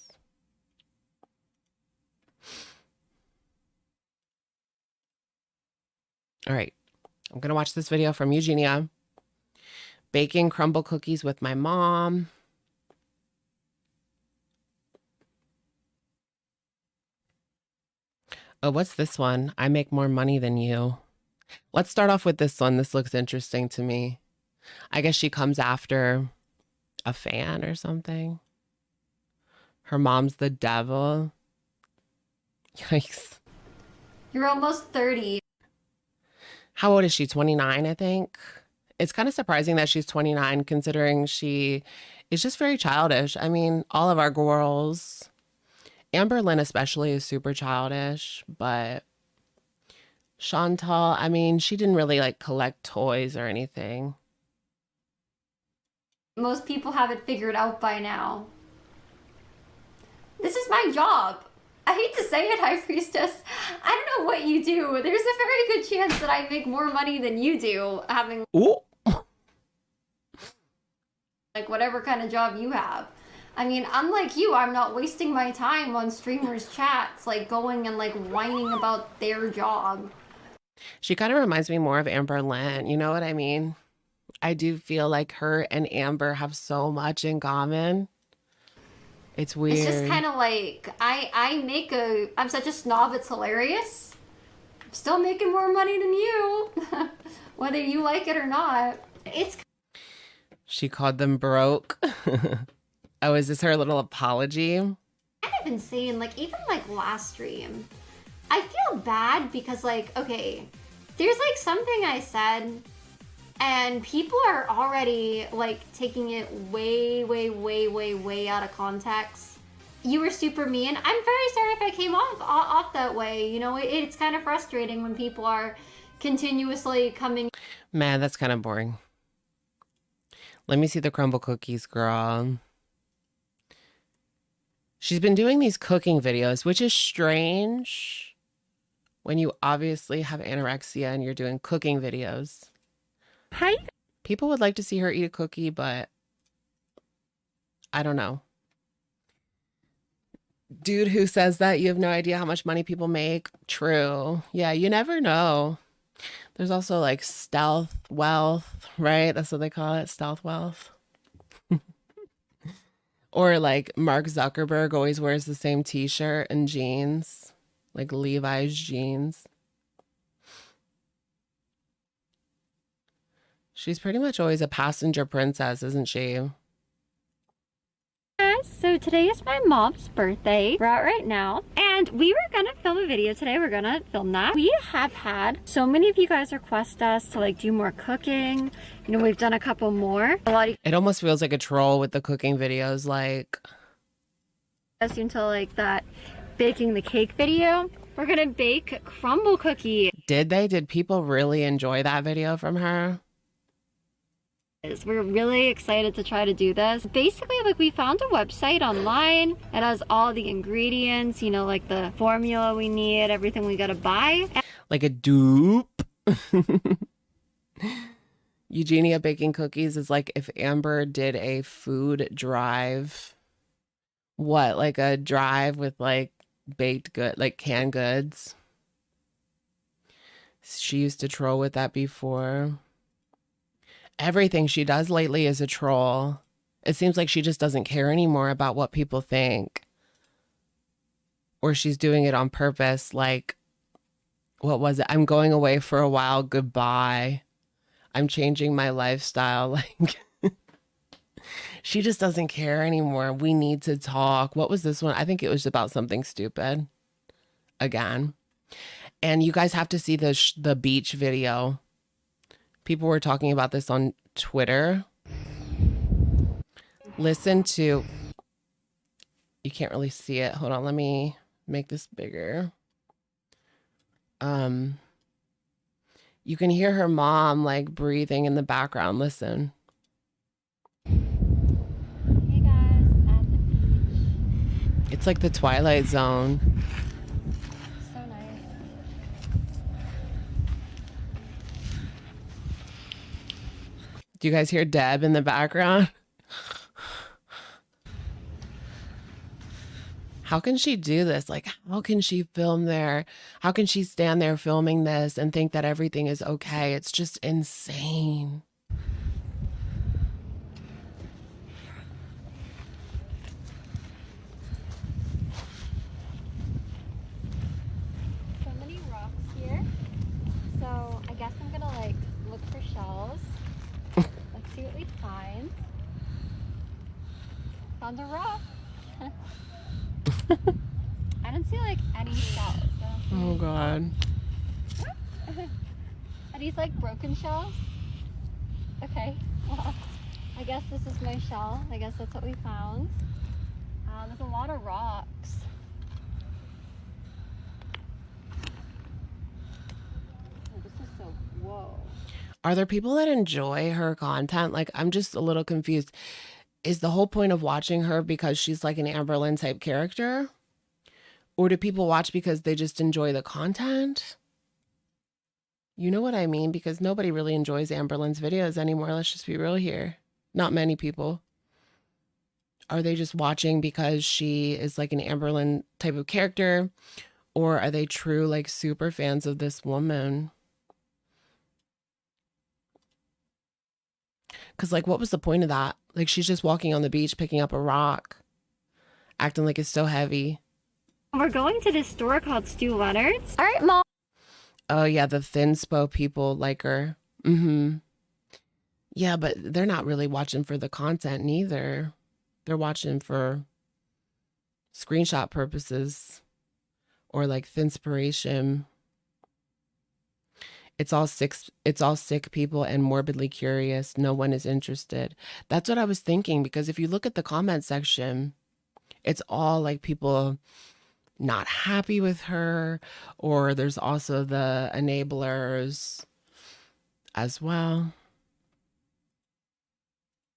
All right. I'm going to watch this video from Eugenia. Baking crumble cookies with my mom. Oh, what's this one? I make more money than you. Let's start off with this one. This looks interesting to me. I guess she comes after a fan or something. Her mom's the devil. Yikes. You're almost 30. How old is she? 29, I think. It's kind of surprising that she's 29 considering she is just very childish. I mean, all of our girls, Amber Lynn especially, is super childish, but Chantal, I mean, she didn't really like collect toys or anything. Most people have it figured out by now. This is my job. I hate to say it, High Priestess. I don't know what you do. There's a very good chance that I make more money than you do having like whatever kind of job you have. I mean, unlike you, I'm not wasting my time on streamers' chats, like going and like whining about their job. She kind of reminds me more of Amber Lynn. You know what I mean? I do feel like her and Amber have so much in common. It's weird. It's just kind of like, I'm such a snob, it's hilarious. I'm still making more money than you, whether you like it or not. She called them broke. Oh, is this her little apology? I've been saying, like, even like last stream, I feel bad because, like, okay, there's like something I said and people are already like taking it way out of context. You were super mean. I'm very sorry if I came off that way. You know, it's kind of frustrating when people are continuously coming. Man, that's kind of boring. Let me see the crumble cookies, girl. She's been doing these cooking videos, which is strange. when you obviously have anorexia and you're doing cooking videos. Hi. People would like to see her eat a cookie, but I don't know. Dude who says that you have no idea how much money people make. True. Yeah, you never know. There's also like stealth wealth, right? That's what they call it, stealth wealth. Or like Mark Zuckerberg always wears the same t-shirt and jeans, like Levi's jeans. She's pretty much always a passenger princess, isn't she? So today is my mom's birthday. We're out right now and we were gonna film a video today. We're gonna film that. We have had so many of you guys request us to like do more cooking. You know, we've done a couple more. A lot of It almost feels like a troll with the cooking videos, like us until like that baking the cake video. We're gonna bake crumble cookie. Did people really enjoy that video from her? We're really excited to try to do this. Basically, like we found a website online. It has all the ingredients, you know, like the formula we need, everything we gotta buy. Like a dupe. Eugenia baking cookies is like if Amber did a food drive. What, like a drive with like baked good, like canned goods? She used to troll with that before. Everything she does lately is a troll. It seems like she just doesn't care anymore about what people think. Or she's doing it on purpose. Like, what was it? I'm going away for a while. Goodbye. I'm changing my lifestyle. Like, she just doesn't care anymore. We need to talk. What was this one? I think it was about something stupid. Again. And you guys have to see the beach video. People were talking about this on Twitter. Listen to, you can't really see it. Hold on, let me make this bigger. You can hear her mom like breathing in the background. Listen. Hey guys, at the beach. It's like the Twilight Zone. So nice. Do you guys hear Deb in the background? How can she do this? Like, how can she film there? How can she stand there filming this and think that everything is okay? It's just insane. So many rocks here. So I guess I'm gonna like look for shells. Let's see what we find. Found a rock. I don't see like any shells. Oh God. Are these like broken shells? Okay, well, I guess this is my shell. I guess that's what we found. There's a lot of rocks. Oh, this is so, whoa. Are there people that enjoy her content? Like, I'm just a little confused. Is the whole point of watching her because she's like an Amberlynn type character? Or do people watch because they just enjoy the content? You know what I mean? Because nobody really enjoys Amberlynn's videos anymore. Let's just be real here. Not many people. Are they just watching because she is like an Amberlynn type of character? Or are they true, like, super fans of this woman? Because, like, what was the point of that? Like, she's just walking on the beach, picking up a rock, acting like it's so heavy. We're going to this store called Stu Leonard's. All right, Mom. Oh, yeah, the thinspo people like her. Mm-hmm. Yeah, but they're not really watching for the content neither. They're watching for screenshot purposes or, like, thinspiration. It's all sick people and morbidly curious. No one is interested. That's what I was thinking, because if you look at the comment section, it's all like people not happy with her, or there's also the enablers as well.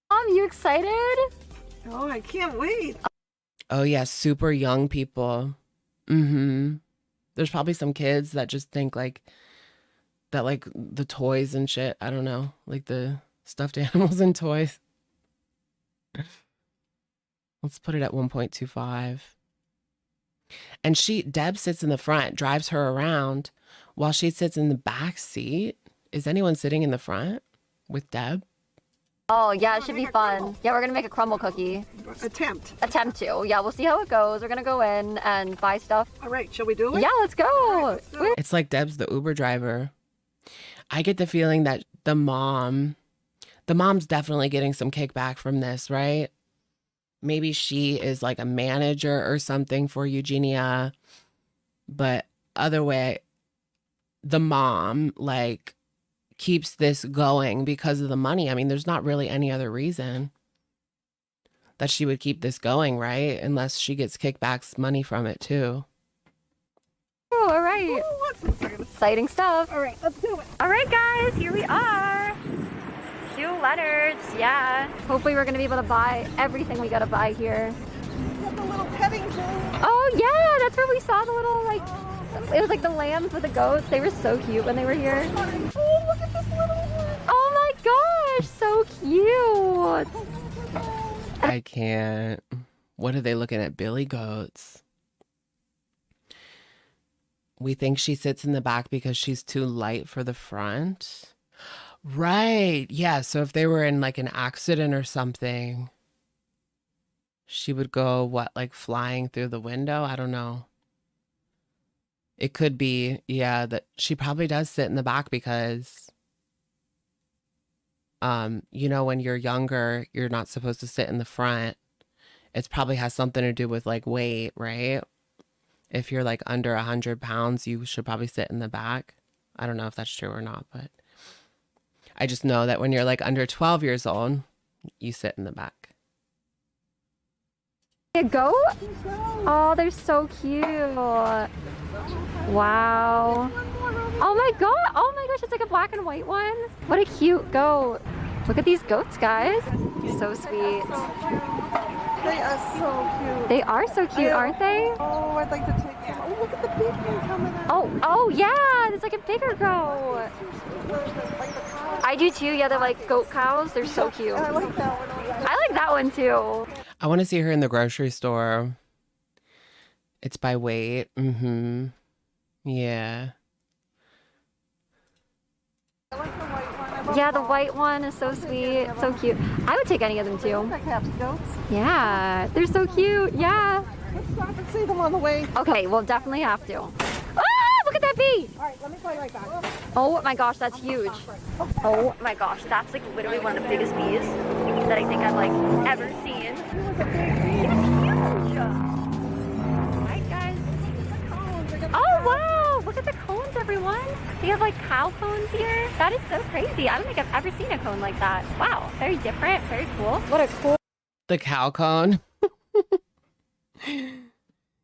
Mom, you excited? Oh, I can't wait. Oh yeah, super young people. Mm-hmm. There's probably some kids that just think like that, like the toys and shit. I don't know, like the stuffed animals and toys. Let's put it at 1.25. And Deb sits in the front, drives her around while she sits in the back seat. Is anyone sitting in the front with Deb? Oh, yeah, it should be fun. Yeah, we're gonna make a crumble cookie. Attempt to. Yeah, we'll see how it goes. We're gonna go in and buy stuff. All right, shall we do it? Yeah, let's go. All right, let's do it. It's like Deb's the Uber driver. I get the feeling that the mom's definitely getting some kickback from this, right? Maybe she is like a manager or something for Eugenia. But other way, the mom like keeps this going because of the money. I mean, there's not really any other reason that she would keep this going, right? Unless she gets kickbacks money from it too. Oh, all right. Exciting stuff. All right, let's do it. All right, guys, here we are. Two Leonards, yeah. Hopefully we're gonna be able to buy everything we gotta buy here. Got the little petting zoo. Oh yeah, that's where we saw the little like, it was like the lambs with the goats. They were so cute when they were here. Oh, look at this little one. Oh my gosh, so cute. I can't. What are they looking at? Billy goats. We think she sits in the back because she's too light for the front. Right. Yeah. So if they were in like an accident or something, she would go, what, like flying through the window? I don't know. It could be, yeah, that she probably does sit in the back because, you know, when you're younger, you're not supposed to sit in the front. It probably has something to do with like weight, right? If you're like under 100 pounds, you should probably sit in the back. I don't know if that's true or not, but I just know that when you're like under 12 years old, you sit in the back. A goat? Oh, they're so cute. Wow. Oh my god. Oh my gosh, it's like a black and white one. What a cute goat. Look at these goats, guys. So sweet. They are so cute. They are so cute, aren't they? Oh, I'd like to take some. Oh, look at the big one coming out. Oh yeah, there's like a bigger goat. I do too. Yeah, they're like goat cows. They're so cute. I like that one. I like that one too. I want to see her in the grocery store. It's by weight. Mm-hmm. Yeah. Yeah, the white one is so sweet, so cute. I would take any of them too. Yeah, they're so cute. Yeah. Let's stop and see them on the way. Okay, we'll definitely have to. Ah, look at that bee. All right, let me play right back. Oh my gosh, that's huge. Oh my gosh, that's like literally one of the biggest bees that I think I've like ever seen. He was huge. Right, guys? Oh wow, look at the cones, everyone. They have like cow cones here. That is so crazy. I don't think I've ever seen a cone like that. Wow, very different, very cool. What a cool. The cow cone.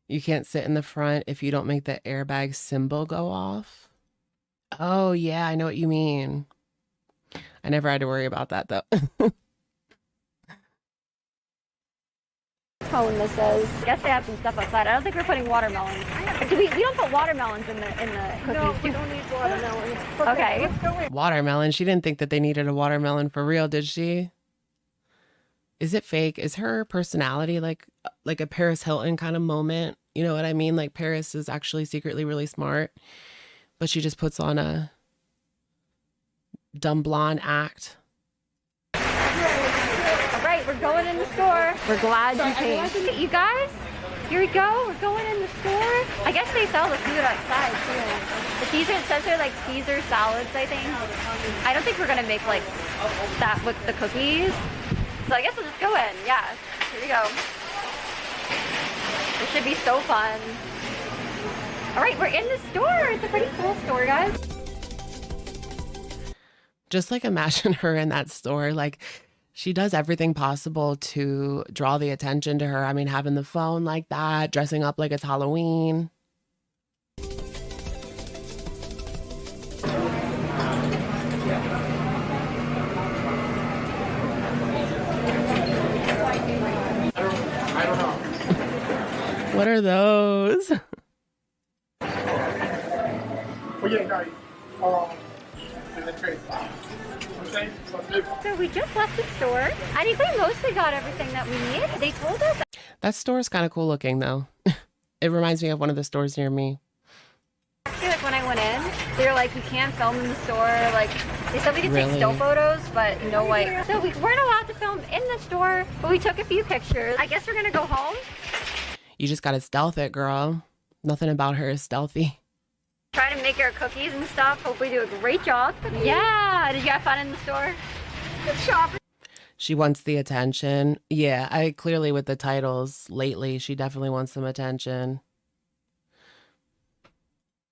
You can't sit in the front if you don't make the airbag symbol go off. Oh yeah, I know what you mean. I never had to worry about that though. Cone this is. I guess they have some stuff outside. I don't think we're putting watermelons. We don't put watermelons in the cookies. No, we don't need watermelons. Okay. Watermelon. She didn't think that they needed a watermelon for real, did she? Is it fake? Is her personality like a Paris Hilton kind of moment? You know what I mean? Like Paris is actually secretly really smart, but she just puts on a dumb blonde act. All right, we're going in the store. We're glad you came. You guys, here we go. We're going in the store. I guess they sell the food outside too. The Caesar, it says they're like Caesar salads, I think. I don't think we're gonna make like that with the cookies. So I guess we'll just go in. Yeah, here we go. This should be so fun. All right, we're in the store. It's a pretty cool store, guys. Just like imagine her in that store. Like she does everything possible to draw the attention to her. I mean, having the phone like that, dressing up like it's Halloween. What are those? So we just left the store. I think we mostly got everything that we need. They told us. That store is kind of cool looking though. It reminds me of one of the stores near me. Actually, like when I went in, they were like, "You can't film in the store." Like they said we could take still photos, but no like. So we weren't allowed to film in the store, but we took a few pictures. I guess we're gonna go home. You just gotta stealth it, girl. Nothing about her is stealthy. Try to make our cookies and stuff. Hope we do a great job. Yeah. Did you have fun in the store? Good shopping. She wants the attention. Yeah, I clearly with the titles lately, she definitely wants some attention.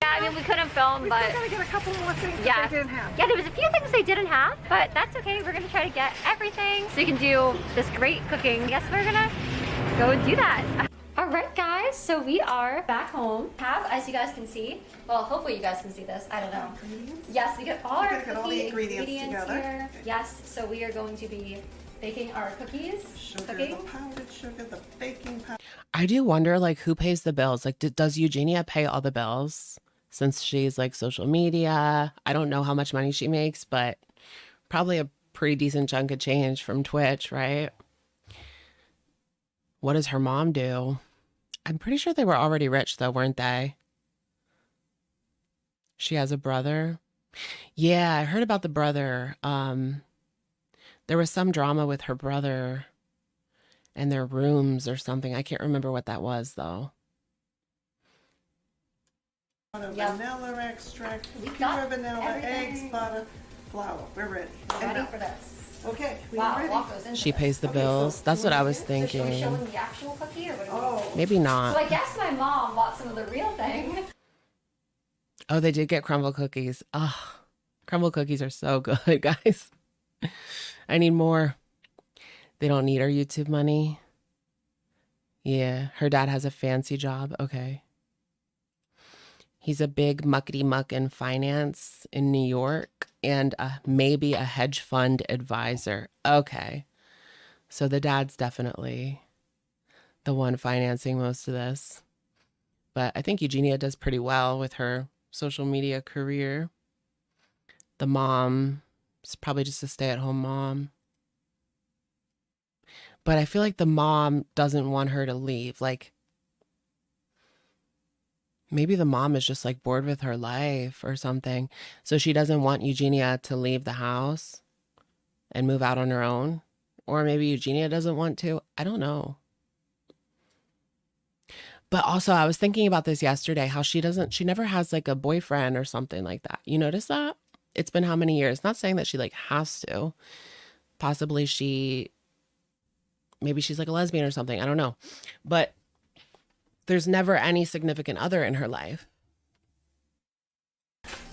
Yeah, I mean, we couldn't film, but... We still gotta get a couple more things yeah. that they didn't have. Yeah, there was a few things they didn't have, but that's okay. We're gonna try to get everything so you can do this great cooking. I guess we're gonna go do that. All right, guys, so we are back home. As you guys can see, well, hopefully you guys can see this. I don't know. Yes, we get all our ingredients together. Here. Yes, so we are going to be baking our cookies. The powdered sugar, the baking powder. I do wonder, like, who pays the bills? Like, does Eugenia pay all the bills since she's like social media? I don't know how much money she makes, but probably a pretty decent chunk of change from Twitch, right? What does her mom do? I'm pretty sure they were already rich though, weren't they? She has a brother. Yeah, I heard about the brother. There was some drama with her brother and their rooms or something. I can't remember what that was though. Vanilla extract, pure vanilla, eggs, butter, flour. We're ready. Ready for this. Okay, we wow, ready? what goes into She pays the this? bills. That's what I was So should we thinking. show them the actual cookie or what? Maybe not. So I guess my mom bought some of the real thing. Oh, they did get crumble cookies. Oh, crumble cookies are so good, guys. I need more. They don't need our YouTube money. Yeah, her dad has a fancy job. Okay. He's a big muckety muck in finance in New York and maybe a hedge fund advisor. Okay. So the dad's definitely the one financing most of this. But I think Eugenia does pretty well with her social media career. The mom is probably just a stay-at-home mom. But I feel like the mom doesn't want her to leave. Like, maybe the mom is just like bored with her life or something. So she doesn't want Eugenia to leave the house and move out on her own. Or maybe Eugenia doesn't want to. I don't know. But also I was thinking about this yesterday, how she never has like a boyfriend or something like that. You notice that? It's been how many years? Not saying that she like has to. Possibly maybe she's like a lesbian or something. I don't know. But there's never any significant other in her life.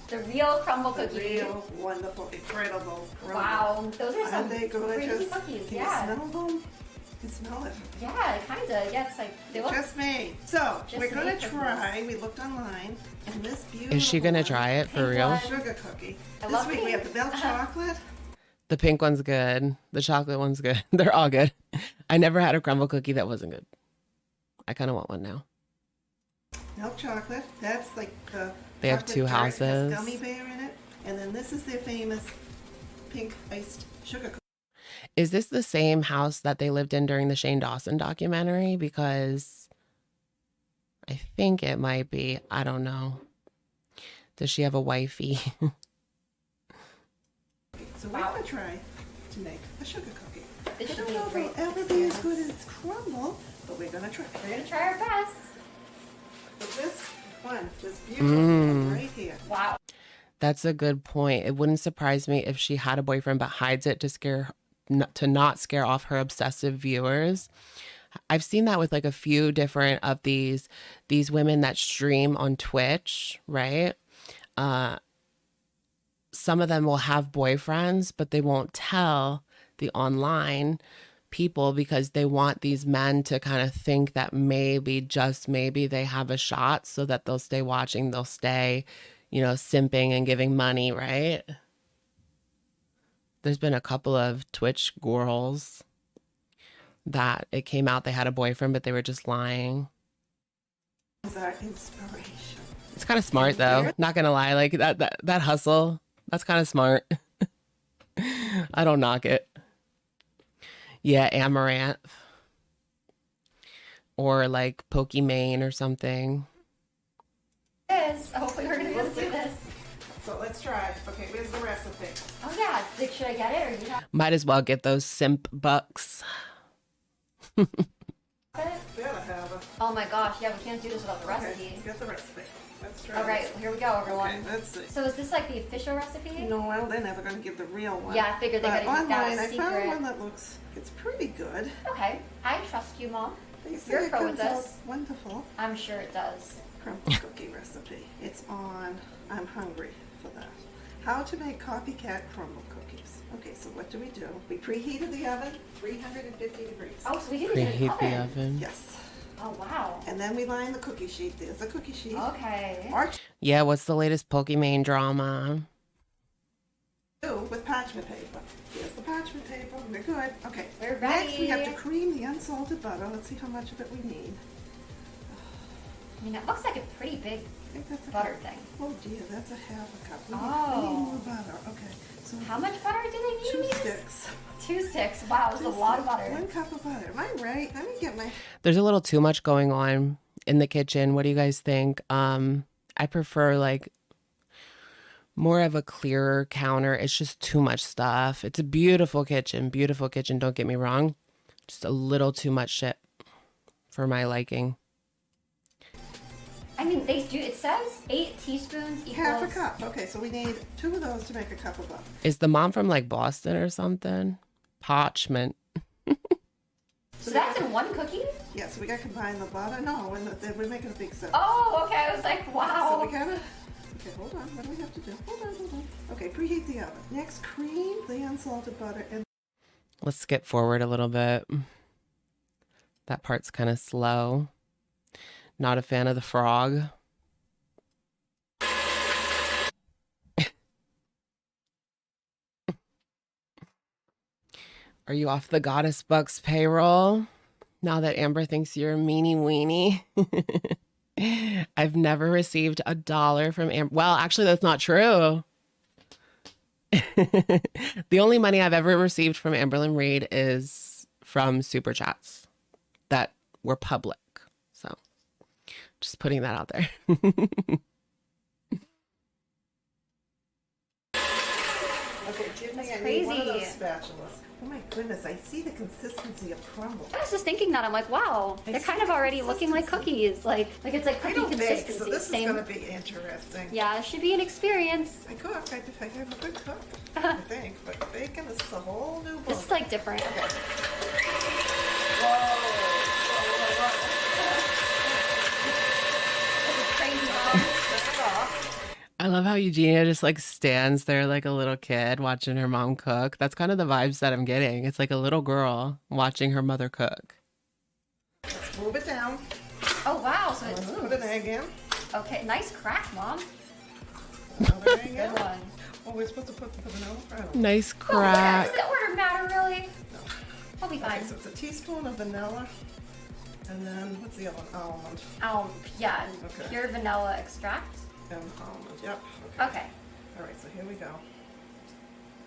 The real crumble cookie. Real wonderful, incredible crumble. Wow, those are some they crazy cookies. Can Yeah. you smell them? You can smell it. Yeah, kind of. Yeah, it's like they look Just made. So just we're gonna made try. We looked online, and this beautiful. Is she gonna try it for real? Sugar cookie. I This love week we pink. have the milk chocolate. The pink one's good. The chocolate one's good. They're all good. I never had a crumble cookie that wasn't good. I kind of want one now. Milk chocolate. That's like the. They have chocolate two tart has houses. Gummy bear in it, and then this is their famous pink iced sugar cookie. Is this the same house that they lived in during the Shane Dawson documentary? Because I think it might be. I don't know. Does she have a wifey? So we're gonna try to make a sugar cookie. This I should don't be know a if great it'll ever be as good as crumble, but we're gonna try. We're gonna try our best. So this beautiful one right here. Wow. That's a good point. It wouldn't surprise me if she had a boyfriend but hides it to not scare off her obsessive viewers. I've seen that with like a few different of these women that stream on Twitch, right? Some of them will have boyfriends, but they won't tell the online people because they want these men to kind of think that maybe, just maybe, they have a shot so that they'll stay watching, they'll stay, simping and giving money, right? There's been a couple of Twitch girls that it came out they had a boyfriend, but they were just lying. Is our inspiration. It's kind of smart though. Not gonna lie, like that hustle. That's kind of smart. I don't knock it. Yeah, amaranth. Or like Pokimane or something. This. Hopefully we're gonna be able to do this. So let's try. Okay, where's the recipe? Oh yeah, like, should I get it or you have Might as well get those simp bucks. it? Gotta have it. Oh my gosh, yeah, we can't do this without the Okay, recipe. let's get the recipe. Let's try. All right, this. here we go, everyone. Okay, let's see. So is this like the official recipe? No, well, they're never going to give the real one. Yeah, I figured they But gotta keep that a online, I found secret. one that looks, it's pretty good. Okay, I trust you, Mom. They say You're it pro with comes out this. wonderful. I'm sure it does. Crumble cookie recipe. It's on, I'm hungry for that. How to make copycat crumble cookies. Okay, so what do? We preheated the oven, 350 degrees. Oh, so we do this in Preheat the the oven. oven. Yes. Oh wow. And then we line the cookie sheet. There's the cookie sheet. Okay. March Yeah, what's the latest Pokimane drama? 2 with parchment paper. Here's the parchment paper. We're good. Okay. We're Next, we have ready. to cream the unsalted butter. Let's see how much of it we need. I mean, it looks like a pretty big I think that's a butter cup. thing. Oh dear, that's a half a cup. We Oh. need more butter. Okay. So How much butter do they need? 2 sticks. 2 sticks. Wow, that's a lot of butter. 1 cup of butter. Am I right? Let me get my. There's a little too much going on in the kitchen. What do you guys think? I prefer like more of a clearer counter. It's just too much stuff. It's a beautiful kitchen, don't get me wrong. Just a little too much shit for my liking. I mean, they do. It says 8 teaspoons equals Half a cup. Okay, so we need 2 of those to make a cup of butter. Is the mom from like Boston or something? Parchment. So that's in 1 cookie? Yeah, so we got to combine the butter. No, and we're making a big set. Oh, okay. I was like, wow. So we gotta. Okay, hold on. What do we have to do? Hold on. Okay, preheat the oven. Next, cream the unsalted butter and. Let's skip forward a little bit. That part's kind of slow. Not a fan of the frog. Are you off the Goddess Bucks payroll? Now that Amber thinks you're a meanie weenie. I've never received $1 from Amber. Well, actually, that's not true. The only money I've ever received from Amberlyn Reed is from super chats that were public. So just putting that out there. Okay, give me That's I need one of crazy. those spatulas. Oh my goodness, I see the consistency of crumble. I was just thinking that. I'm like, wow, they're kind of already looking like cookies. Like it's like I cookie don't bake, consistency. so this Same. is going to be interesting. Yeah, it should be an experience. I cook. I have a good cook, I think. But bacon is a whole new book. This is like different. Okay. I love how Eugenia just like stands there like a little kid watching her mom cook. That's kind of the vibes that I'm getting. It's like a little girl watching her mother cook. Let's move it down. Oh wow, so it Let's moves. put an egg in. Okay, nice crack, Mom. Another egg in. Good one. Oh, we're supposed to put the vanilla? I don't know. Nice Oh, yeah, crack. does the order matter really? No. I'll be fine. Okay, so it's a teaspoon of vanilla. And then, what's the other one? Almond. Yeah, Okay. pure vanilla extract. And almond, yep. Okay. Okay. All right, so here we go.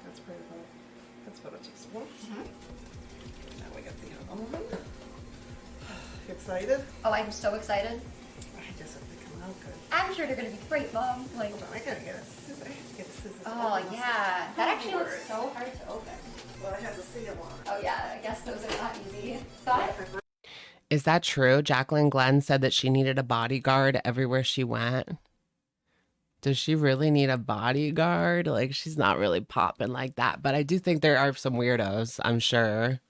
That's pretty good. That's about a teaspoon. Now we got the almond. Excited? Oh, I'm so excited. I just have to come out good. I'm sure they're gonna be great, Mom. Like, Hold on, I gotta get a scissors. I have to get a scissors. oh yeah, that actually looks Lord. so hard to open. Well, it has a seal on it. Oh yeah, I guess those are not easy. But Is that true? Jacqueline Glenn said that she needed a bodyguard everywhere she went. Does she really need a bodyguard? Like, she's not really popping like that. But I do think there are some weirdos, I'm sure.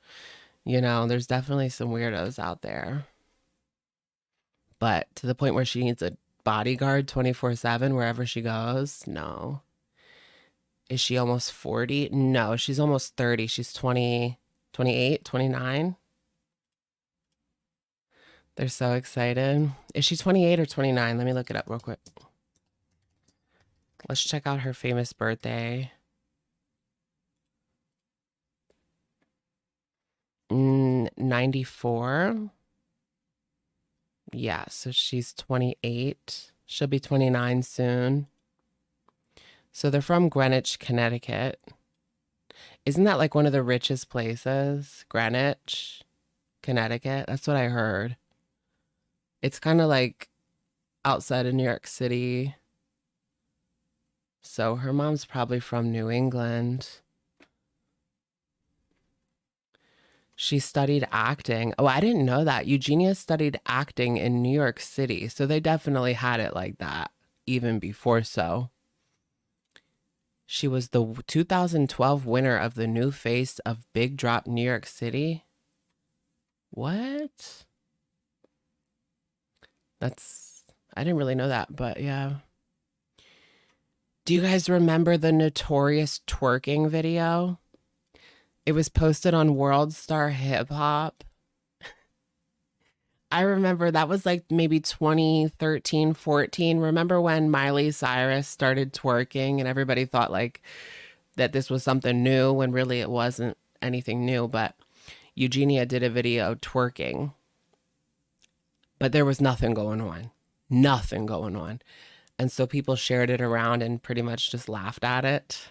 You know, there's definitely some weirdos out there. But to the point where she needs a bodyguard 24/7 wherever she goes? No. Is she almost 40? No, she's almost 30. She's 20, 28, 29. They're so excited. Is she 28 or 29? Let me look it up real quick. Let's check out her famous birthday. 94. Yeah, so she's 28. She'll be 29 soon. So they're from Greenwich, Connecticut. Isn't that like one of the richest places? Greenwich, Connecticut. That's what I heard. It's kind of like outside of New York City. So her mom's probably from New England. She studied acting. Oh, I didn't know that. Eugenia studied acting in New York City. So they definitely had it like that even before so. She was the 2012 winner of the new face of Big Drop New York City. What? I didn't really know that, but yeah. Do you guys remember the notorious twerking video? It was posted on World Star Hip Hop. I remember that was like maybe 2013, 14. Remember when Miley Cyrus started twerking and everybody thought like that this was something new when really it wasn't anything new, but Eugenia did a video twerking. But there was nothing going on. Nothing going on. And so people shared it around and pretty much just laughed at it.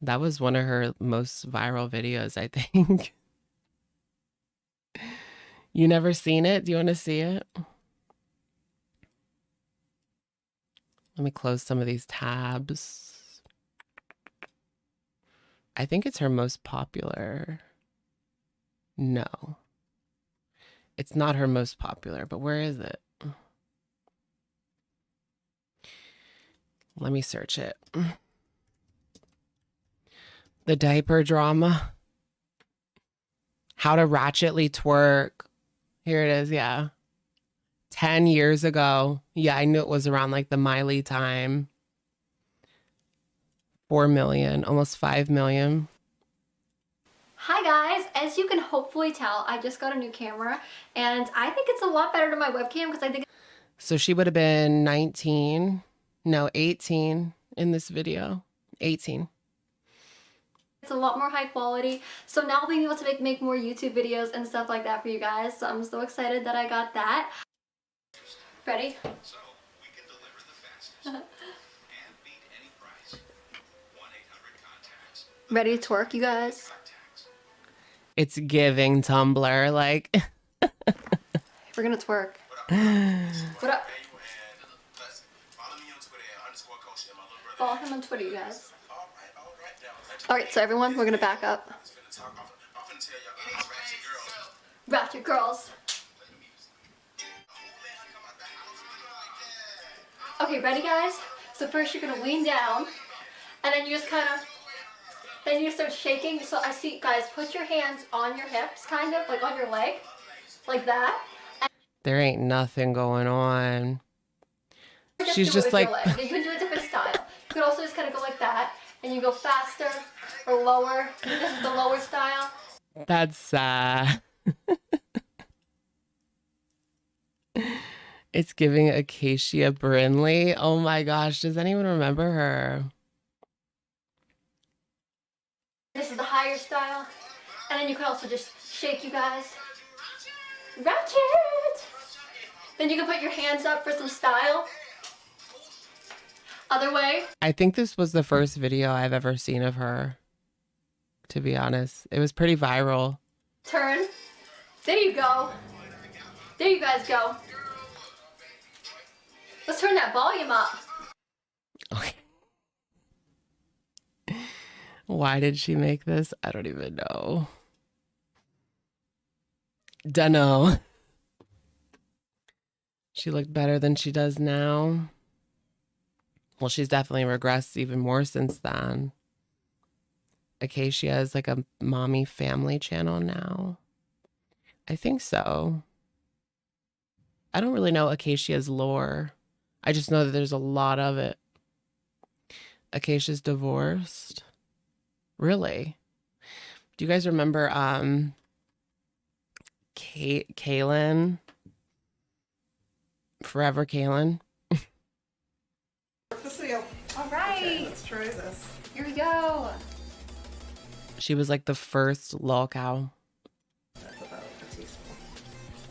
That was one of her most viral videos, I think. You never seen it? Do you want to see it? Let me close some of these tabs. I think it's her most popular. No. It's not her most popular, but where is it? Let me search it. The diaper drama. How to ratchetly twerk. Here it is, yeah. 10 years ago. Yeah, I knew it was around like the Miley time. 4 million, almost 5 million. Hi guys, as you can hopefully tell, I just got a new camera and I think it's a lot better than my webcam because I think So she would have been 19, no, 18 in this video. 18. it's a lot more high quality. So now I'll be able to make more YouTube videos and stuff like that for you guys. So I'm so excited that I got that. Ready? So we can deliver the fastest and beat any price. 1-800-CONTACTS. Ready to twerk, you guys? It's giving Tumblr, like. We're gonna twerk. What up? Follow him on Twitter, you guys. Alright, so everyone, we're gonna back up. Ratchet girls. Okay, ready guys? So first you're gonna lean down, and then you just kind of, then you start shaking. So I see, guys, put your hands on your hips, kind of, like on your leg, like that. There ain't nothing going on. She's do it just with like. your leg. You can do a different style. You could also just kind of go like that, and you go faster or lower. This is the lower style. That's sad. It's giving Acacia Brinley. Oh my gosh, does anyone remember her? This is the higher style. And then you can also just shake, you guys. Ratchet! Then you can put your hands up for some style. Other way. I think this was the first video I've ever seen of her, to be honest. It was pretty viral. Turn. There you go. There you guys go. Let's turn that volume up. Okay. Why did she make this? I don't even know. Dunno. She looked better than she does now. Well, she's definitely regressed even more since then. Acacia is like a mommy family channel now. I think so. I don't really know Acacia's lore. I just know that there's a lot of it. Acacia's divorced. Really? Do you guys remember Kaylin? Forever Kaylin? The seal. All right. Okay, let's try this. Here we go. She was like the first lol cow. That's about a teaspoon.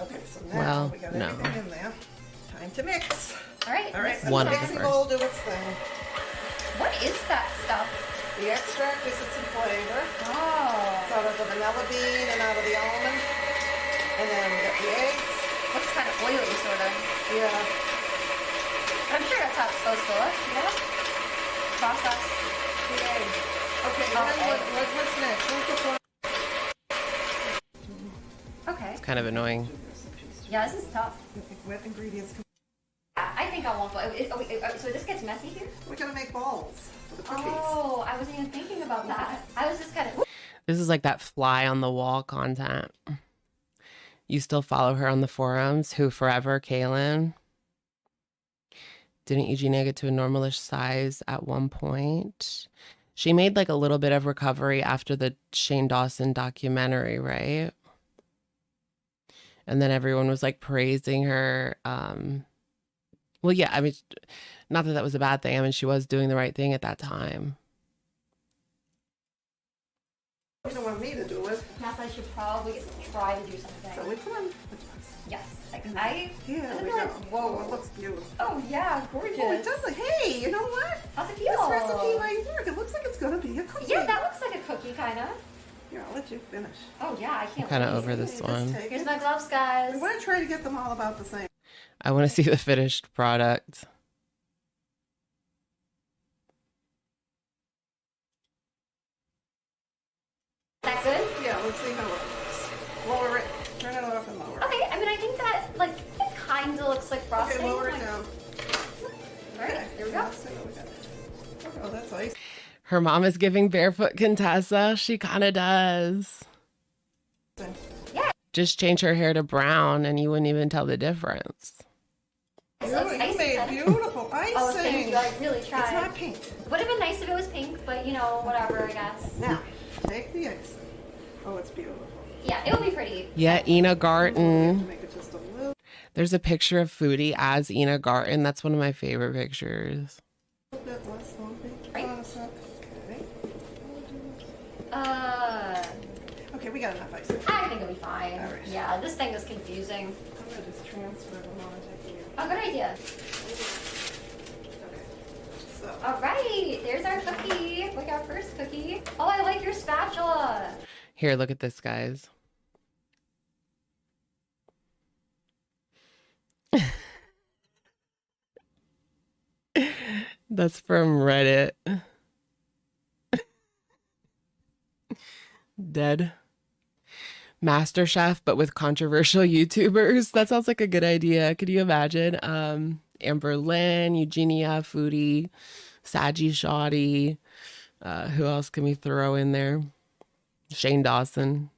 Okay, so now Well, we got no. everything in there. Time to mix. All right. All right. One Let of the the mixing bowl do its thing. What is that stuff? The extract gives it some flavor. Oh. It's out of the vanilla bean and out of the almond. And then we got the eggs. Looks kind of oily, sort of. Yeah. I'm sure that's how it's supposed to look, you know? Process. The eggs. Okay, Okay. then what's next? What's the one? Okay. It's kind of annoying. Yeah, this is tough. Wet ingredients. I think I won't go. So this gets messy here? We're gonna make balls for the cookies. Oh, I wasn't even thinking about that. I was just kind of. This is like that fly on the wall content. You still follow her on the forums? Who forever, Kaylin? Didn't Eugenia get to a normalish size at one point? She made like a little bit of recovery after the Shane Dawson documentary, right? And then everyone was like praising her. Well, yeah, I mean, not that that was a bad thing. I mean, she was doing the right thing at that time. You don't want me to do it. Yes, I should probably try to do something. So which one? Yes. Like, I Here don't we know, go. like, whoa. Oh, it looks beautiful. Oh, yeah, gorgeous. Oh, it does. Hey, you know what? How's it This feel? recipe right here, it looks like it's gonna be a cookie. Yeah, that looks like a cookie, kind of. Here, I'll let you finish. Oh, yeah, I can't I'm kind of wait. over this one. Here's my gloves, guys. We want to try to get them all about the same. I want to see the finished product. Is that good? Yeah, let's see how it looks. Lower it. Turn it off and lower it. Okay, I mean, I think that, like, it kind of looks like frosting. Okay, lower it like... down. All right, here we go. Let's see what we got. Oh, that's nice. Her mom is giving barefoot Contessa. She kind of does. Yeah. Just change her hair to brown and you wouldn't even tell the difference. This You looks icy, made kinda. beautiful icing. Oh, thank you. I really tried. It's not pink. Would have been nice if it was pink, but, you know, whatever, I guess. Now, take the icing. Oh, it's beautiful. Yeah, it will be pretty. Yeah, Ina Garten. Make it just a little There's a picture of Foodie as Ina Garten. That's one of my favorite pictures. bit less lumpy. Right. Hold on a sec. Okay. Okay, we got enough icing. I think it'll be fine. All right. Yeah, this thing is confusing. I'm gonna just transfer them on and take you. Oh, good idea. Okay. So. All right, there's our cookie. Like our first cookie. Oh, I like your spatula. Here, look at this, guys. That's from Reddit. Dead. MasterChef, but with controversial YouTubers. That sounds like a good idea. Could you imagine? Amber Lynn, Eugenia, Foodie, Saji Shoddy. Who else can we throw in there? Shane Dawson.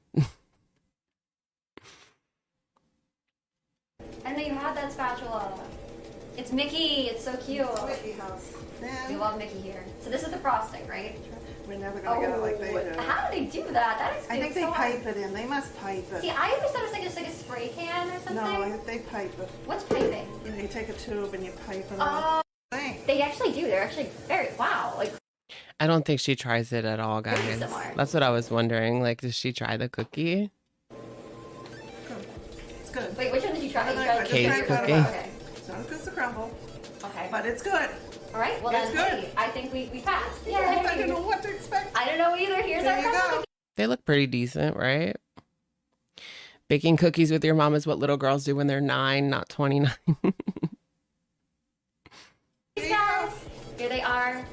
And then you have that spatula. It's Mickey. It's so cute. Mickey House. We love Mickey here. So this is the frosting, right? We're never gonna get it like they do. How do they do that? That is I think they so hard. pipe it in. They must pipe it. See, I always thought it was like just like a spray can or something. No, they pipe it. What's piping? You know, you take a tube and you pipe it Oh, Thing. they actually do. They're actually very wow. Like I don't think she tries it at all, guys. Very similar. That's what I was wondering. Like, does she try the cookie? It's good. wait, which one did you try? You I tried just Kay's tried it out cookie. of Okay. It's not as good as the crumble, Okay. but it's good. All right. Well, It's then, good. hey, I think we passed. Yeah, I don't know what to expect. I don't know either. Here's There our you crumble go. cookie. They look pretty decent, right? Baking cookies with your mom is what little girls do when they're 9, not 29. These guys, here they are.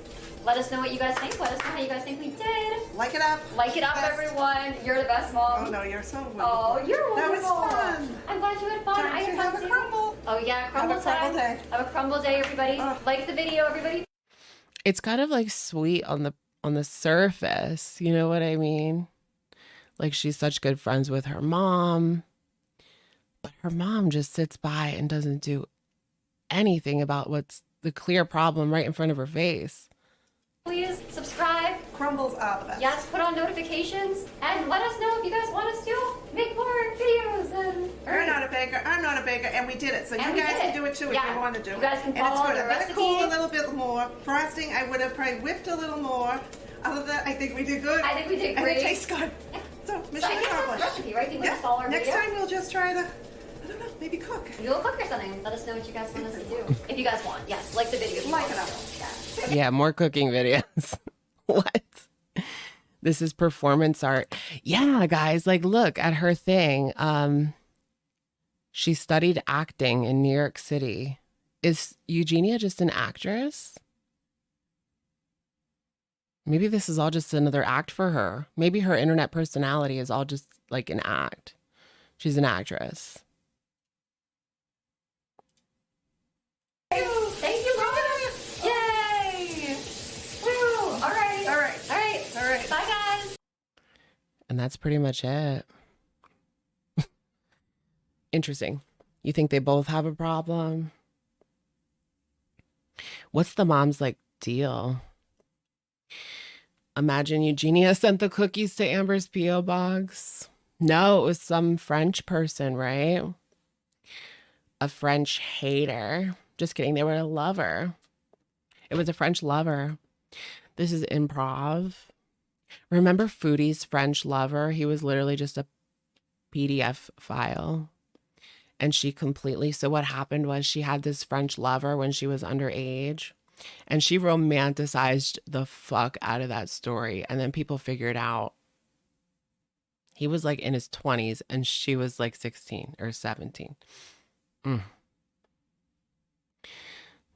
Let us know what you guys think. Let us know how you guys think we did. Like it up. Like it up, Best. everyone. You're the best mom. Oh no, you're so wonderful. Oh, you're That was wonderful. fun. I'm glad you had fun. Time I to had have fun a too. crumble. Oh yeah, crumble Have a crumble time. day. Have a crumble day, everybody. Oh. Like the video, everybody. It's kind of like sweet on the surface. You know what I mean? Like she's such good friends with her mom. But her mom just sits by and doesn't do anything about what's the clear problem right in front of her face. Please subscribe. Crumbles are the best. Yes, put on notifications and let us know if you guys want us to make more videos. And You're not a baker. I'm not a baker, and we did it. So And you we guys did can it. do it too Yeah. if you want to do it. You guys can and it's follow good. the I let it recipe. cool a little bit more. Frosting, I would have probably whipped a little more. Other than that, I think we did good. I think we did And great. it tastes good. So So I mission think that's the accomplished. recipe, right? Think we Yeah. just follow our Next video. time we'll just try the don't know. Maybe cook. You'll cook or something. Let us know what you guys want us to do. If you guys want, yes. Like the video. Like it. Yeah, more cooking videos. What? This is performance art. Yeah, guys, like look at her thing. She studied acting in New York City. Is Eugenia just an actress? Maybe this is all just another act for her. Maybe her internet personality is all just like an act. She's an actress. Thank you, Robin. Yay! Woo! All right. Bye, guys. And that's pretty much it. Interesting. You think they both have a problem? What's the mom's like deal? Imagine Eugenia sent the cookies to Amber's P.O. box. No, it was some French person, right? A French hater. Just kidding. They were a lover. It was a French lover. This is improv. Remember Foodie's French lover? He was literally just a PDF file. And she completely, so what happened was she had this French lover when she was underage. And she romanticized the fuck out of that story. And then people figured out he was like in his 20s and she was like 16 or 17.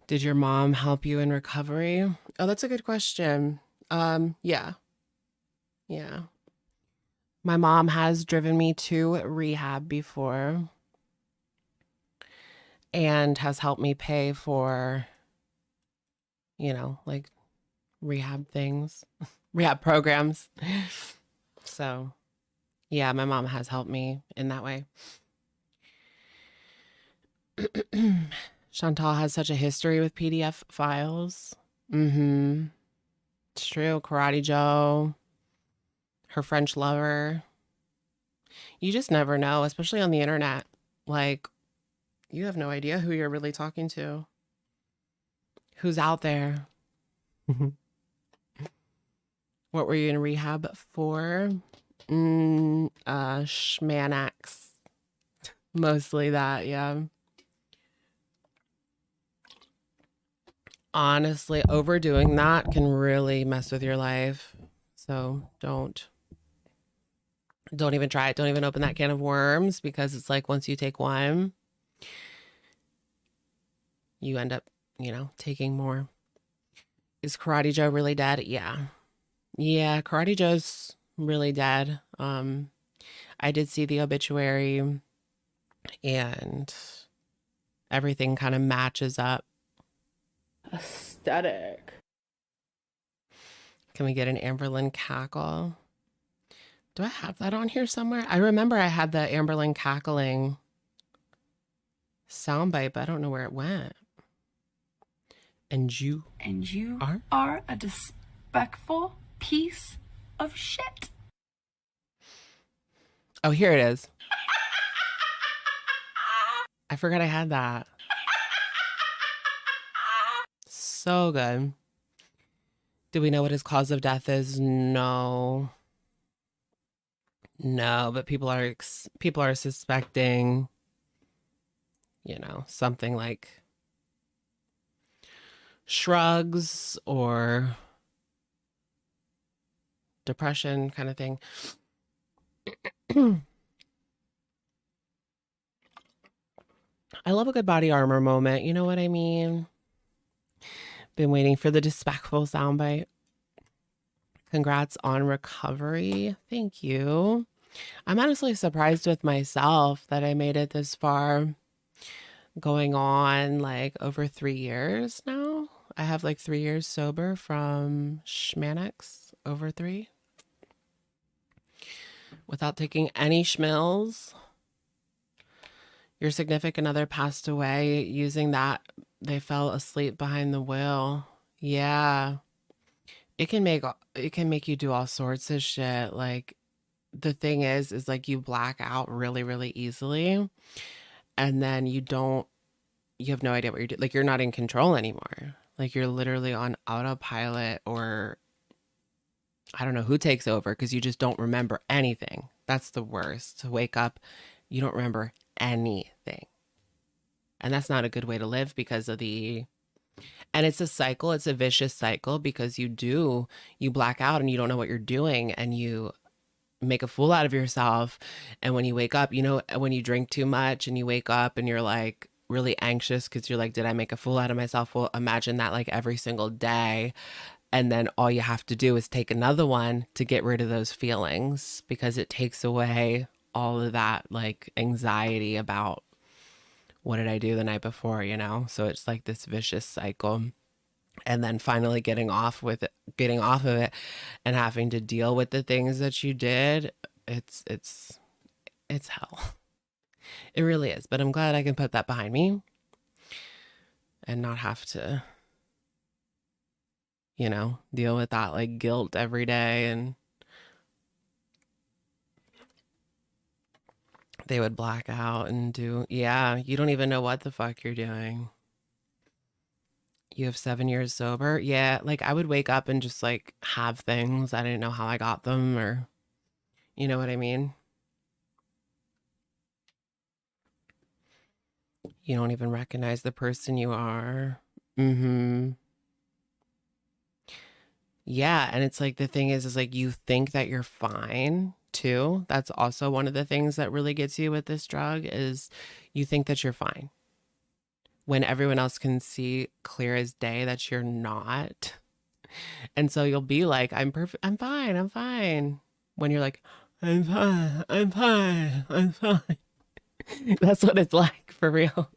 Did your mom help you in recovery? Oh, that's a good question. Yeah. My mom has driven me to rehab before and has helped me pay for, you know, like rehab things, rehab programs. So, yeah, my mom has helped me in that way. Chantal has such a history with PDF files. It's true. Karate Joe, her French lover. You just never know, especially on the internet. Like, you have no idea who you're really talking to. Who's out there? What were you in rehab for? Schmanax. Mostly that, yeah. Honestly, overdoing that can really mess with your life. So don't even try it. Don't even open that can of worms, because it's like once you take one, you end up, you know, taking more. Is Karate Joe really dead? Yeah. Yeah, Karate Joe's really dead. I did see the obituary and everything kind of matches up. Aesthetic. Can we get an Amberlynn cackle? Do I have that on here somewhere? I remember I had the Amberlynn cackling soundbite, but I don't know where it went. And you are a disrespectful piece of shit. Oh, here it is. I forgot I had that. So good. Do we know what his cause of death is? No, but people are suspecting, you know, something like shrugs or depression kind of thing. I love a good body armor moment. You know what I mean? Been waiting for the disrespectful soundbite. Congrats on recovery. Thank you. I'm honestly surprised with myself that I made it this far. Going on like over 3 years now. I have like 3 years sober from Schmanax, over 3. Without taking any schmills. Your significant other passed away using that. They fell asleep behind the wheel. Yeah. It can make you do all sorts of shit. Like, the thing is like you black out really, really easily. And then you have no idea what you're doing. Like, you're not in control anymore. Like, you're literally on autopilot, or I don't know who takes over, because you just don't remember anything. That's the worst. To wake up, you don't remember anything. And that's not a good way to live because of and it's a cycle. It's a vicious cycle because you black out and you don't know what you're doing and you make a fool out of yourself. And when you wake up, when you drink too much and you wake up and you're like really anxious because you're like, did I make a fool out of myself? Well, imagine that like every single day. And then all you have to do is take another one to get rid of those feelings because it takes away all of that like anxiety about what did I do the night before, So it's like this vicious cycle. And then finally getting off of it and having to deal with the things that you did, it's hell. It really is. But I'm glad I can put that behind me and not have to, deal with that like guilt every day. And they would black out and you don't even know what the fuck you're doing. You have 7 years sober? Yeah, like I would wake up and just like have things. I didn't know how I got them or, you know what I mean? You don't even recognize the person you are. Yeah, and it's like the thing is like you think that you're fine too. That's also one of the things that really gets you with this drug is you think that you're fine. When everyone else can see clear as day that you're not. And so you'll be like, I'm perfect, I'm fine. When you're like, I'm fine. That's what it's like for real.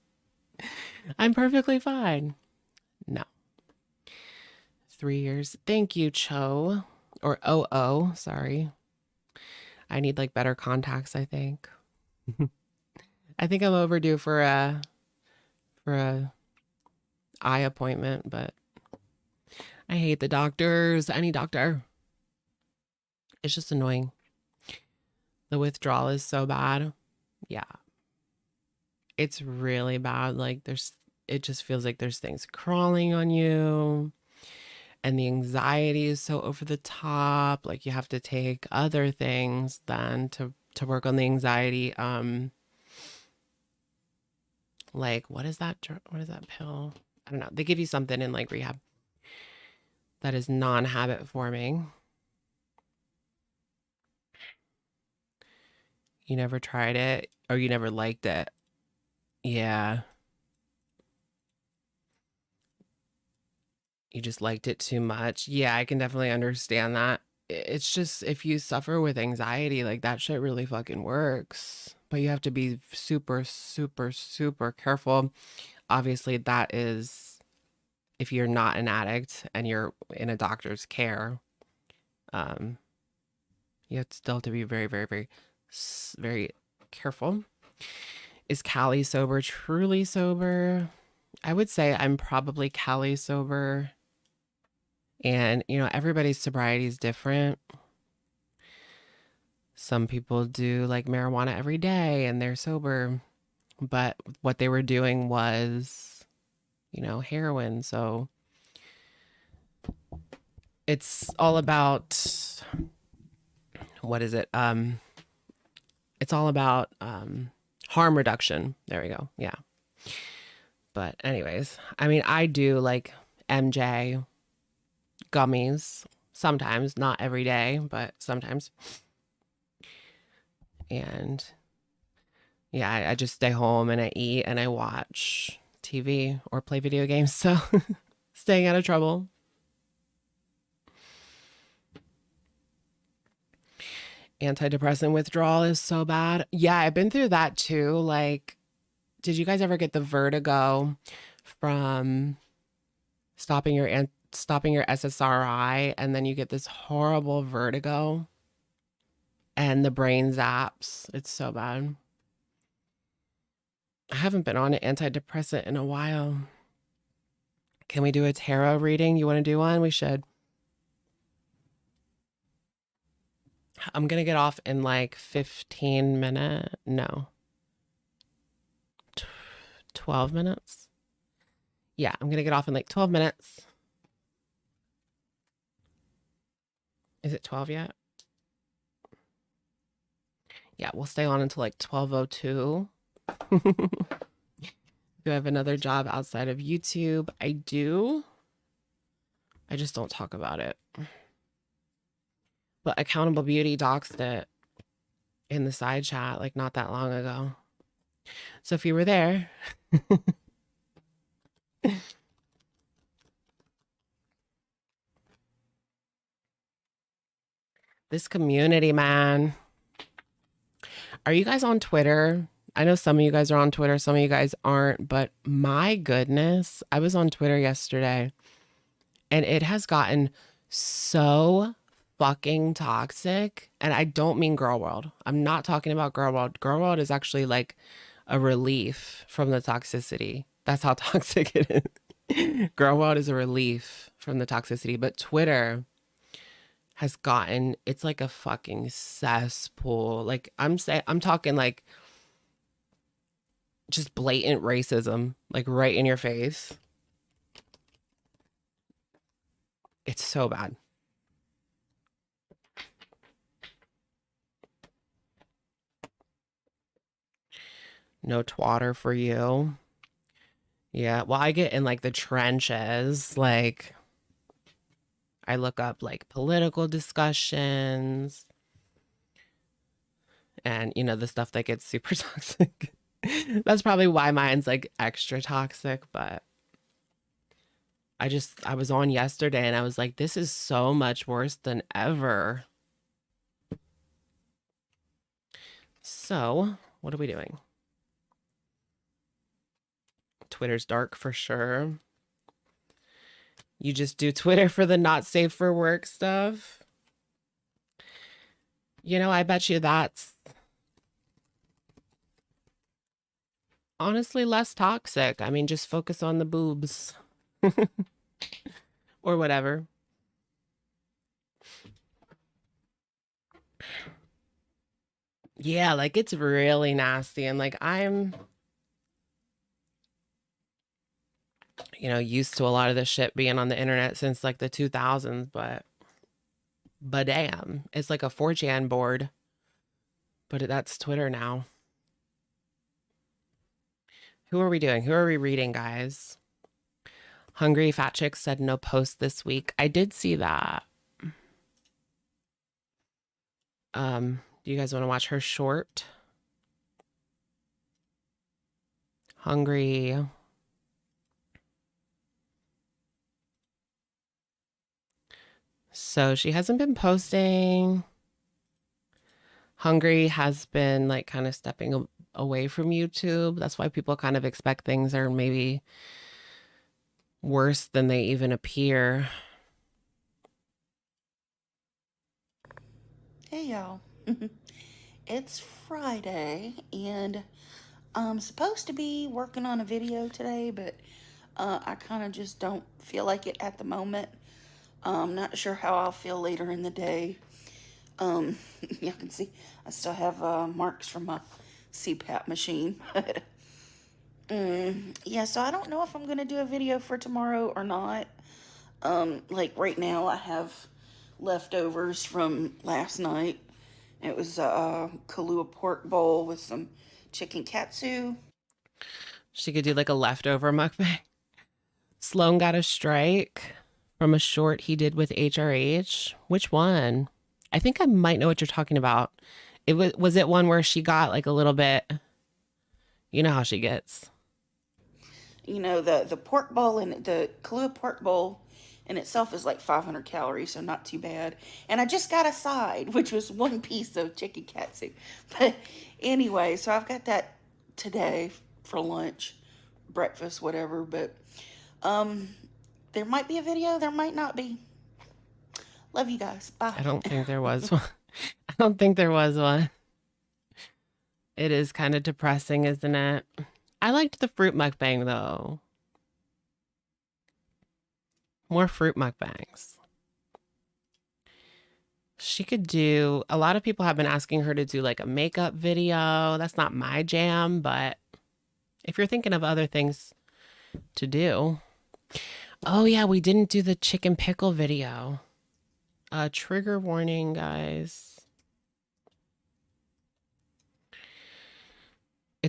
I'm perfectly fine. No. 3 years. Thank you, Cho. Or OO, sorry. I need like better contacts, I think. I think I'm overdue for a eye appointment, but I hate the doctors. Any doctor. It's just annoying. The withdrawal is so bad. Yeah. It's really bad. Like it just feels like there's things crawling on you. And the anxiety is so over the top. Like you have to take other things then to work on the anxiety. Like what is that pill? I don't know. They give you something in like rehab that is non-habit forming. You never tried it or you never liked it. Yeah. You just liked it too much. Yeah, I can definitely understand that. It's just if you suffer with anxiety, like that shit really fucking works. But you have to be super, super, super careful. Obviously, that is if you're not an addict and you're in a doctor's care. You have still to be very, very, very, very careful. Is Callie sober? Truly sober? I would say I'm probably Callie sober. And, everybody's sobriety is different. Some people do like marijuana every day and they're sober. But what they were doing was, heroin. So it's all about, what is it? It's all about harm reduction. There we go. Yeah. But anyways, I mean, I do like MJ gummies sometimes, not every day, but sometimes. And yeah, I just stay home and I eat and I watch TV or play video games. So staying out of trouble. Antidepressant withdrawal is so bad. Yeah, I've been through that too. Like, did you guys ever get the vertigo from stopping your SSRI and then you get this horrible vertigo and the brain zaps? It's so bad. I haven't been on an antidepressant in a while. Can we do a tarot reading? You want to do one? We should. I'm going to get off in like 15 minutes. No. 12 minutes. Yeah, I'm going to get off in like 12 minutes. Is it 12 yet? Yeah, we'll stay on until like 12:02. Do I have another job outside of YouTube? I do. I just don't talk about it. But Accountable Beauty doxed it in the side chat like not that long ago. So if you were there, this community, man. Are you guys on Twitter? I know some of you guys are on Twitter, some of you guys aren't, but my goodness, I was on Twitter yesterday and it has gotten so fucking toxic. And I don't mean Girl World. I'm not talking about Girl World. Girl World is actually like a relief from the toxicity. That's how toxic it is. Girl World is a relief from the toxicity, but Twitter has gotten, it's like a fucking cesspool. Like I'm talking like just blatant racism, like right in your face. It's so bad. No twatter for you. Yeah, well, I get in like the trenches, like I look up like political discussions and, you know, the stuff that gets super toxic. That's probably why mine's like extra toxic, but I was on yesterday and I was like, this is so much worse than ever. So, what are we doing? Twitter's dark for sure. You just do Twitter for the not safe for work stuff. You know, I bet you that's honestly less toxic. I mean, just focus on the boobs or whatever. Yeah, like it's really nasty. And like I'm, you know, used to a lot of this shit being on the internet since like the 2000s, but damn, it's like a 4chan board, but that's Twitter now. Who are we doing? Who are we reading, guys? Hungry Fat Chick said no post this week. I did see that. Do you guys want to watch her short? Hungry. So she hasn't been posting. Hungry has been like kind of stepping away from YouTube. That's why people kind of expect things are maybe worse than they even appear. Hey y'all. It's Friday and I'm supposed to be working on a video today, but I kind of just don't feel like it at the moment. I'm not sure how I'll feel later in the day. You can see I still have marks from my CPAP machine. Yeah, so I don't know if I'm gonna do a video for tomorrow or not. Like right now I have leftovers from last night. It was a Kahlua pork bowl with some chicken katsu. She could do like a leftover mukbang. Sloan got a strike from a short he did with HRH. Which one? I think I might know what you're talking about. It was it one where she got like a little bit, you know how she gets. You know, the pork bowl and the Kahlua pork bowl in itself is like 500 calories, so not too bad. And I just got a side, which was one piece of chicken katsu. But anyway, so I've got that today for lunch, breakfast, whatever. But there might be a video, there might not be. Love you guys. Bye. I don't think there was one. I don't think there was one. It is kind of depressing, isn't it? I liked the fruit mukbang though. More fruit mukbangs. She could do, a lot of people have been asking her to do like a makeup video. That's not my jam, but if you're thinking of other things to do. Oh yeah, we didn't do the chicken pickle video. Trigger warning, guys.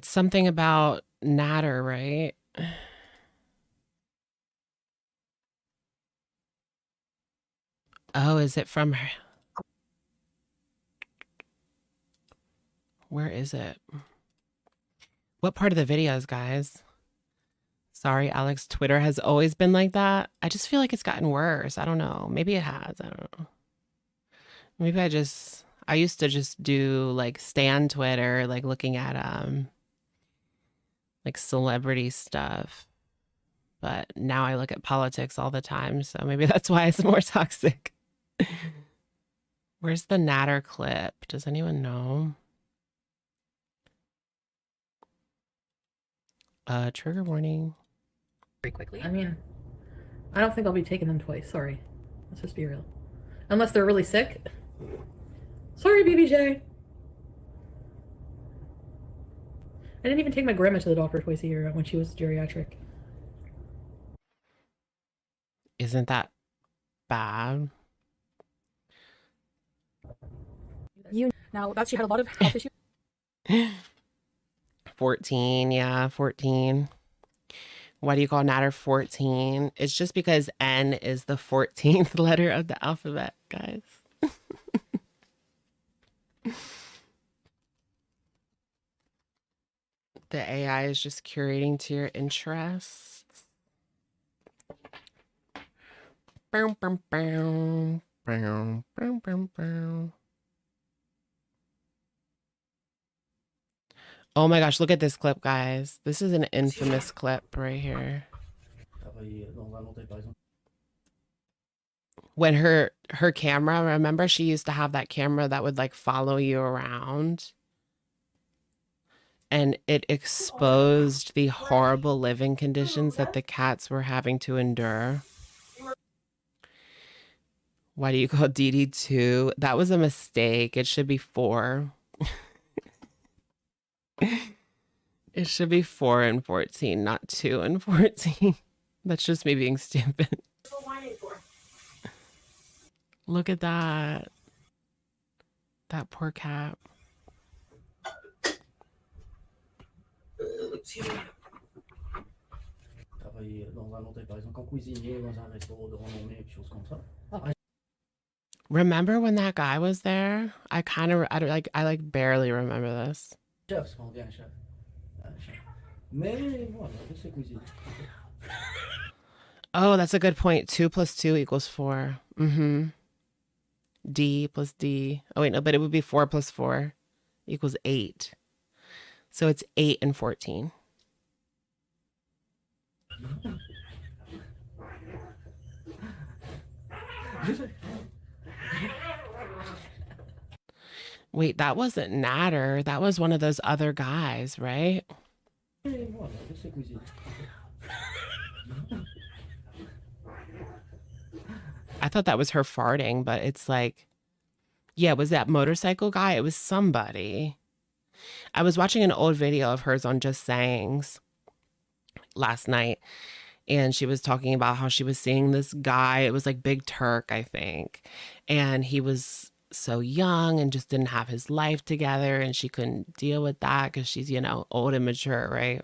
It's something about Natter, right? Oh, is it from her? Where is it? What part of the videos, guys? Sorry, Alex. Twitter has always been like that. I just feel like it's gotten worse. I don't know. Maybe it has. I don't know. Maybe I used to just do like stan Twitter, like looking at like celebrity stuff. But now I look at politics all the time, so maybe that's why it's more toxic. Where's the Natter clip? Does anyone know? Trigger warning. Very quickly. I mean, I don't think I'll be taking them twice. Sorry. Let's just be real. Unless they're really sick. Sorry, BBJ. I didn't even take my grandma to the doctor twice a year when she was geriatric. Isn't that bad? Now, that she had a lot of health issues. 14, yeah, 14. Why do you call Natter 14? It's just because N is the 14th letter of the alphabet, guys. The AI is just curating to your interests. Bow, bow, bow. Bow, bow, bow, bow. Oh my gosh, look at this clip, guys. This is an infamous clip right here. When her camera, remember she used to have that camera that would like follow you around? And it exposed the horrible living conditions that the cats were having to endure. Why do you call Dee 2? That was a mistake. It should be 4. It should be 4 and 14, not 2 and 14. That's just me being stupid. Look at that. That poor cat. Remember when that guy was there? I barely remember this. Oh, that's a good point. 2 plus 2 equals 4. D plus D. Oh wait, no, but it would be 4 plus 4 equals 8. So it's 8 and 14. Wait, that wasn't Natter. That was one of those other guys, right? I thought that was her farting, but it's like, yeah, was that motorcycle guy? It was somebody. I was watching an old video of hers on Just Sayings last night, and she was talking about how she was seeing this guy. It was like Big Turk, I think. And he was so young and just didn't have his life together, and she couldn't deal with that because she's, you know, old and mature, right?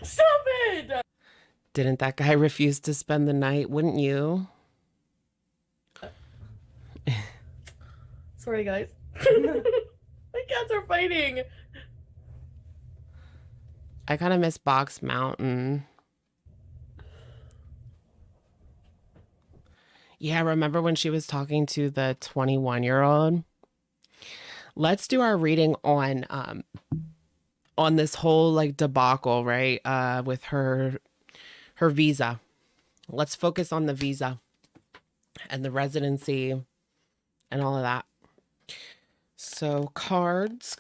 Stop it! Didn't that guy refuse to spend the night? Wouldn't you? Sorry, guys. My cats are fighting. I kind of miss Box Mountain. Yeah, remember when she was talking to the 21-year-old? Let's do our reading on this whole like debacle, right? With her visa. Let's focus on the visa and the residency and all of that. So cards.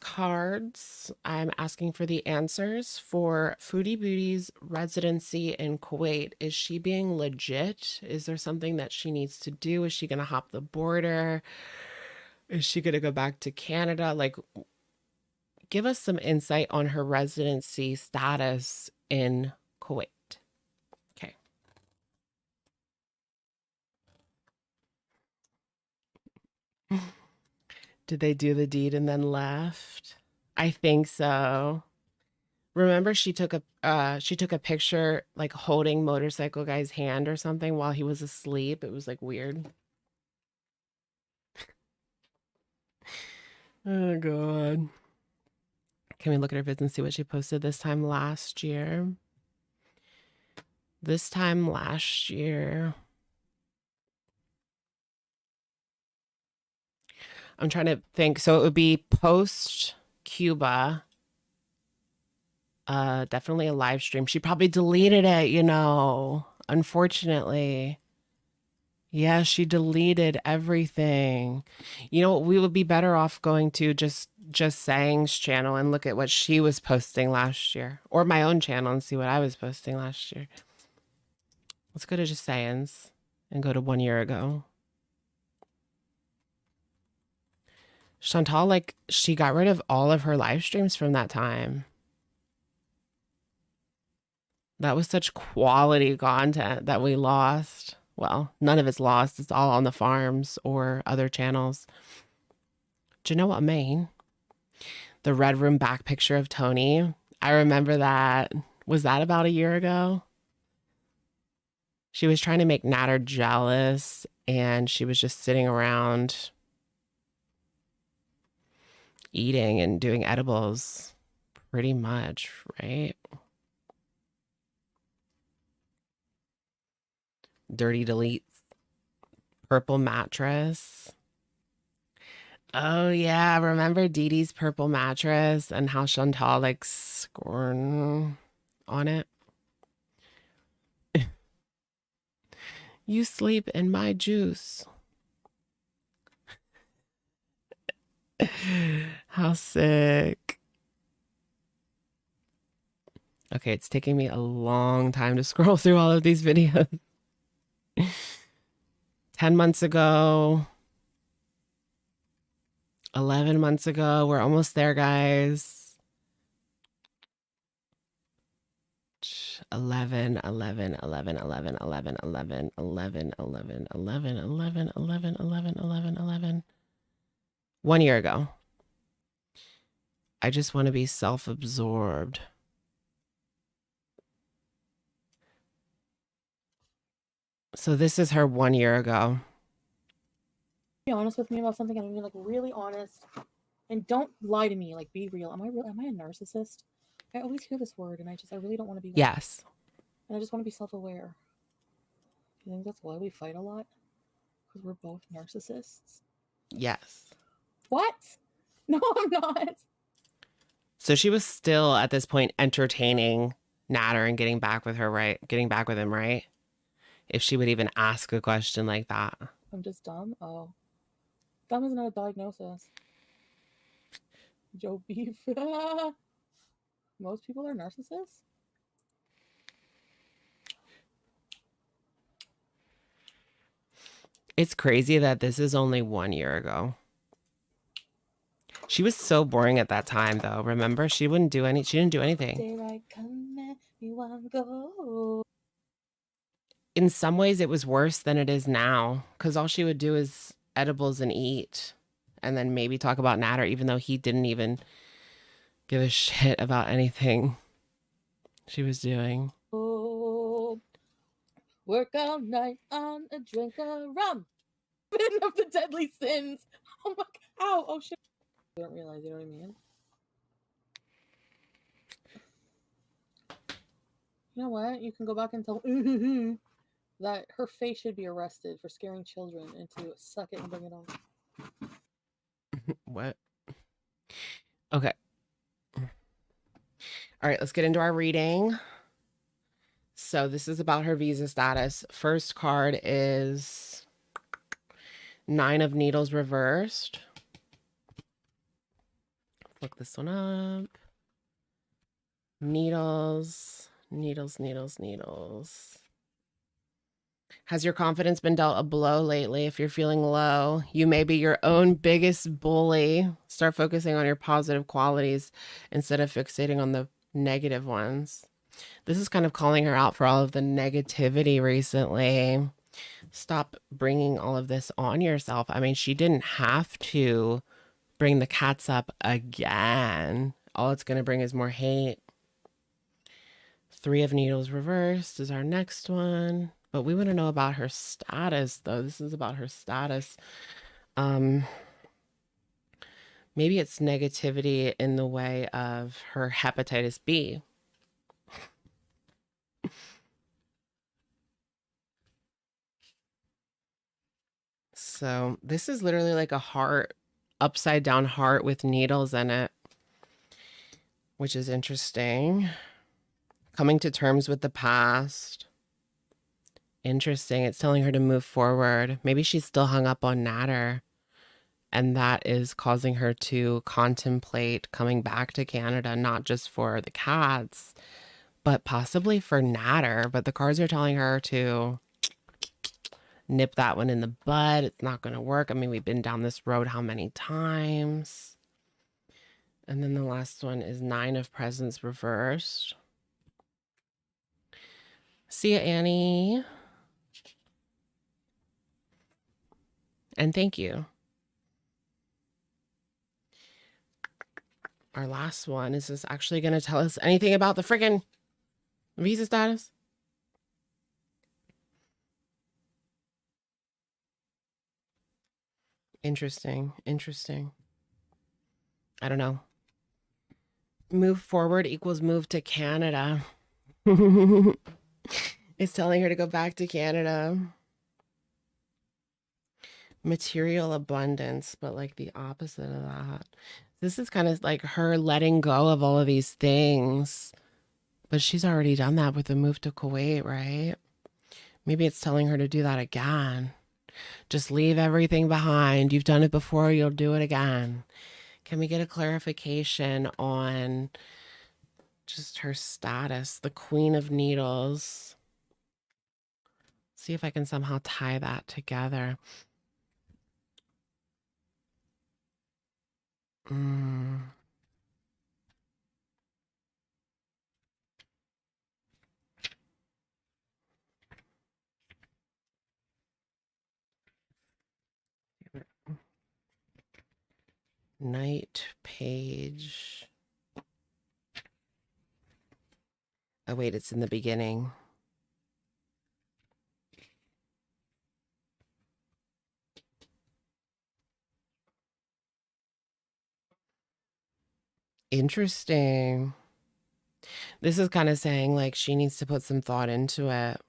I'm asking for the answers for Foodie Booty's residency in Kuwait. Is she being legit? Is there something that she needs to do? Is she going to hop the border? Is she going to go back to Canada? Like, give us some insight on her residency status in Kuwait. Okay. Did they do the deed and then left? I think so. Remember she took a picture like holding motorcycle guy's hand or something while he was asleep. It was like weird. Oh god. Can we look at her vids and see what she posted this time last year? This time last year. I'm trying to think. So it would be post Cuba. Definitely a live stream. She probably deleted it, you know, unfortunately. Yeah, she deleted everything. You know what? We would be better off going to just Saying's channel and look at what she was posting last year, or my own channel and see what I was posting last year. Let's go to just Saying's and go to 1 year ago. Chantal, like, she got rid of all of her live streams from that time. That was such quality content that we lost. Well, none of it's lost. It's all on the farms or other channels. Do you know what I mean? The red room back picture of Tony. I remember that. Was that about a year ago? She was trying to make Natter jealous, and she was just sitting around eating and doing edibles pretty much, right? Dirty deletes. Purple mattress. Oh yeah, remember Dee Dee's purple mattress and how Chantal like scorn on it? You sleep in my juice. How sick. Okay, it's taking me a long time to scroll through all of these videos. 10 months ago, 11 months ago, we're almost there, guys. 11, 11, 11, 11, 11, 11, 11, 11, 11, 11, 11, 11, 11, 11. 1 year ago. I just want to be self-absorbed. So this is her 1 year ago. Be honest with me about something. I'm like really honest, and don't lie to me. Like, be real. Am I real? Am I a narcissist? I always hear this word, and I really don't want to be. Yes. And I just want to be self-aware. You think that's why we fight a lot? Because we're both narcissists. Yes. What? No, I'm not. So she was still at this point entertaining Natter and getting back with her, right? Getting back with him, right? If she would even ask a question like that. I'm just dumb? Oh. Dumb is not a diagnosis. Joe Beef. Most people are narcissists? It's crazy that this is only 1 year ago. She was so boring at that time, though. Remember? She didn't do anything. Daylight come at me one go. In some ways, it was worse than it is now, because all she would do is edibles and eat, and then maybe talk about Natter, even though he didn't even give a shit about anything she was doing. Oh, work all night on a drink of rum. Sin of the deadly sins. Oh my god. Ow. Oh shit. I don't realize, you know what I mean? You know what? You can go back and tell that her face should be arrested for scaring children into suck it and bring it on. What? Okay. All right, let's get into our reading. So this is about her visa status. First card is 9 of Needles reversed. Look this one up. Needles, needles, needles, needles. Has your confidence been dealt a blow lately? If you're feeling low, you may be your own biggest bully. Start focusing on your positive qualities instead of fixating on the negative ones. This is kind of calling her out for all of the negativity recently. Stop bringing all of this on yourself. I mean, she didn't have to bring the cats up again. All it's going to bring is more hate. 3 of Needles reversed is our next one. But we want to know about her status, though. This is about her status. Maybe it's negativity in the way of her hepatitis B. So this is literally like a heart, upside down heart with needles in it, which is interesting. Coming to terms with the past. Interesting. It's telling her to move forward. Maybe she's still hung up on Natter, and that is causing her to contemplate coming back to Canada, not just for the cats, but possibly for Natter. But the cards are telling her to nip that one in the bud. It's not going to work. I mean, we've been down this road how many times? And then the last one is 9 of Presents reversed. See ya, Annie. And thank you. Our last one, is this actually going to tell us anything about the friggin' visa status? Interesting. Interesting. I don't know. Move forward equals move to Canada. It's telling her to go back to Canada. Material abundance, but like the opposite of that. This is kind of like her letting go of all of these things. But she's already done that with the move to Kuwait, right? Maybe it's telling her to do that again. Just leave everything behind. You've done it before, you'll do it again. Can we get a clarification on just her status? The Queen of Needles. See if I can somehow tie that together. Night page. Oh, wait, it's in the beginning. Interesting. This is kind of saying like she needs to put some thought into it.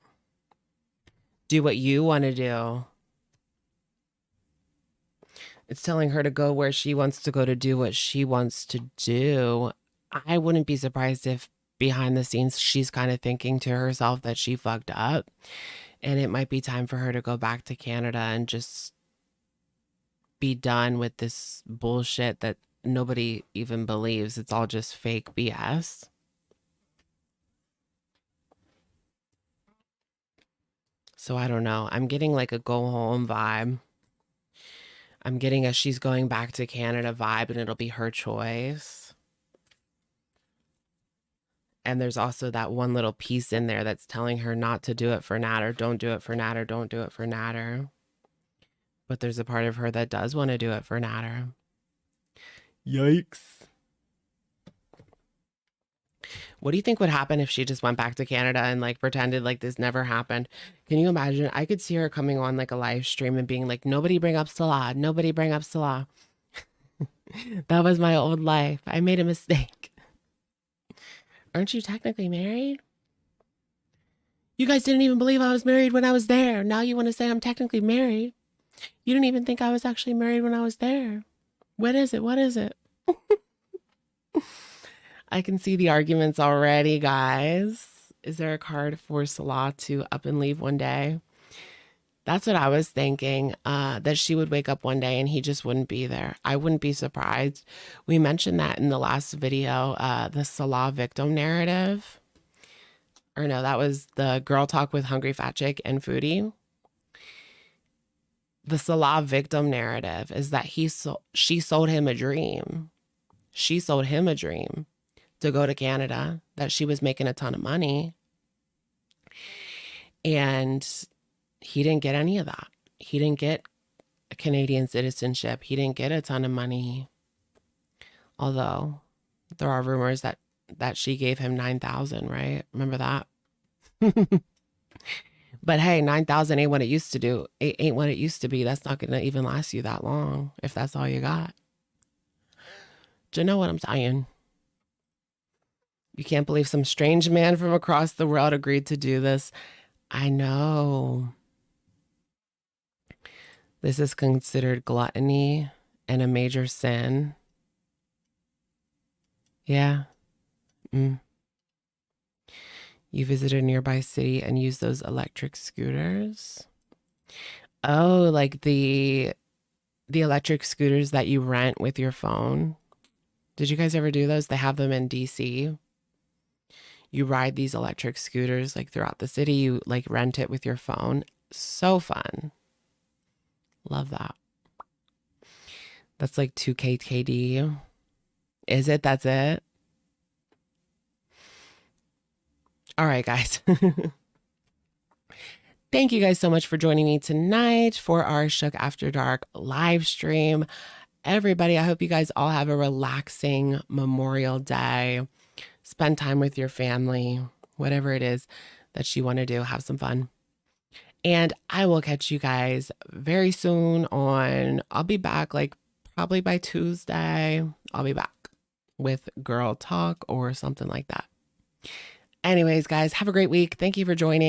Do what you want to do. It's telling her to go where she wants to go to do what she wants to do. I wouldn't be surprised if behind the scenes she's kind of thinking to herself that she fucked up. And it might be time for her to go back to Canada and just be done with this bullshit that nobody even believes. It's all just fake BS. So I don't know. I'm getting like a go home vibe. I'm getting a she's going back to Canada vibe, and it'll be her choice. And there's also that one little piece in there that's telling her not to do it for Natter. Don't do it for Natter. Don't do it for Natter. But there's a part of her that does want to do it for Natter. Yikes. What do you think would happen if she just went back to Canada and like pretended like this never happened? Can you imagine? I could see her coming on like a live stream and being like, nobody bring up Salah. Nobody bring up Salah. That was my old life. I made a mistake. Aren't you technically married? You guys didn't even believe I was married when I was there. Now you want to say I'm technically married. You didn't even think I was actually married when I was there. What is it? What is it? I can see the arguments already, guys. Is there a card for Salah to up and leave one day? That's what I was thinking, that she would wake up one day and he just wouldn't be there. I wouldn't be surprised. We mentioned that in the last video, the Salah victim narrative. Or no, that was the Girl Talk with Hungry Fat Chick and Foodie. The Salah victim narrative is that she sold him a dream. She sold him a dream to go to Canada, that she was making a ton of money. And he didn't get any of that. He didn't get a Canadian citizenship. He didn't get a ton of money. Although there are rumors that she gave him 9,000, right? Remember that? But hey, 9,000 ain't what it used to do. It ain't what it used to be. That's not going to even last you that long if that's all you got. Do you know what I'm saying? You can't believe some strange man from across the world agreed to do this. I know. This is considered gluttony and a major sin. Yeah. You visited a nearby city and used those electric scooters? Oh, like the electric scooters that you rent with your phone. Did you guys ever do those? They have them in DC. You ride these electric scooters like throughout the city. You like rent it with your phone. So fun. Love that. That's like 2K KD. Is it? That's it? All right, guys. Thank you guys so much for joining me tonight for our Shook After Dark live stream. Everybody, I hope you guys all have a relaxing Memorial Day. Spend time with your family, whatever it is that you want to do. Have some fun. And I will catch you guys very soon I'll be back like probably by Tuesday. I'll be back with Girl Talk or something like that. Anyways, guys, have a great week. Thank you for joining.